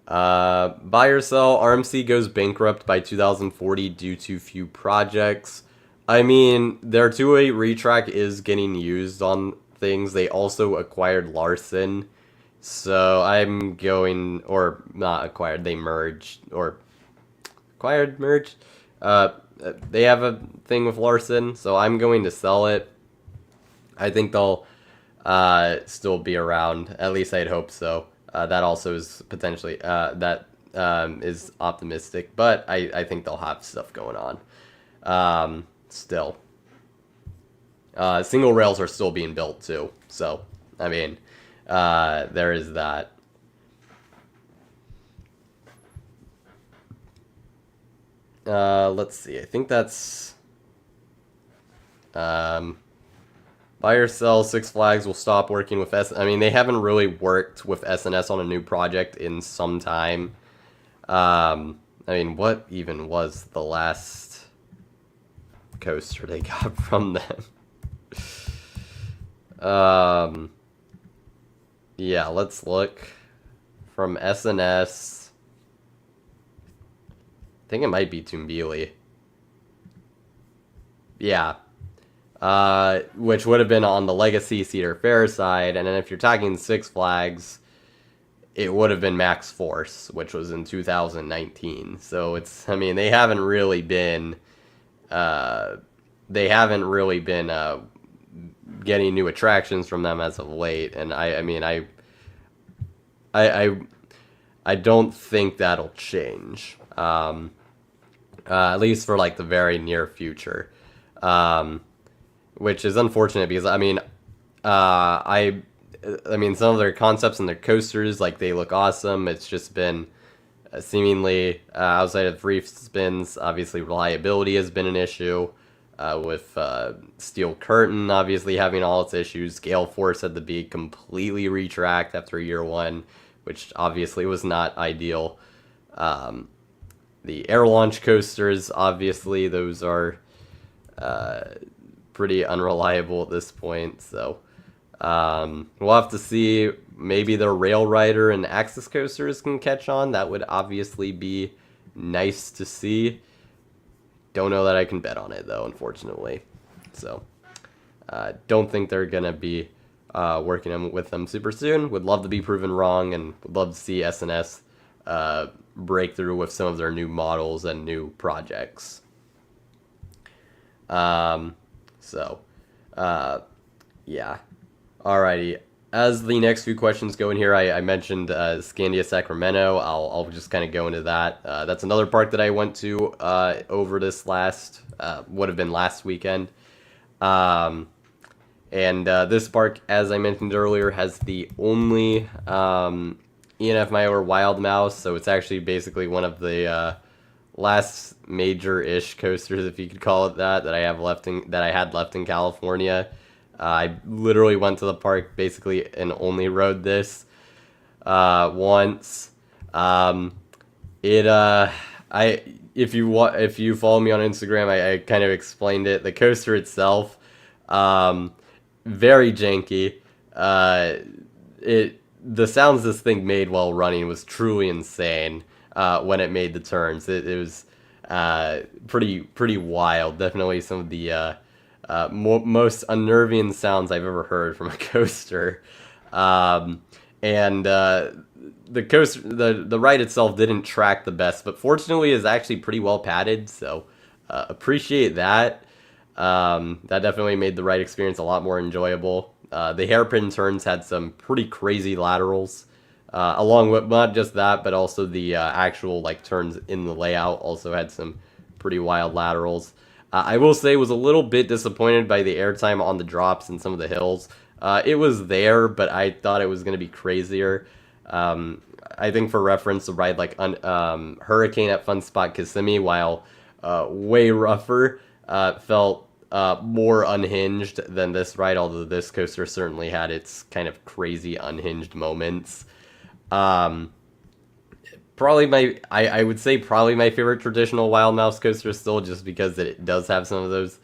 Buy or sell, RMC goes bankrupt by 2040 due to few projects. I mean, their 208 retrack is getting used on things. They also acquired Larson. So I'm going, or not acquired, they merged, or acquired, merged. They have a thing with Larson, so I'm going to sell it. I think they'll still be around. At least I'd hope so. That also is potentially is optimistic, but I think they'll have stuff going on. Still, single rails are still being built too. So I mean, there is that. Let's see. I think that's buy or sell. Six Flags will stop working with I mean, they haven't really worked with SNS on a new project in some time. I mean, what even was the last coaster they got from them? Yeah, let's look. From SNS, I think it might be Tumbili. Yeah. Which would have been on the Legacy Cedar Fair side, and then if you're talking Six Flags, it would have been Max Force, which was in 2019. So it's, I mean, they haven't really been getting new attractions from them as of late, and I mean, I don't think that'll change, at least for like the very near future, which is unfortunate because I mean, I mean, some of their concepts and their coasters, like, they look awesome. It's just been seemingly outside of free spins. Obviously, reliability has been an issue. With Steel Curtain obviously having all its issues. Gale Force had to be completely retracked after year one, which obviously was not ideal. The air launch coasters, obviously, those are pretty unreliable at this point. So we'll have to see. Maybe the Rail Rider and Axis coasters can catch on. That would obviously be nice to see. Don't know that I can bet on it, though, unfortunately. So, don't think they're going to be working with them super soon. Would love to be proven wrong, and would love to see SNS break through with some of their new models and new projects. Yeah. Alrighty. as the next few questions go in here, I mentioned Scandia Sacramento. I'll just kind of go into that. That's another park that I went to over this would have been last weekend. Um, and this park, as I mentioned earlier, has the only ENF Mile Wild Mouse, so it's actually basically one of the last major-ish coasters, if you could call it that, that I had left in California. I literally went to the park basically and only rode this once. It I if you follow me on Instagram, I kind of explained it. The coaster itself, very janky. The sounds this thing made while running was truly insane. When it made the turns, it was pretty wild. Definitely some of the most unnerving sounds I've ever heard from a coaster. And the coaster, the ride itself didn't track the best, but fortunately is actually pretty well padded, so appreciate that. That definitely made the ride experience a lot more enjoyable. The hairpin turns had some pretty crazy laterals, along with not just that, but also the actual like turns in the layout also had some pretty wild laterals. I will say was a little bit disappointed by the airtime on the drops and some of the hills. It was there, but I thought it was going to be crazier. I think for reference, the ride like Hurricane at Fun Spot Kissimmee, while way rougher, felt more unhinged than this ride, although this coaster certainly had its kind of crazy unhinged moments. I would say probably my favorite traditional Wild Mouse coaster still, just because it does have some of those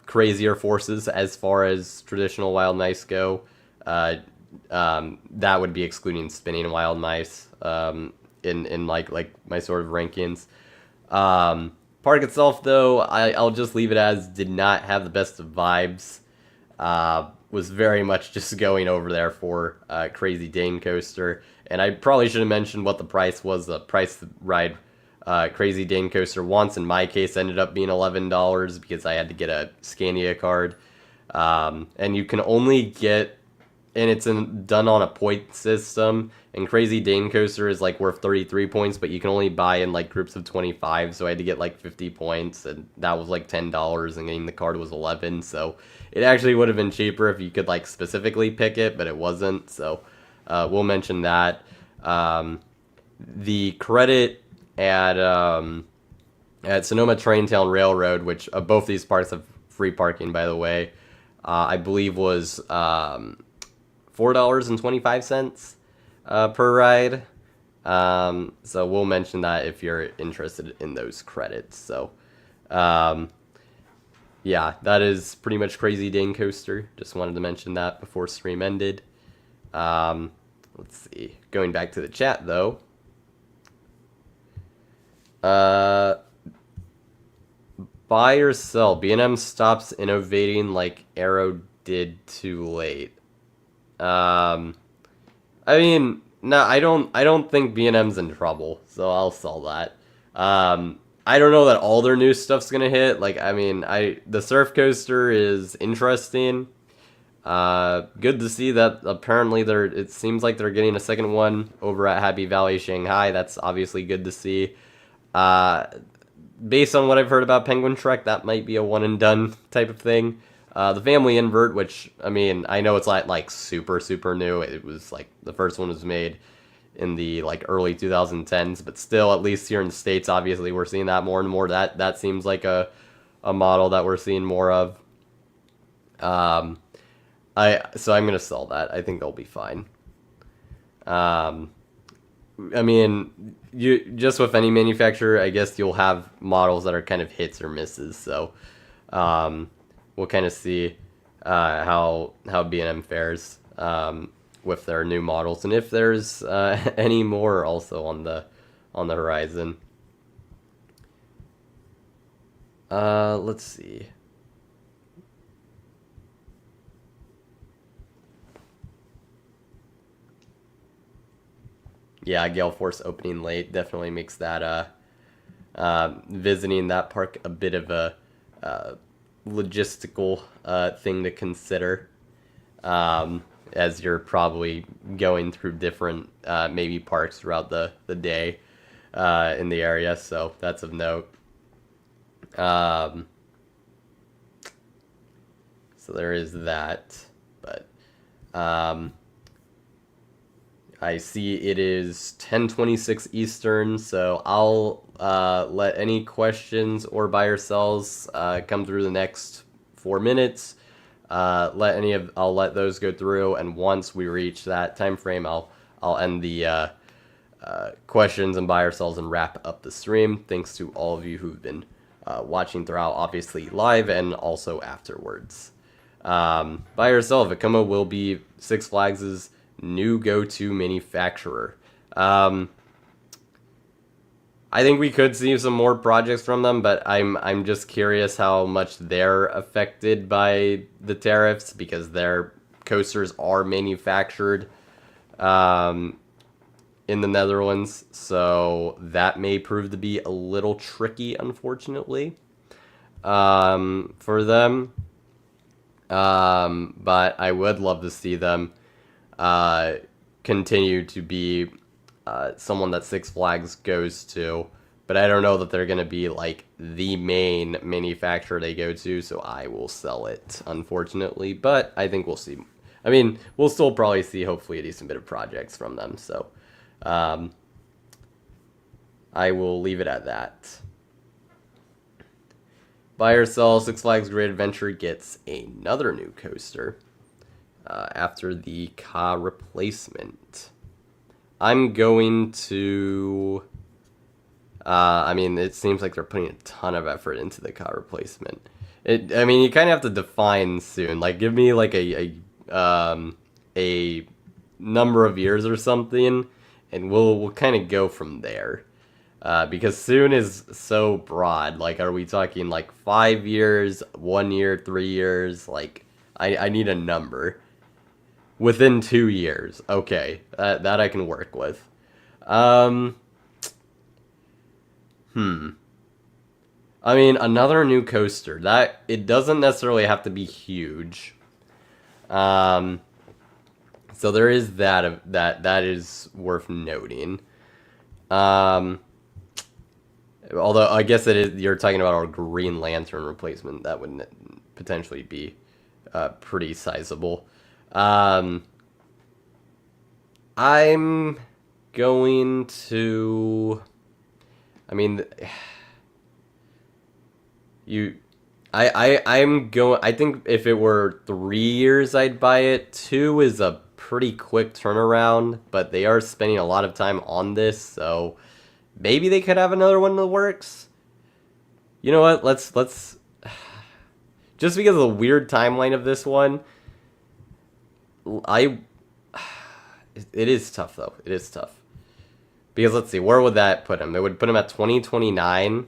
crazier forces as far as traditional Wild Mice go. That would be excluding spinning Wild Mice in like my sort of rankings. Park itself, though, I'll just leave it as did not have the best of vibes. Was very much just going over there for a Crazy Dane coaster. And I probably should have mentioned what the price was. The price to ride Crazy Dane coaster once, in my case, ended up being $11 because I had to get a Scania card. And you can only get, and it's done on a point system, and Crazy Dane coaster is like worth 33 points, but you can only buy in like groups of 25, so I had to get like 50 points, and that was like $10, and getting the card was 11, so it actually would have been cheaper if you could like specifically pick it, but it wasn't, so we'll mention that. The credit at Sonoma Traintown Railroad, which both these parks have free parking, by the way, I believe was $4.25 per ride. So we'll mention that if you're interested in those credits. So, yeah, that is pretty much Crazy Dane Coaster. Just wanted to mention that before stream ended. Let's see. Going back to the chat, though. Buy or sell. B&M stops innovating like Arrow did too late. I mean, no, I don't think B&M's in trouble, so I'll sell that. I don't know that all their new stuff's gonna hit. Like, I mean, the surf coaster is interesting. Good to see that apparently it seems like they're getting a second one over at Happy Valley Shanghai. That's obviously good to see. Based on what I've heard about Penguin Trek, that might be a one and done type of thing. The Family Invert, which, I mean, I know it's like super, super new. It was like, the first one was made in the like early 2010s, but still, at least here in the States, obviously, we're seeing that more and more. That seems like a model that we're seeing more of. So I'm gonna sell that. I think they'll be fine. I mean, you just with any manufacturer, I guess you'll have models that are kind of hits or misses. So, we'll kind of see how B&M fares with their new models, and if there's any more also on the horizon. Let's see. Yeah, Gale Force opening late definitely makes that visiting that park a bit of a logistical thing to consider. as you're probably going through different maybe parks throughout the day in the area, so that's of note. So there is that, but I see it is 10:26 Eastern, so I'll let any questions or buy or sells come through the next 4 minutes. I'll let those go through, and once we reach that time frame, I'll end the questions and buy or sells and wrap up the stream. Thanks to all of you who've been watching throughout, obviously live and also afterwards. Buy or sell, Vekoma will be Six Flags' new go-to manufacturer. I think we could see some more projects from them, but I'm just curious how much they're affected by the tariffs, because their coasters are manufactured in the Netherlands, so that may prove to be a little tricky, unfortunately, for them. But I would love to see them continue to be someone that Six Flags goes to, but I don't know that they're going to be like the main manufacturer they go to, so I will sell it, unfortunately, but I think we'll see. I mean, we'll still probably see hopefully a decent bit of projects from them, so I will leave it at that. Buy or sell, Six Flags Great Adventure gets another new coaster after the car replacement. I'm going to... I mean, it seems like they're putting a ton of effort into the car replacement. I mean, you kind of have to define soon. Like, give me like a number of years or something, and we'll kind of go from there. Because soon is so broad. Like, are we talking like 5 years, 1 year, 3 years? Like, I need a number. Within 2 years. Okay, that I can work with. I mean, another new coaster. That, it doesn't necessarily have to be huge. So there is that is worth noting. Although I guess it is, you're talking about our Green Lantern replacement. That would potentially be pretty sizable. I'm going to... I mean, I think if it were 3 years, I'd buy it. 2 is a pretty quick turnaround, but they are spending a lot of time on this, so maybe they could have another one in the works. You know what? Let's just because of the weird timeline of this one, it is tough though. It is tough. Because let's see, where would that put him? It would put him at 2029.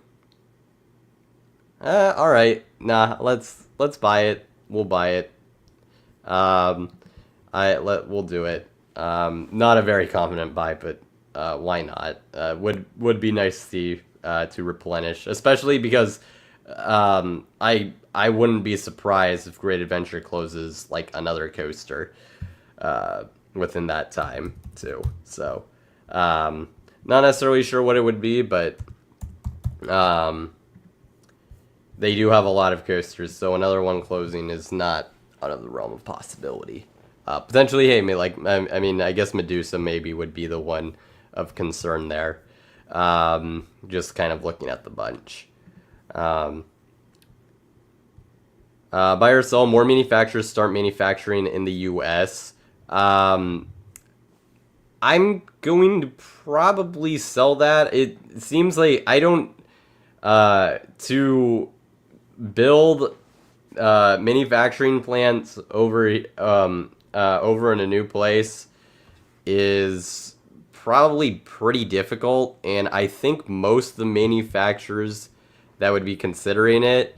All right. Nah, let's buy it. We'll buy it. We'll do it. Not a very confident buy, but why not? Would be nice to see to replenish, especially because I wouldn't be surprised if Great Adventure closes like another coaster within that time too. So not necessarily sure what it would be, but they do have a lot of coasters, so another one closing is not out of the realm of possibility. Potentially, hey, I mean, I guess Medusa maybe would be the one of concern there. Just kind of looking at the bunch. Buy or sell, more manufacturers start manufacturing in the U.S. I'm going to probably sell that. It seems like I don't... to build manufacturing plants over in a new place is probably pretty difficult, and I think most of the manufacturers that would be considering it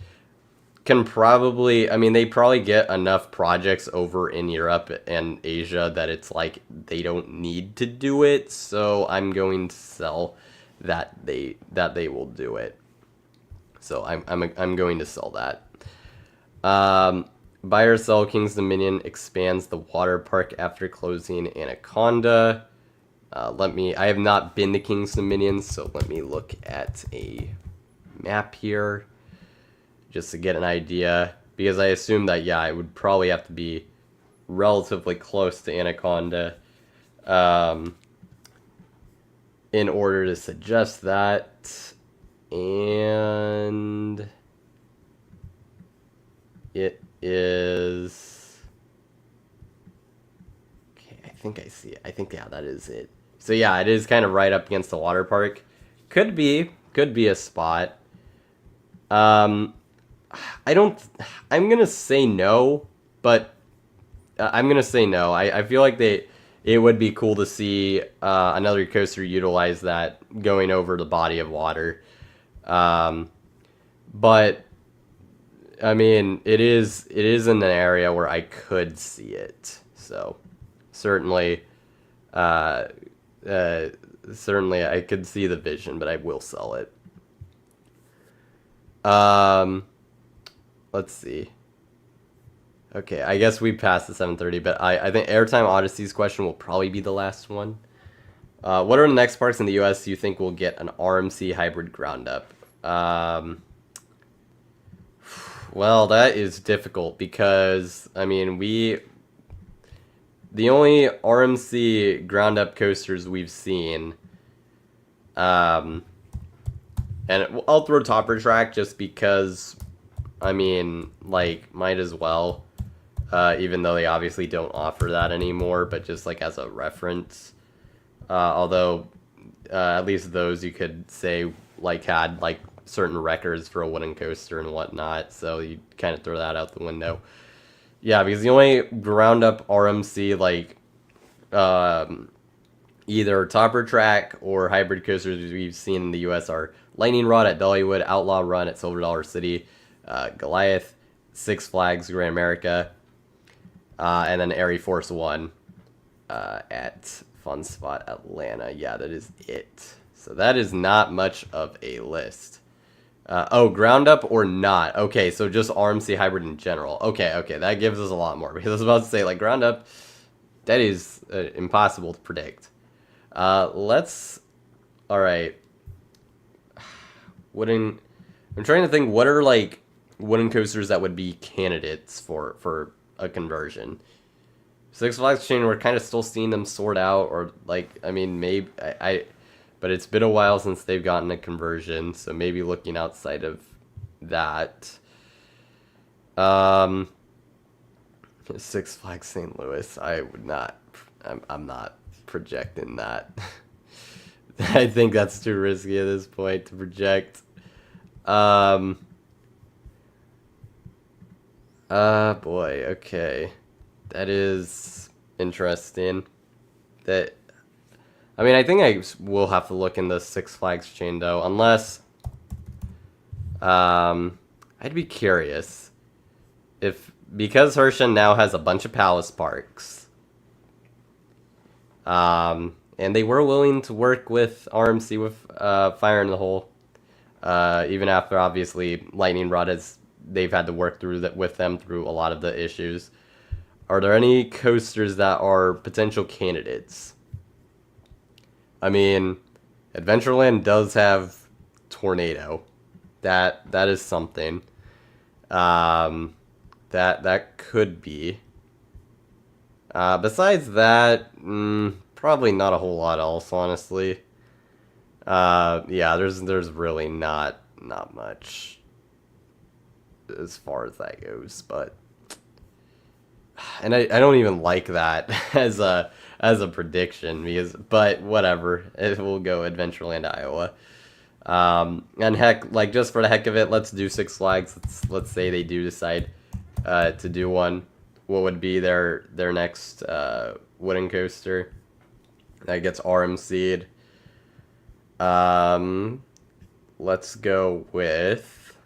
can probably, I mean, they probably get enough projects over in Europe and Asia that it's like they don't need to do it, so I'm going to sell that they will do it. So I'm going to sell that. Buy Buy or sell King's Dominion expands the water park after closing Anaconda. I have not been to King's Dominion, so let me look at a map here just to get an idea. Because I assume that, yeah, it would probably have to be relatively close to Anaconda in order to suggest that. And it is... Okay, I think I see it. I think, yeah, that is it. So, yeah, it is kind of right up against the water park. Could be a spot. I'm gonna say no, but I'm gonna say no. I feel like it would be cool to see another coaster utilize that going over the body of water. But I mean, it is in an area where I could see it. So certainly, certainly I could see the vision, but I will sell it. Let's see. Okay, I guess we passed the 7:30, but I think Airtime Odyssey's question will probably be the last one. What are the next parks in the U.S. you think will get an RMC hybrid ground up? Well, that is difficult because, I mean, the only RMC ground up coasters we've seen, and I'll throw Topper Track just because, I mean, like, might as well, even though they obviously don't offer that anymore, but just, like, as a reference. Although, at least those you could say, like, had, like, certain records for a wooden coaster and whatnot, so you kind of throw that out the window. Yeah, because the only ground-up RMC, like, either Topper Track or hybrid coasters we've seen in the U.S. are Lightning Rod at Dollywood, Outlaw Run at Silver Dollar City, Goliath, Six Flags Grand America, and then Air Force One at Fun Spot Atlanta. Yeah, that is it. So that is not much of a list. Oh, ground up or not? Okay, so just RMC hybrid in general. Okay, that gives us a lot more. Because I was about to say, like, ground up, that is impossible to predict. Alright. I'm trying to think, what are, like, wooden coasters that would be candidates for a conversion? Six Flags Chain, we're kind of still seeing them sort out, or, like, I mean, maybe, but it's been a while since they've gotten a conversion, so maybe looking outside of that. Six Flags St. Louis, I'm not projecting that. I think that's too risky at this point to project. Boy, okay. That is interesting. I mean, I think I will have to look in the Six Flags chain, though, unless, I'd be curious because Herschend now has a bunch of Palace parks, and they were willing to work with RMC with, Fire in the Hole, even after, obviously, Lightning Rod they've had to work with them through a lot of the issues. Are there any coasters that are potential candidates? I mean, Adventureland does have Tornado. That is something. That could be. Besides that, probably not a whole lot else, honestly. Yeah, there's really not much as far as that goes, but. And I don't even like that as a prediction but whatever, it will go Adventureland Iowa. And heck, like, just for the heck of it, let's do Six Flags. Let's say they do decide to do one. What would be their next wooden coaster that gets RMC'd? Let's go with,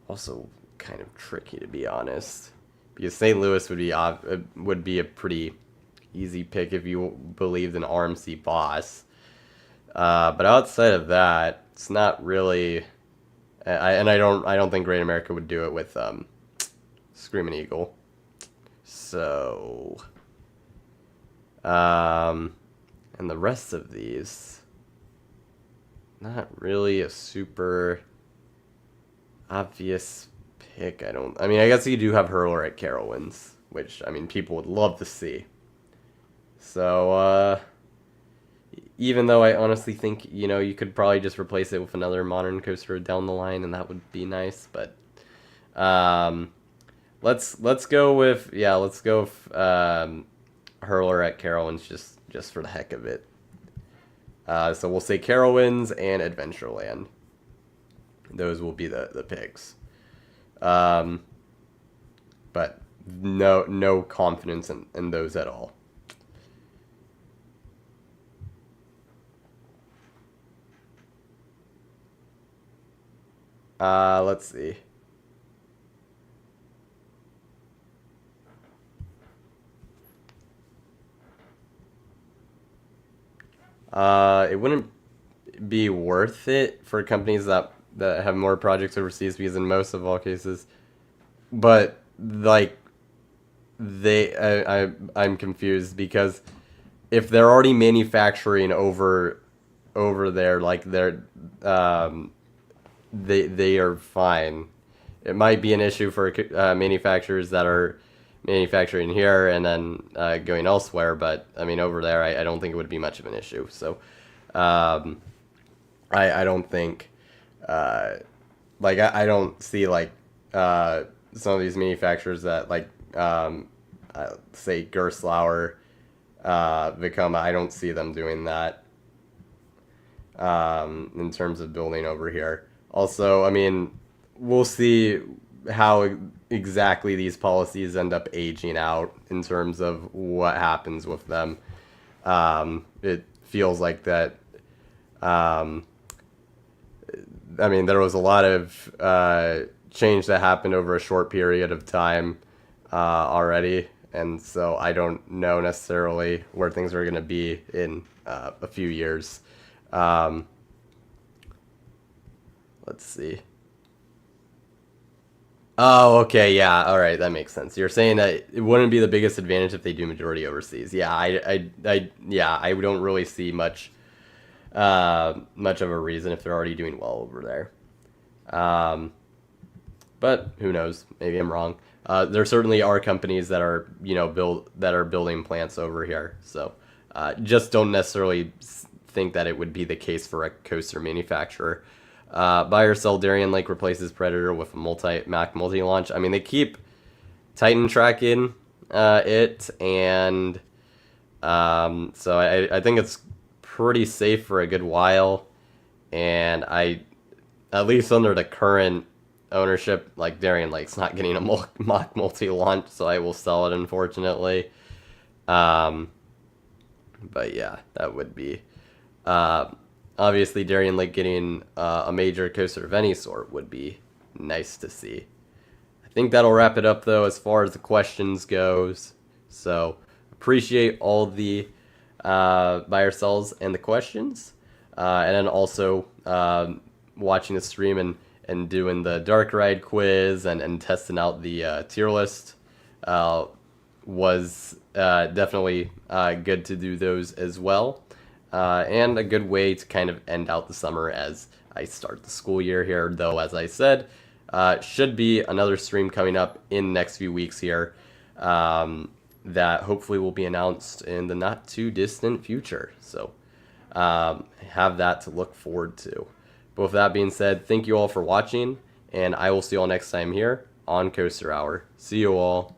also kind of tricky, to be honest, because St. Louis would be a pretty easy pick if you believed in RMC Boss. But outside of that, it's not really I don't think Great America would do it with Screaming Eagle. So, and the rest of these, not really a super obvious pick. I mean, I guess you do have Hurler at Carowinds, which, I mean, people would love to see. So, even though I honestly think, you could probably just replace it with another modern coaster down the line, and that would be nice, but, let's go with, Hurler at Carowinds just for the heck of it. So we'll say Carowinds and Adventureland. Those will be the picks. But no confidence in those at all. Let's see. It wouldn't be worth it for companies that have more projects overseas because in most of all cases, but like I'm confused because if they're already manufacturing over there, like they are fine. It might be an issue for manufacturers that are manufacturing here and then going elsewhere, but I mean over there, I don't think it would be much of an issue. So, I don't think I don't see some of these manufacturers that say Gerstlauer, Vekoma. I don't see them doing that in terms of building over here. Also, I mean, we'll see how exactly these policies end up aging out in terms of what happens with them. It feels like that. I mean, there was a lot of change that happened over a short period of time already, and so I don't know necessarily where things are going to be in a few years. Let's see. Oh, okay, yeah, all right, that makes sense. You're saying that it wouldn't be the biggest advantage if they do majority overseas. Yeah, I don't really see much of a reason if they're already doing well over there. But who knows? Maybe I'm wrong. There certainly are companies that are building plants over here. So just don't necessarily think that it would be the case for a coaster manufacturer. Buy or sell Darien Lake replaces Predator with a Mac multi-launch. I mean, they keep Titan tracking it, and so I think it's pretty safe for a good while. And at least under the current ownership, like Darien Lake's not getting a Mac multi-launch, so I will sell it, unfortunately. But yeah, that would be. Obviously, Darien Lake getting a major coaster of any sort would be nice to see. I think that'll wrap it up, though, as far as the questions goes. So, appreciate all the buy or sells and the questions. And then also watching the stream and doing the Dark Ride quiz and testing out the tier list was definitely good to do those as well. And a good way to kind of end out the summer as I start the school year here, though, as I said, should be another stream coming up in the next few weeks here that hopefully will be announced in the not too distant future. So have that to look forward to. But with that being said, thank you all for watching, and I will see you all next time here on Coaster Hour. See you all.